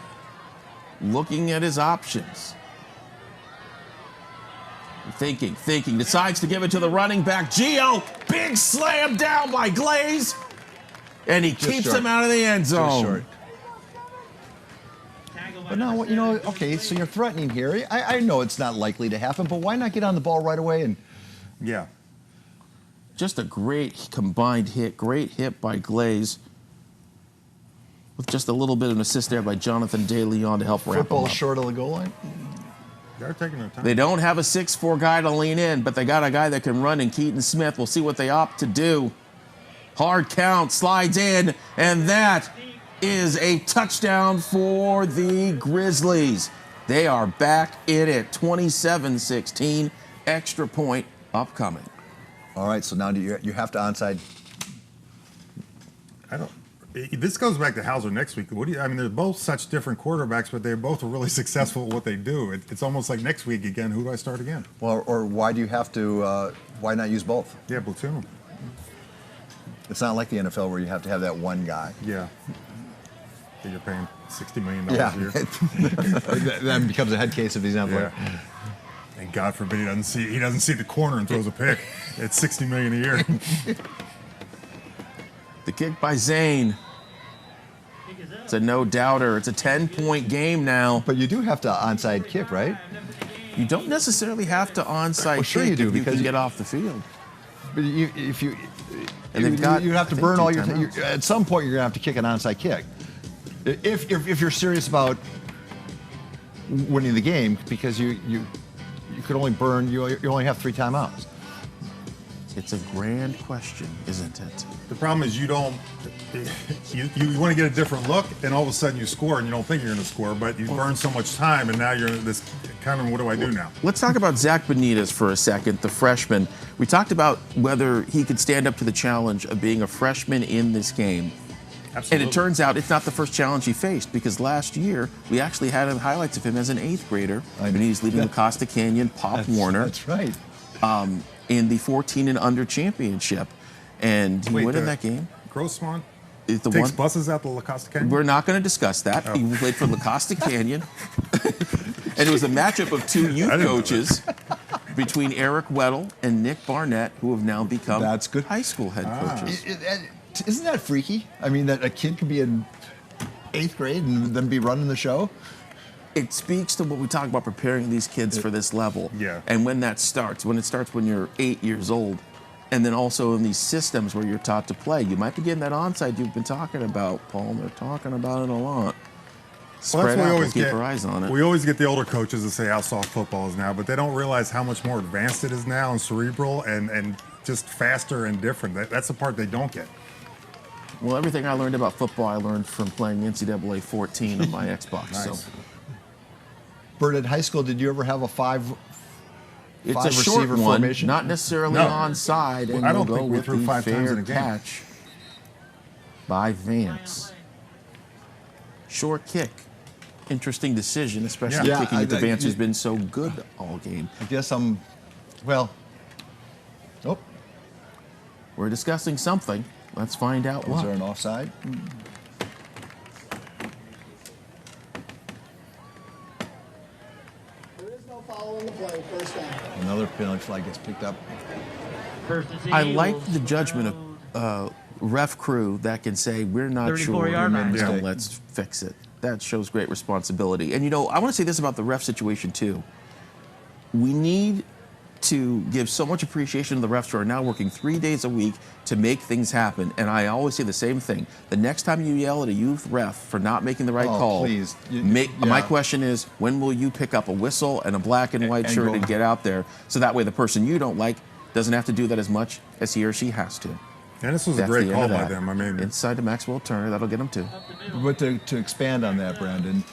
Speaker 2: looking at his options. Thinking, decides to give it to the running back. Gio, big slam down by Glaze. And he keeps him out of the end zone.
Speaker 1: But now, you know, okay, so you're threatening here. I know it's not likely to happen, but why not get on the ball right away? And
Speaker 3: yeah.
Speaker 2: Just a great combined hit. Great hit by Glaze. With just a little bit of an assist there by Jonathan De Leon to help wrap him
Speaker 1: football
Speaker 2: up.
Speaker 1: short of the goal line.
Speaker 3: They're taking their time.
Speaker 2: They don't have a 6'4" guy to lean in, but they got a guy that can run in Keaton Smith. We'll see what they opt to do. Hard count, slides in, and that is a touchdown for the Grizzlies. They are back in it, 27-16, extra point upcoming.
Speaker 1: All right, so now you have to onside.
Speaker 3: This goes back to Hauser next week. I mean, they're both such different quarterbacks, but they both are really successful at what they do. It's almost like next week again, who do I start again?
Speaker 1: Well, or why do you have to, why not use both?
Speaker 3: Yeah, platoon them.
Speaker 1: It's not like the NFL where you have to have that one guy.
Speaker 3: Yeah. You're paying $60 million a year.
Speaker 1: That becomes a head case if he's not playing.
Speaker 3: And God forbid he doesn't see the corner and throws a pick. It's $60 million a year.
Speaker 2: The kick by Zane. It's a no-doubter. It's a 10-point game now.
Speaker 1: But you do have to onside kick, right?
Speaker 2: You don't necessarily have to onside
Speaker 1: sure
Speaker 2: kick
Speaker 1: you do,
Speaker 2: if you
Speaker 1: because
Speaker 2: can get off the field.
Speaker 1: But if you have to burn all your at some point, you're going to have to kick an onside kick. If you're serious about winning the game, because you could only burn, you only have 3 timeouts.
Speaker 2: It's a grand question, isn't it?
Speaker 3: The problem is you want to get a different look, and all of a sudden you score, and you don't think you're going to score, but you burn so much time, and now you're in this kind of, what do I do now?
Speaker 2: Let's talk about Zach Benitez for a second, the freshman. We talked about whether he could stand up to the challenge of being a freshman in this game.
Speaker 3: Absolutely.
Speaker 2: And it turns out it's not the first challenge he faced, because last year we actually had highlights of him as an 8th grader. And he's leading the Costa Canyon Pop Warner.
Speaker 1: That's right.
Speaker 2: In the 14 and under championship. And he went in that game.
Speaker 3: Grossmont
Speaker 2: takes
Speaker 3: buses out to La Costa Canyon?
Speaker 2: We're not going to discuss that. He played for La Costa Canyon. And it was a matchup of 2 youth coaches between Eric Weddle and Nick Barnett, who have now become high school head coaches.
Speaker 1: Isn't that freaky? I mean, that a kid could be in 8th grade and then be running the show?
Speaker 2: It speaks to what we talk about preparing these kids for this level.
Speaker 3: Yeah.
Speaker 2: And when it starts when you're 8 years old, and then also in these systems where you're taught to play. You might be getting that onside you've been talking about, Paul. They're talking about it a lot. Spread out and keep our eyes on it.
Speaker 3: We always get the older coaches to say how soft football is now, but they don't realize how much more advanced it is now and cerebral and just faster and different. That's the part they don't get.
Speaker 2: Well, everything I learned about football, I learned from playing NCAA 14 on my Xbox.
Speaker 3: Nice.
Speaker 2: So.
Speaker 1: Bert, at high school, did you ever have a five
Speaker 2: It's a short one,
Speaker 1: formation?
Speaker 2: not necessarily onside, and
Speaker 3: I don't
Speaker 2: go
Speaker 3: think we
Speaker 2: with
Speaker 3: threw
Speaker 2: the
Speaker 3: 5 times in
Speaker 2: fair
Speaker 3: a game.
Speaker 2: catch by Vance. Short kick. Interesting decision, especially kicking it to Vance, who's been so good all game.
Speaker 1: I guess
Speaker 2: We're discussing something. Let's find out what.
Speaker 1: Was there an offside?
Speaker 8: There is no foul in the play, first down.
Speaker 1: Another penalty flag gets picked up.
Speaker 2: I like the judgment of ref crew that can say, we're not sure, so let's fix it. That shows great responsibility. And, I want to say this about the ref situation, too. We need to give so much appreciation to the refs who are now working 3 days a week to make things happen. And I always say the same thing. The next time you yell at a youth ref for not making the right call,
Speaker 1: please.
Speaker 2: My question is, when will you pick up a whistle and a black and white shirt and get out there so that way the person you don't like doesn't have to do that as much as he or she has to?
Speaker 3: And this was a great call by them. I mean,
Speaker 2: inside to Maxwell Turner, that'll get him too.
Speaker 1: But to expand on that, Brandon,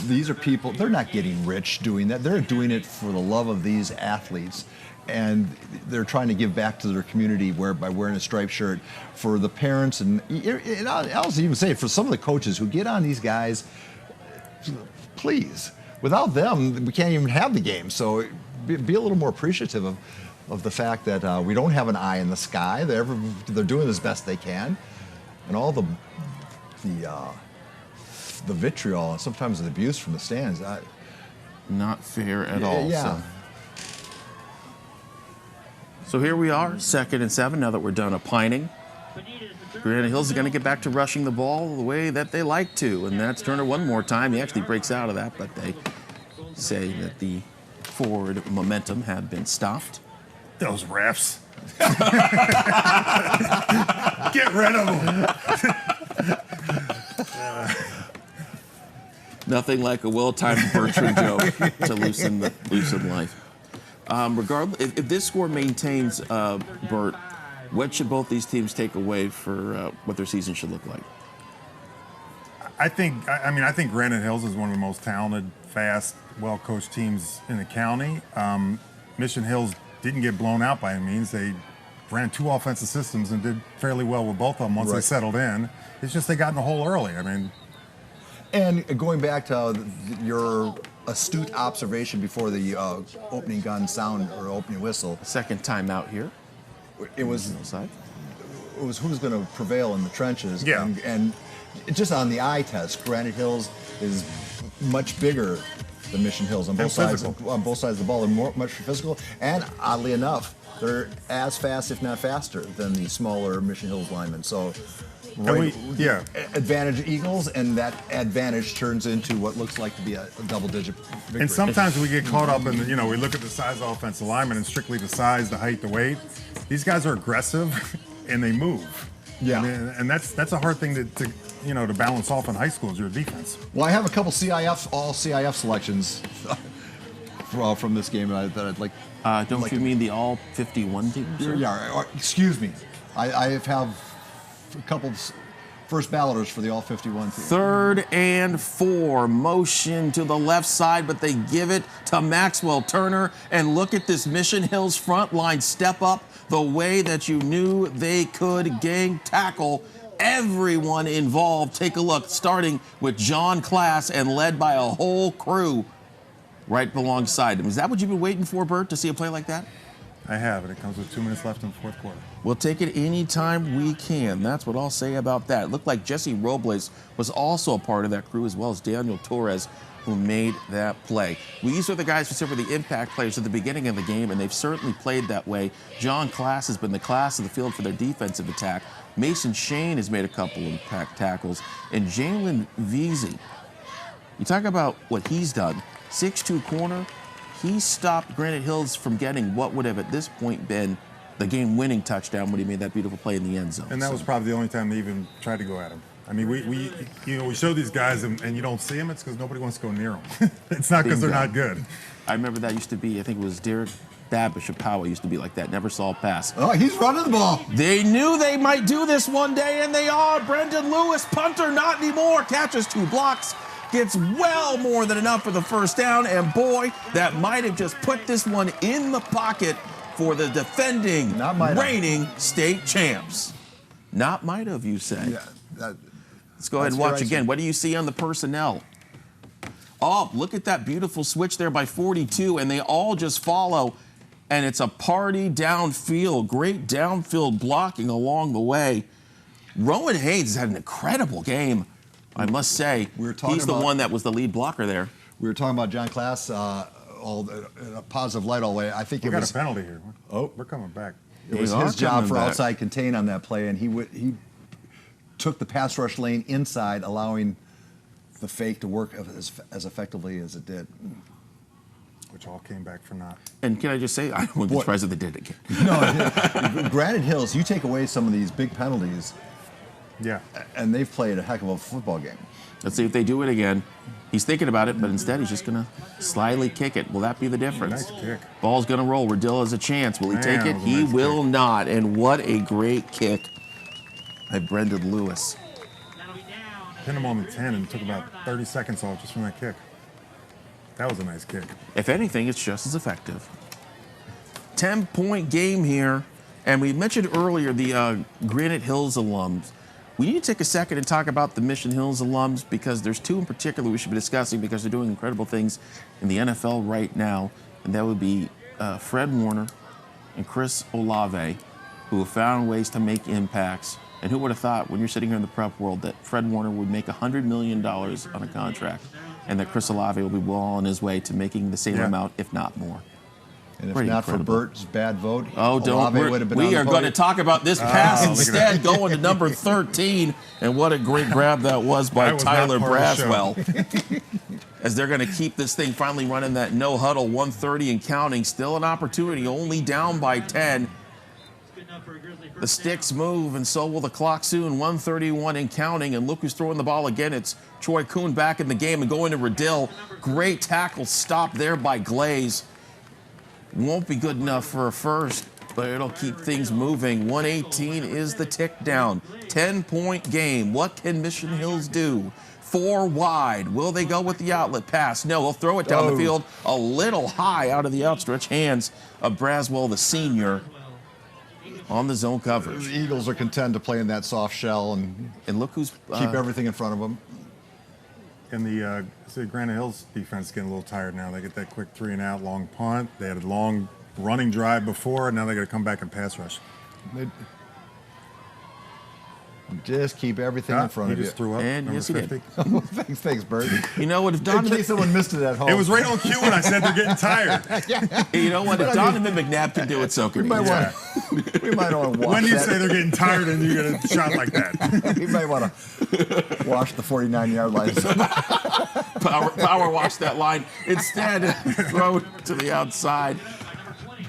Speaker 1: these are people, they're not getting rich doing that. They're doing it for the love of these athletes. And they're trying to give back to their community by wearing a striped shirt. For the parents, and I'll even say for some of the coaches who get on these guys, please, without them, we can't even have the game. So be a little more appreciative of the fact that we don't have an eye in the sky. They're doing as best they can, and all the vitriol and sometimes the abuse from the stands.
Speaker 2: Not fair at all.
Speaker 1: Yeah.
Speaker 2: So. So here we are, 2nd and 7, now that we're done opining. Granite Hills is going to get back to rushing the ball the way that they like to, and that's Turner one more time. He actually breaks out of that, but they say that the forward momentum had been stopped.
Speaker 3: Those refs. Get rid of them.
Speaker 2: Nothing like a well-timed Bertrand joke to loosen life. Regardless, if this score maintains, Bert, what should both these teams take away for what their season should look like?
Speaker 3: I think Granite Hills is one of the most talented, fast, well-coached teams in the county. Mission Hills didn't get blown out by any means. They ran 2 offensive systems and did fairly well with both of them once they settled in. It's just they got in the hole early.
Speaker 1: And going back to your astute observation before the opening gun sound or opening whistle.
Speaker 2: Second time out here.
Speaker 1: It was who's going to prevail in the trenches.
Speaker 3: Yeah.
Speaker 1: And just on the eye test, Granite Hills is much bigger than Mission Hills on both sides. On both sides of the ball, they're much more physical, and oddly enough, they're as fast, if not faster, than the smaller Mission Hills linemen. So. Advantage Eagles, and that advantage turns into what looks like to be a double-digit victory.
Speaker 3: And sometimes we get caught up in, we look at the size of offensive linemen and strictly the size, the height, the weight. These guys are aggressive, and they move.
Speaker 1: Yeah.
Speaker 3: And that's a hard thing to balance off in high school is your defense.
Speaker 1: Well, I have a couple all CIF selections from this game that I'd like.
Speaker 2: Don't you mean the all 51 teams?
Speaker 1: Yeah. Excuse me. I have a couple first balloters for the all 51 team.
Speaker 2: 3rd and 4, motion to the left side, but they give it to Maxwell Turner. And look at this Mission Hills front line step up the way that you knew they could. Gang tackle everyone involved. Take a look, starting with John Class and led by a whole crew right alongside him. Is that what you've been waiting for, Bert, to see a play like that?
Speaker 3: I have, and it comes with 2 minutes left in the 4th quarter.
Speaker 2: We'll take it anytime we can. That's what I'll say about that. It looked like Jesse Robles was also a part of that crew, as well as Daniel Torres, who made that play. These are the guys who were the impact players at the beginning of the game, and they've certainly played that way. John Class has been the class of the field for their defensive attack. Mason Shane has made a couple impact tackles. And Jalen Veazey, you talk about what he's done. 6'2" corner. He stopped Granite Hills from getting what would have at this point been the game-winning touchdown when he made that beautiful play in the end zone.
Speaker 3: And that was probably the only time they even tried to go at him. I mean, we show these guys and you don't see them. It's because nobody wants to go near them. It's not because they're not good.
Speaker 2: I remember that used to be, I think it was Derek Dabish of Powell used to be like that. Never saw a pass.
Speaker 1: Oh, he's running the ball.
Speaker 2: They knew they might do this one day, and they are. Brendan Lewis, punter, not anymore. Catches 2 blocks. Gets well more than enough for the first down, and boy, that might have just put this one in the pocket for the defending, reigning state champs. Not might have, you say?
Speaker 1: Yeah.
Speaker 2: Let's go ahead and watch again. What do you see on the personnel? Oh, look at that beautiful switch there by 42, and they all just follow, and it's a party downfield. Great downfield blocking along the way. Rowan Haynes has had an incredible game. I must say, he's the one that was the lead blocker there.
Speaker 1: We were talking about John Class, a positive light all the way. I think
Speaker 3: we got a penalty here. Oh, we're coming back.
Speaker 1: It was his job for outside contain on that play, and he took the pass rush lane inside, allowing the fake to work as effectively as it did.
Speaker 3: Which all came back for naught.
Speaker 2: And can I just say, I wouldn't be surprised if they did it again.
Speaker 1: No, Granite Hills, you take away some of these big penalties.
Speaker 3: Yeah.
Speaker 1: And they've played a heck of a football game.
Speaker 2: Let's see if they do it again. He's thinking about it, but instead he's just going to slyly kick it. Will that be the difference?
Speaker 3: Nice kick.
Speaker 2: Ball's going to roll. Riddell has a chance. Will he take it? He will not. And what a great kick by Brendan Lewis.
Speaker 3: Pinned him on the 10 and took about 30 seconds off just from that kick. That was a nice kick.
Speaker 2: If anything, it's just as effective. 10-point game here. And we mentioned earlier the Granite Hills alums. We need to take a second and talk about the Mission Hills alums because there's 2 in particular we should be discussing because they're doing incredible things in the NFL right now. And that would be Fred Warner and Chris Olave, who have found ways to make impacts. And who would have thought when you're sitting here in the prep world that Fred Warner would make $100 million on a contract and that Chris Olave will be well on his way to making the same amount, if not more.
Speaker 1: And if
Speaker 2: Pretty
Speaker 1: not
Speaker 2: incredible.
Speaker 1: for Bert's bad vote,
Speaker 2: Oh,
Speaker 1: Olave would have been on
Speaker 2: we
Speaker 1: the
Speaker 2: are going to
Speaker 1: podium.
Speaker 2: talk about this pass
Speaker 3: look at
Speaker 2: instead,
Speaker 3: that.
Speaker 2: going to number 13. And what a great grab that was by
Speaker 3: That was not
Speaker 2: Tyler
Speaker 3: part of the show.
Speaker 2: Braswell. As they're going to keep this thing finally running that no huddle, 130 and counting. Still an opportunity, only down by 10. The sticks move, and so will the clock soon. 131 and counting, and look who's throwing the ball again. It's Troy Kuhn back in the game and going to Riddell. Great tackle stop there by Glaze. Won't be good enough for a first, but it'll keep things moving. 118 is the tick down. 10-point game. What can Mission Hills do? 4 wide. Will they go with the outlet pass? No, they'll throw it down the field a little high out of the outstretched hands of Braswell, the senior, on the zone coverage.
Speaker 1: The Eagles are content to play in that soft shell and
Speaker 2: look who's
Speaker 1: keep everything in front of them.
Speaker 3: And the Granite Hills defense is getting a little tired now. They get that quick 3-and-out long punt. They had a long running drive before, and now they got to come back and pass rush.
Speaker 1: They just keep everything in front of you.
Speaker 3: Just threw up.
Speaker 2: And yes, he did.
Speaker 3: 50.
Speaker 1: Thanks, Bert.
Speaker 2: You know what? If
Speaker 1: In
Speaker 2: Donovan,
Speaker 1: case someone missed it at home.
Speaker 3: It was right on cue when I said they're getting tired.
Speaker 2: you know what? If Donovan McNabb can do it, so can
Speaker 1: We might
Speaker 2: he.
Speaker 1: want. We might want to watch
Speaker 3: When you
Speaker 1: that.
Speaker 3: say they're getting tired and you get a shot like that.
Speaker 1: We might want to watch the 49-yard line.
Speaker 2: Power wash that line. Instead, throw it to the outside.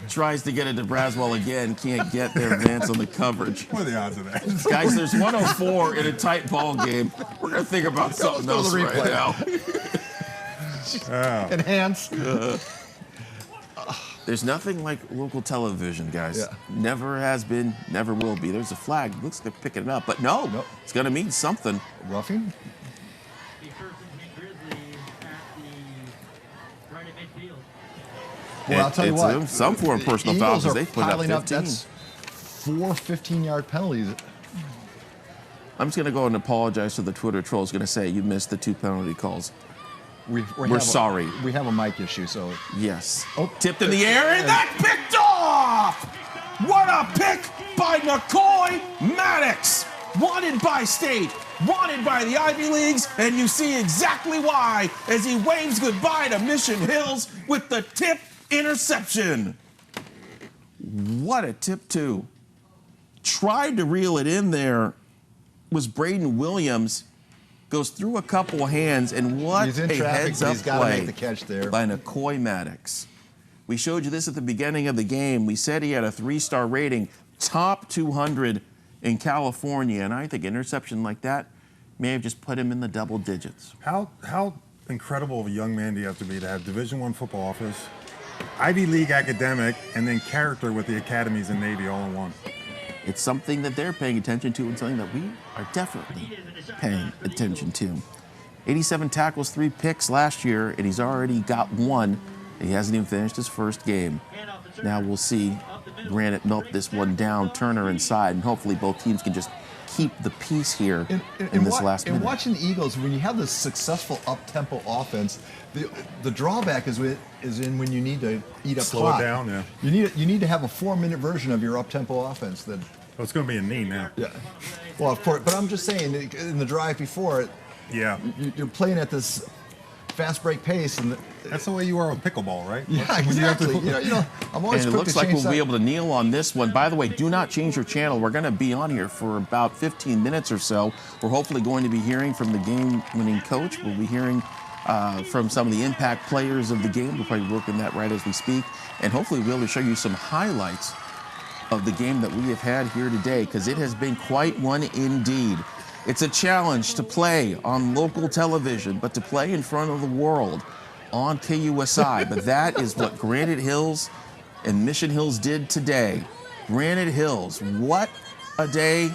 Speaker 2: Tries to get it to Braswell again. Can't get there. Advance on the coverage.
Speaker 3: What are the odds of that?
Speaker 2: Guys, there's 104 in a tight ball game. We're going to think about something
Speaker 1: Let's
Speaker 2: else
Speaker 1: go to the
Speaker 2: right now.
Speaker 1: Enhance.
Speaker 2: There's nothing like local television, guys.
Speaker 1: Yeah.
Speaker 2: Never has been, never will be. There's a flag. Looks like they're picking it up. But no,
Speaker 1: Nope.
Speaker 2: it's going to mean something.
Speaker 1: Roughing? Well, I'll tell you
Speaker 2: It's
Speaker 1: what.
Speaker 2: some form of personal foul
Speaker 1: Eagles
Speaker 2: because
Speaker 1: are
Speaker 2: they put up
Speaker 1: piling
Speaker 2: 15.
Speaker 1: That's 4 15-yard penalties.
Speaker 2: I'm just going to go and apologize to the Twitter trolls. Going to say you missed the 2 penalty calls. We're sorry.
Speaker 1: We have a mic issue, so.
Speaker 2: Yes.
Speaker 1: Oh.
Speaker 2: Tipped in the air, and that's picked off! What a pick by McCoy Maddox! Wanted by State, wanted by the Ivy Leagues, and you see exactly why as he waves goodbye to Mission Hills with the tip interception. What a tip, too. Tried to reel it in there was Braden Williams. Goes through a couple hands, and what
Speaker 1: He's in
Speaker 2: a
Speaker 1: traffic,
Speaker 2: heads
Speaker 1: but
Speaker 2: up
Speaker 1: he's got to
Speaker 2: play
Speaker 1: make the catch there.
Speaker 2: by McCoy Maddox. We showed you this at the beginning of the game. We said he had a 3-star rating, top 200 in California, and I think interception like that may have just put him in the double digits.
Speaker 3: How incredible of a young man do you have to be to have Division I football office, Ivy League academic, and then character with the academies in Navy all in one?
Speaker 2: It's something that they're paying attention to and something that we are definitely paying attention to. 87 tackles, 3 picks last year, and he's already got 1. He hasn't even finished his first game. Now we'll see Granite melt this one down, Turner inside, and hopefully both teams can just keep the peace here in this last minute.
Speaker 1: And watching the Eagles, when you have this successful up-tempo offense, the drawback is in when you need to eat up
Speaker 3: Slow
Speaker 1: clock.
Speaker 3: it down, yeah.
Speaker 1: You need to have a 4-minute version of your up-tempo offense. That
Speaker 3: Well, it's going to be a knee now.
Speaker 1: yeah. Well, of course, but I'm just saying in the drive before it,
Speaker 3: Yeah.
Speaker 1: you're playing at this fast break pace, and
Speaker 3: That's the way you are with pickleball, right?
Speaker 1: yeah,
Speaker 3: When you have to-
Speaker 1: exactly. I'm always
Speaker 2: And it
Speaker 1: quick
Speaker 2: looks
Speaker 1: to
Speaker 2: like
Speaker 1: change
Speaker 2: we'll be
Speaker 1: side.
Speaker 2: able to kneel on this one. By the way, do not change your channel. We're going to be on here for about 15 minutes or so. We're hopefully going to be hearing from the game-winning coach. We'll be hearing from some of the impact players of the game. We're probably working that right as we speak. And hopefully we'll be able to show you some highlights of the game that we have had here today, because it has been quite one indeed. It's a challenge to play on local television, but to play in front of the world on KUSI. But that is what Granite Hills and Mission Hills did today. Granite Hills, what a day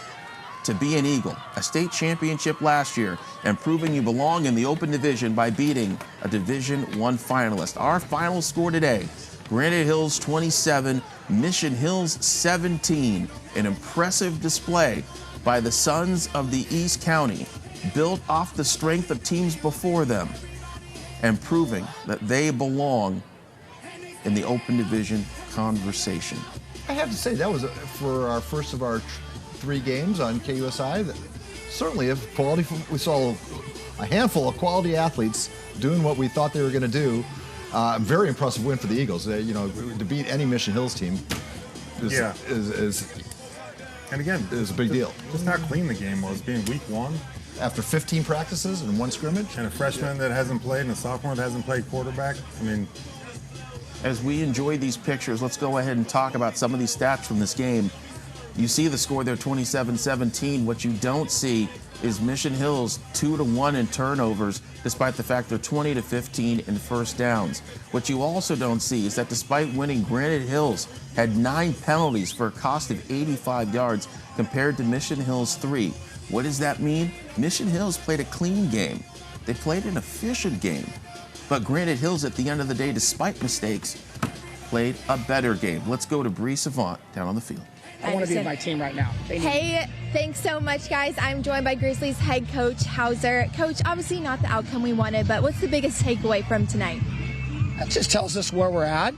Speaker 2: to be an Eagle. A state championship last year, and proving you belong in the open division by beating a Division I finalist. Our final score today, Granite Hills 27, Mission Hills 17. An impressive display by the Sons of the East County, built off the strength of teams before them, and proving that they belong in the open division conversation.
Speaker 1: I have to say, that was for our first of our 3 games on KUSI. Certainly, if quality, we saw a handful of quality athletes doing what we thought they were going to do. Very impressive win for the Eagles. To beat any Mission Hills team is
Speaker 3: and again,
Speaker 1: is a big deal.
Speaker 3: Just how clean the game was, being week 1.
Speaker 1: After 15 practices and 1 scrimmage.
Speaker 3: And a freshman that hasn't played and a sophomore that hasn't played quarterback. I mean,
Speaker 2: as we enjoy these pictures, let's go ahead and talk about some of these stats from this game. You see the score there, 27-17. What you don't see is Mission Hills 2-1 in turnovers, despite the fact they're 20-15 in first downs. What you also don't see is that despite winning, Granite Hills had 9 penalties for a cost of 85 yards compared to Mission Hills 3. What does that mean? Mission Hills played a clean game. They played an efficient game. But Granite Hills, at the end of the day, despite mistakes, played a better game. Let's go to Bree Savant down on the field.
Speaker 14: I want to be with my team right now.
Speaker 5: Hey, thanks so much, guys. I'm joined by Grizzlies head coach Hauser. Coach, obviously not the outcome we wanted, but what's the biggest takeaway from tonight?
Speaker 14: That just tells us where we're at.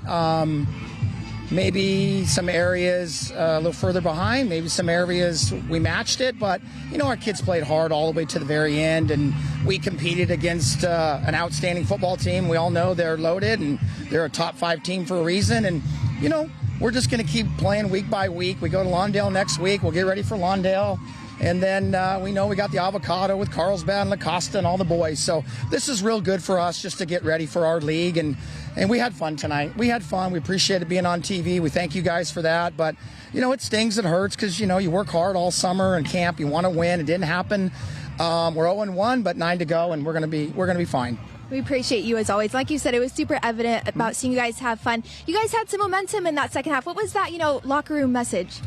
Speaker 14: Maybe some areas a little further behind, maybe some areas we matched it, but our kids played hard all the way to the very end, and we competed against an outstanding football team. We all know they're loaded and they're a top 5 team for a reason, and we're just going to keep playing week by week. We go to Lawndale next week. We'll get ready for Lawndale. And then we know we got the Avocado with Carlsbad and La Costa and all the boys. So this is real good for us just to get ready for our league. And we had fun tonight. We had fun. We appreciated being on TV. We thank you guys for that. But, it stings. It hurts because, you work hard all summer in camp. You want to win. It didn't happen. We're 0-1, but 9 to go, and we're going to be fine.
Speaker 5: We appreciate you as always. Like you said, it was super evident about seeing you guys have fun. You guys had some momentum in that second half. What was that, locker room message?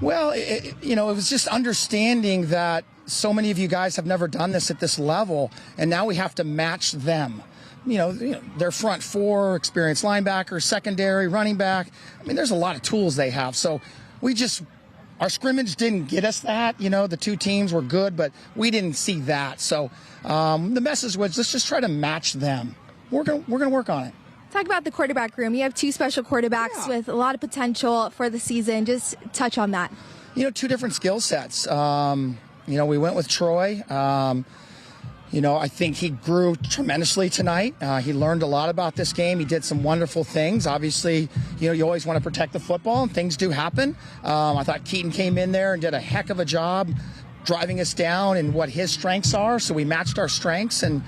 Speaker 14: Well, it was just understanding that so many of you guys have never done this at this level, and now we have to match them. Their front 4, experienced linebacker, secondary, running back. There's a lot of tools they have. So our scrimmage didn't get us that. The 2 teams were good, but we didn't see that. So the message was, let's just try to match them. We're gonna work on it.
Speaker 5: Talk about the quarterback room. You have 2 special quarterbacks with a lot of potential for the season. Just touch on that.
Speaker 14: 2 different skill sets. We went with Troy. I think he grew tremendously tonight. He learned a lot about this game. He did some wonderful things. Obviously, you always want to protect the football, and things do happen. I thought Keaton came in there and did a heck of a job driving us down and what his strengths are. So we matched our strengths, and,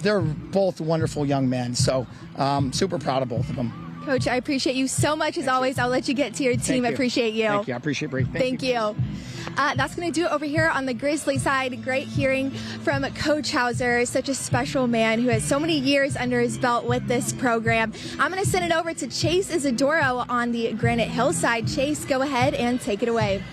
Speaker 14: they're both wonderful young men. So super proud of both of them.
Speaker 5: Coach, I appreciate you so much as always. I'll let you get to your team. I appreciate you.
Speaker 14: Thank you. I appreciate it.
Speaker 5: Thank you. That's going to do it over here on the Grizzly side. Great hearing from Coach Hauser, such a special man who has so many years under his belt with this program. I'm going to send it over to Chase Isidoro on the Granite Hills side. Chase, go ahead and take it away.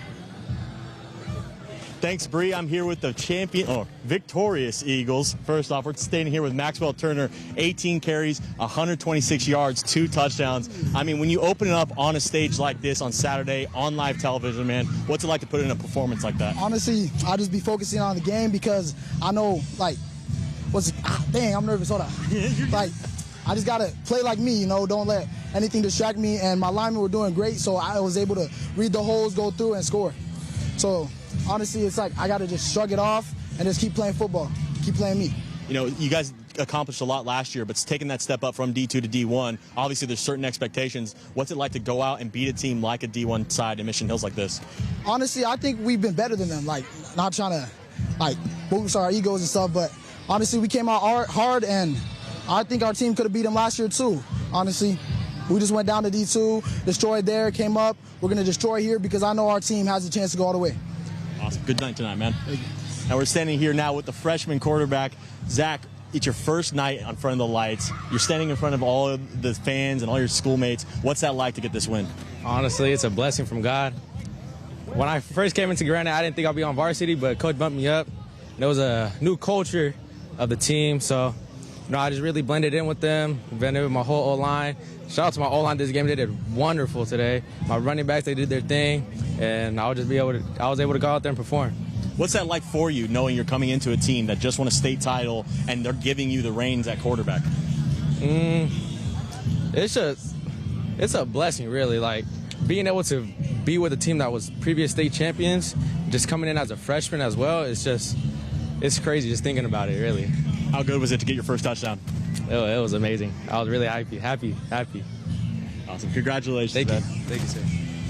Speaker 4: Thanks, Bree. I'm here with the victorious Eagles. First off, we're standing here with Maxwell Turner, 18 carries, 126 yards, 2 touchdowns. When you open it up on a stage like this on Saturday on live television, man, what's it like to put in a performance like that?
Speaker 15: Honestly, I just be focusing on the game because I know, I'm nervous. Hold on. I just got to play like me, don't let anything distract me. And my linemen were doing great, so I was able to read the holes, go through, and score. So honestly, it's like I got to just shrug it off and just keep playing football, keep playing me.
Speaker 4: You guys accomplished a lot last year, but taking that step up from D2 to D1, obviously there's certain expectations. What's it like to go out and beat a team like a D1 side in Mission Hills like this?
Speaker 15: Honestly, I think we've been better than them. Not trying to boost our egos and stuff, but honestly, we came out hard, and I think our team could have beat them last year too. Honestly, we just went down to D2, destroyed there, came up. We're going to destroy here because I know our team has a chance to go all the way.
Speaker 4: Awesome. Good night tonight, man. And we're standing here now with the freshman quarterback, Zach. It's your first night in front of the lights. You're standing in front of all of the fans and all your schoolmates. What's that like to get this win?
Speaker 16: Honestly, it's a blessing from God. When I first came into Granite, I didn't think I'd be on varsity, but Coach bumped me up. There was a new culture of the team, so I just really blended in with them, blended with my whole O-line. Shout out to my O-line this game. They did wonderful today. My running backs, they did their thing, and I was able to go out there and perform.
Speaker 4: What's that like for you, knowing you're coming into a team that just won a state title and they're giving you the reins at quarterback?
Speaker 16: It's a blessing, really. Being able to be with a team that was previous state champions, just coming in as a freshman as well, it's crazy just thinking about it, really.
Speaker 4: How good was it to get your first touchdown?
Speaker 16: It was amazing. I was really happy.
Speaker 4: Awesome. Congratulations.
Speaker 16: Thank you.
Speaker 4: man.
Speaker 16: Thank you, sir.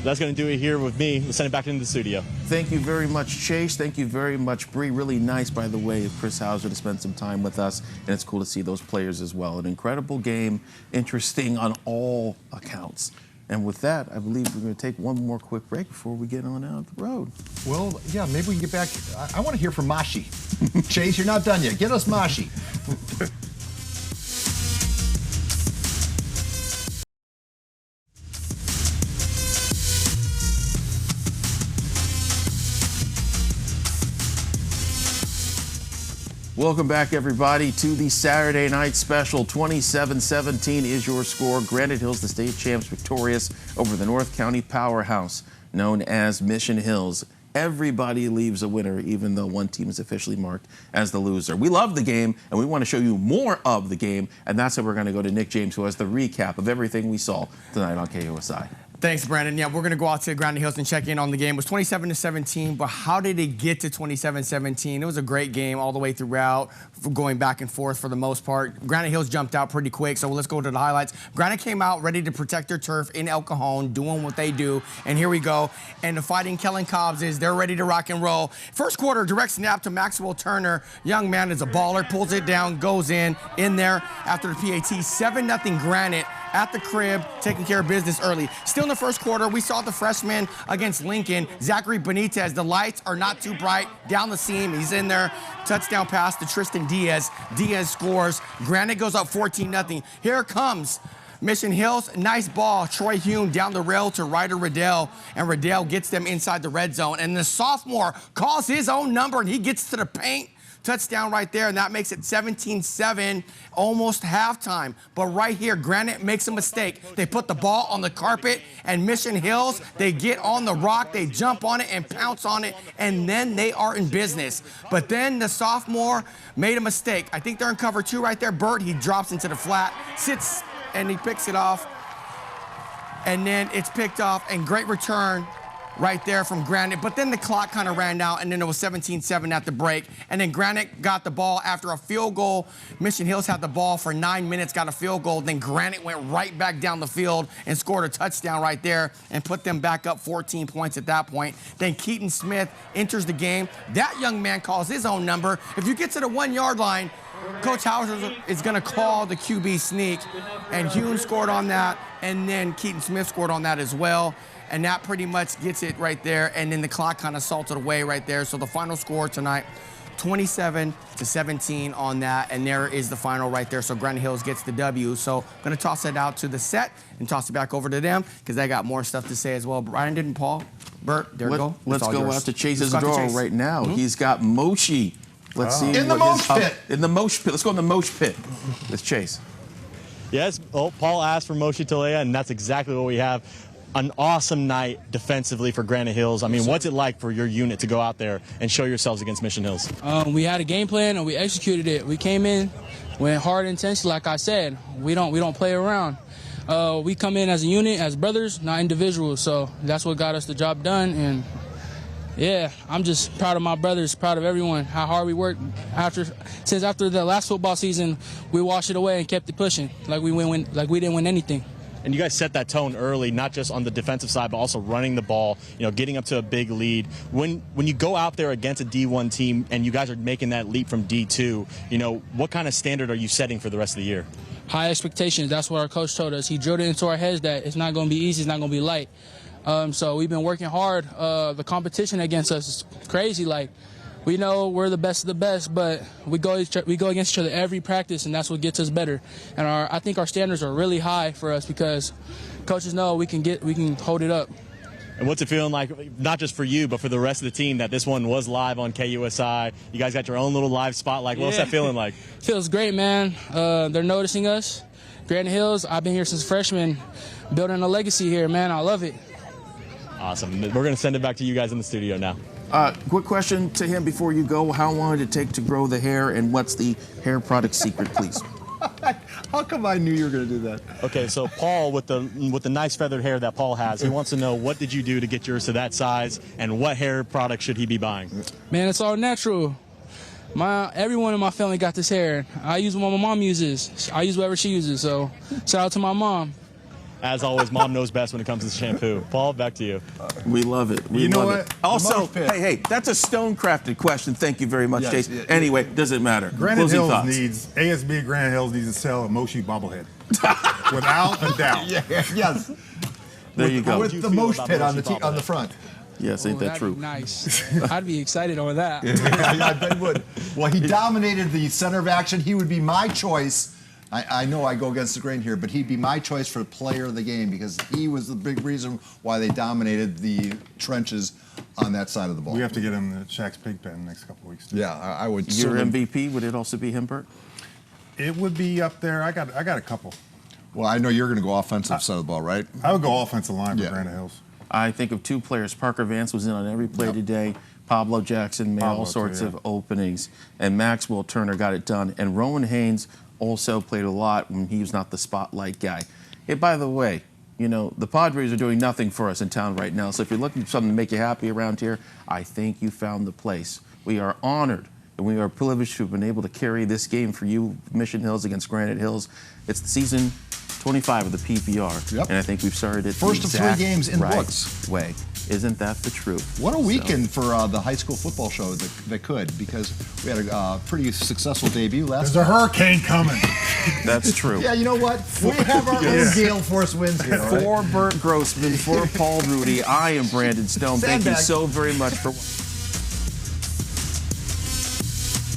Speaker 4: That's going to do it here with me. Let's send it back into the studio.
Speaker 2: Thank you very much, Chase. Thank you very much, Bree. Really nice, by the way, of Chris Hauser to spend some time with us. And it's cool to see those players as well. An incredible game, interesting on all accounts. And with that, I believe we're going to take one more quick break before we get on out the road.
Speaker 1: Well, yeah, maybe we can get back. I want to hear from Mashi. Chase, you're not done yet. Get us Mashi.
Speaker 2: Welcome back, everybody, to the Saturday Night Special. 27-17 is your score. Granite Hills, the state champs, victorious over the North County powerhouse known as Mission Hills. Everybody leaves a winner, even though one team is officially marked as the loser. We love the game, and we want to show you more of the game, and that's why we're going to go to Nick James, who has the recap of everything we saw tonight on KOSI.
Speaker 9: Thanks, Brandon. Yeah, we're going to go out to Granite Hills and check in on the game. It was 27-17, but how did it get to 27-17? It was a great game all the way throughout, going back and forth for the most part. Granite Hills jumped out pretty quick, so let's go to the highlights. Granite came out ready to protect their turf in El Cajon, doing what they do, and here we go. And the Fighting Kellen Cobbs they're ready to rock and roll. First quarter, direct snap to Maxwell Turner. Young man is a baller, pulls it down, goes in there after the PAT. 7-0 Granite at the crib, taking care of business early. Still in the first quarter, we saw the freshman against Lincoln, Zachary Benitez. The lights are not too bright. Down the seam, he's in there. Touchdown pass to Tristan Diaz. Diaz scores. Granite goes up 14-0. Here comes Mission Hills, nice ball. Troy Hume down the rail to Ryder Riddell, and Riddell gets them inside the red zone. And the sophomore calls his own number, and he gets to the paint. Touchdown right there, and that makes it 17-7, almost halftime. But right here, Granite makes a mistake. They put the ball on the carpet, and Mission Hills, they get on the rock, they jump on it and pounce on it, and then they are in business. But then the sophomore made a mistake. I think they're in cover 2 right there. Burt, he drops into the flat, sits, and he picks it off. And then it's picked off, and great return right there from Granite. But then the clock kind of ran out, and then it was 17-7 at the break. And then Granite got the ball after a field goal. Mission Hills had the ball for 9 minutes, got a field goal. Then Granite went right back down the field and scored a touchdown right there and put them back up 14 points at that point. Then Keaton Smith enters the game. That young man calls his own number. If you get to the 1-yard line, Coach Hauser is going to call the QB sneak. And Hume scored on that, and then Keaton Smith scored on that as well. And that pretty much gets it right there. And then the clock kind of salted away right there. So the final score tonight, 27-17 on that. And there is the final right there. So Granite Hills gets the W. So I'm going to toss it out to the set and toss it back over to them because they got more stuff to say as well. Brandon, Paul, Bert, there we go.
Speaker 2: Let's go out to Chase's draw right now. He's got Moshi. Let's see.
Speaker 1: In the Mosh Pit.
Speaker 2: In the Mosh Pit. Let's go in the Mosh Pit with Chase.
Speaker 4: Yes, Paul asked for Moshi Talea, and that's exactly what we have. An awesome night defensively for Granite Hills. I mean, what's it like for your unit to go out there and show yourselves against Mission Hills?
Speaker 7: We had a game plan and we executed it. We came in, went hard and intense, like I said. We don't play around. We come in as a unit, as brothers, not individuals. So that's what got us the job done. And yeah, I'm just proud of my brothers, proud of everyone, how hard we worked. Since after the last football season, we washed it away and kept it pushing, like we didn't win anything.
Speaker 4: And you guys set that tone early, not just on the defensive side, but also running the ball, getting up to a big lead. When you go out there against a D1 team and you guys are making that leap from D2, what kind of standard are you setting for the rest of the year?
Speaker 7: High expectations. That's what our coach told us. He drilled it into our heads that it's not going to be easy, it's not going to be light. So we've been working hard. The competition against us is crazy. We know we're the best of the best, but we go against each other every practice, and that's what gets us better. And I think our standards are really high for us because coaches know we can hold it up.
Speaker 4: And what's it feeling like, not just for you, but for the rest of the team, that this one was live on KUSI? You guys got your own little live spotlight. What's that feeling like?
Speaker 7: Feels great, man. They're noticing us. Granite Hills, I've been here since freshman, building a legacy here, man. I love it.
Speaker 4: Awesome. We're going to send it back to you guys in the studio now.
Speaker 2: Quick question to him before you go. How long did it take to grow the hair, and what's the hair product secret, please?
Speaker 1: How come I knew you were going to do that?
Speaker 4: Okay, so Paul, with the nice feathered hair that Paul has, he wants to know, what did you do to get yours to that size, and what hair product should he be buying?
Speaker 7: Man, it's all natural. Everyone in my family got this hair. I use what my mom uses. I use whatever she uses. So shout out to my mom.
Speaker 4: As always, mom knows best when it comes to shampoo. Paul, back to you.
Speaker 2: We love it. We love it. Also, hey, that's a stone-crafted question. Thank you very much,
Speaker 3: Yes,
Speaker 2: Chase. Anyway, doesn't matter.
Speaker 3: Granite
Speaker 2: Closing
Speaker 3: Hills
Speaker 2: thoughts.
Speaker 3: needs, ASB Granite Hills needs to sell a Moshi bobblehead. Without a doubt.
Speaker 1: Yes.
Speaker 2: There you go.
Speaker 1: With the Mosh pit on the front.
Speaker 2: Yes, ain't that
Speaker 7: that'd
Speaker 2: true?
Speaker 7: Be nice. I'd be excited over that.
Speaker 1: Yeah, I bet he would. Well, he dominated the center of action. He would be my choice. I know I go against the grain here, but he'd be my choice for player of the game because he was the big reason why they dominated the trenches on that side of the ball.
Speaker 3: We have to get him the Shaq's pig pen next couple weeks. Too.
Speaker 1: Yeah, I would.
Speaker 2: Your MVP, would it also be him, Bert?
Speaker 3: It would be up there. I got a couple.
Speaker 1: Well, I know you're going to go offensive side of the ball, right?
Speaker 3: I would go offensive line for Granite Hills.
Speaker 2: I think of two players. Parker Vance was in on every play today. Pablo Jackson made all sorts of openings. And Maxwell Turner got it done. And Rowan Haynes also played a lot when he was not the spotlight guy. Hey, by the way, you know, the Padres are doing nothing for us in town right now. So if you're looking for something to make you happy around here, I think you found the place. We are honored and we are privileged to have been able to carry this game for you, Mission Hills against Granite Hills. It's the season 25 of the PPR.
Speaker 1: Yep.
Speaker 2: And I think we've started it
Speaker 1: First
Speaker 2: the
Speaker 1: of 3
Speaker 2: exact
Speaker 1: games in the
Speaker 2: right
Speaker 1: books.
Speaker 2: way. Isn't that the truth?
Speaker 1: What a weekend for the high school football show that could, because we had a pretty successful debut last
Speaker 3: There's a hurricane coming.
Speaker 2: That's true.
Speaker 1: Yeah, you know what? We have our own gale force winds here. All right?
Speaker 2: For Bert Grossman, for Paul Rudy, I am Brandon Stone. Thank you
Speaker 1: Sandbag.
Speaker 2: so very much for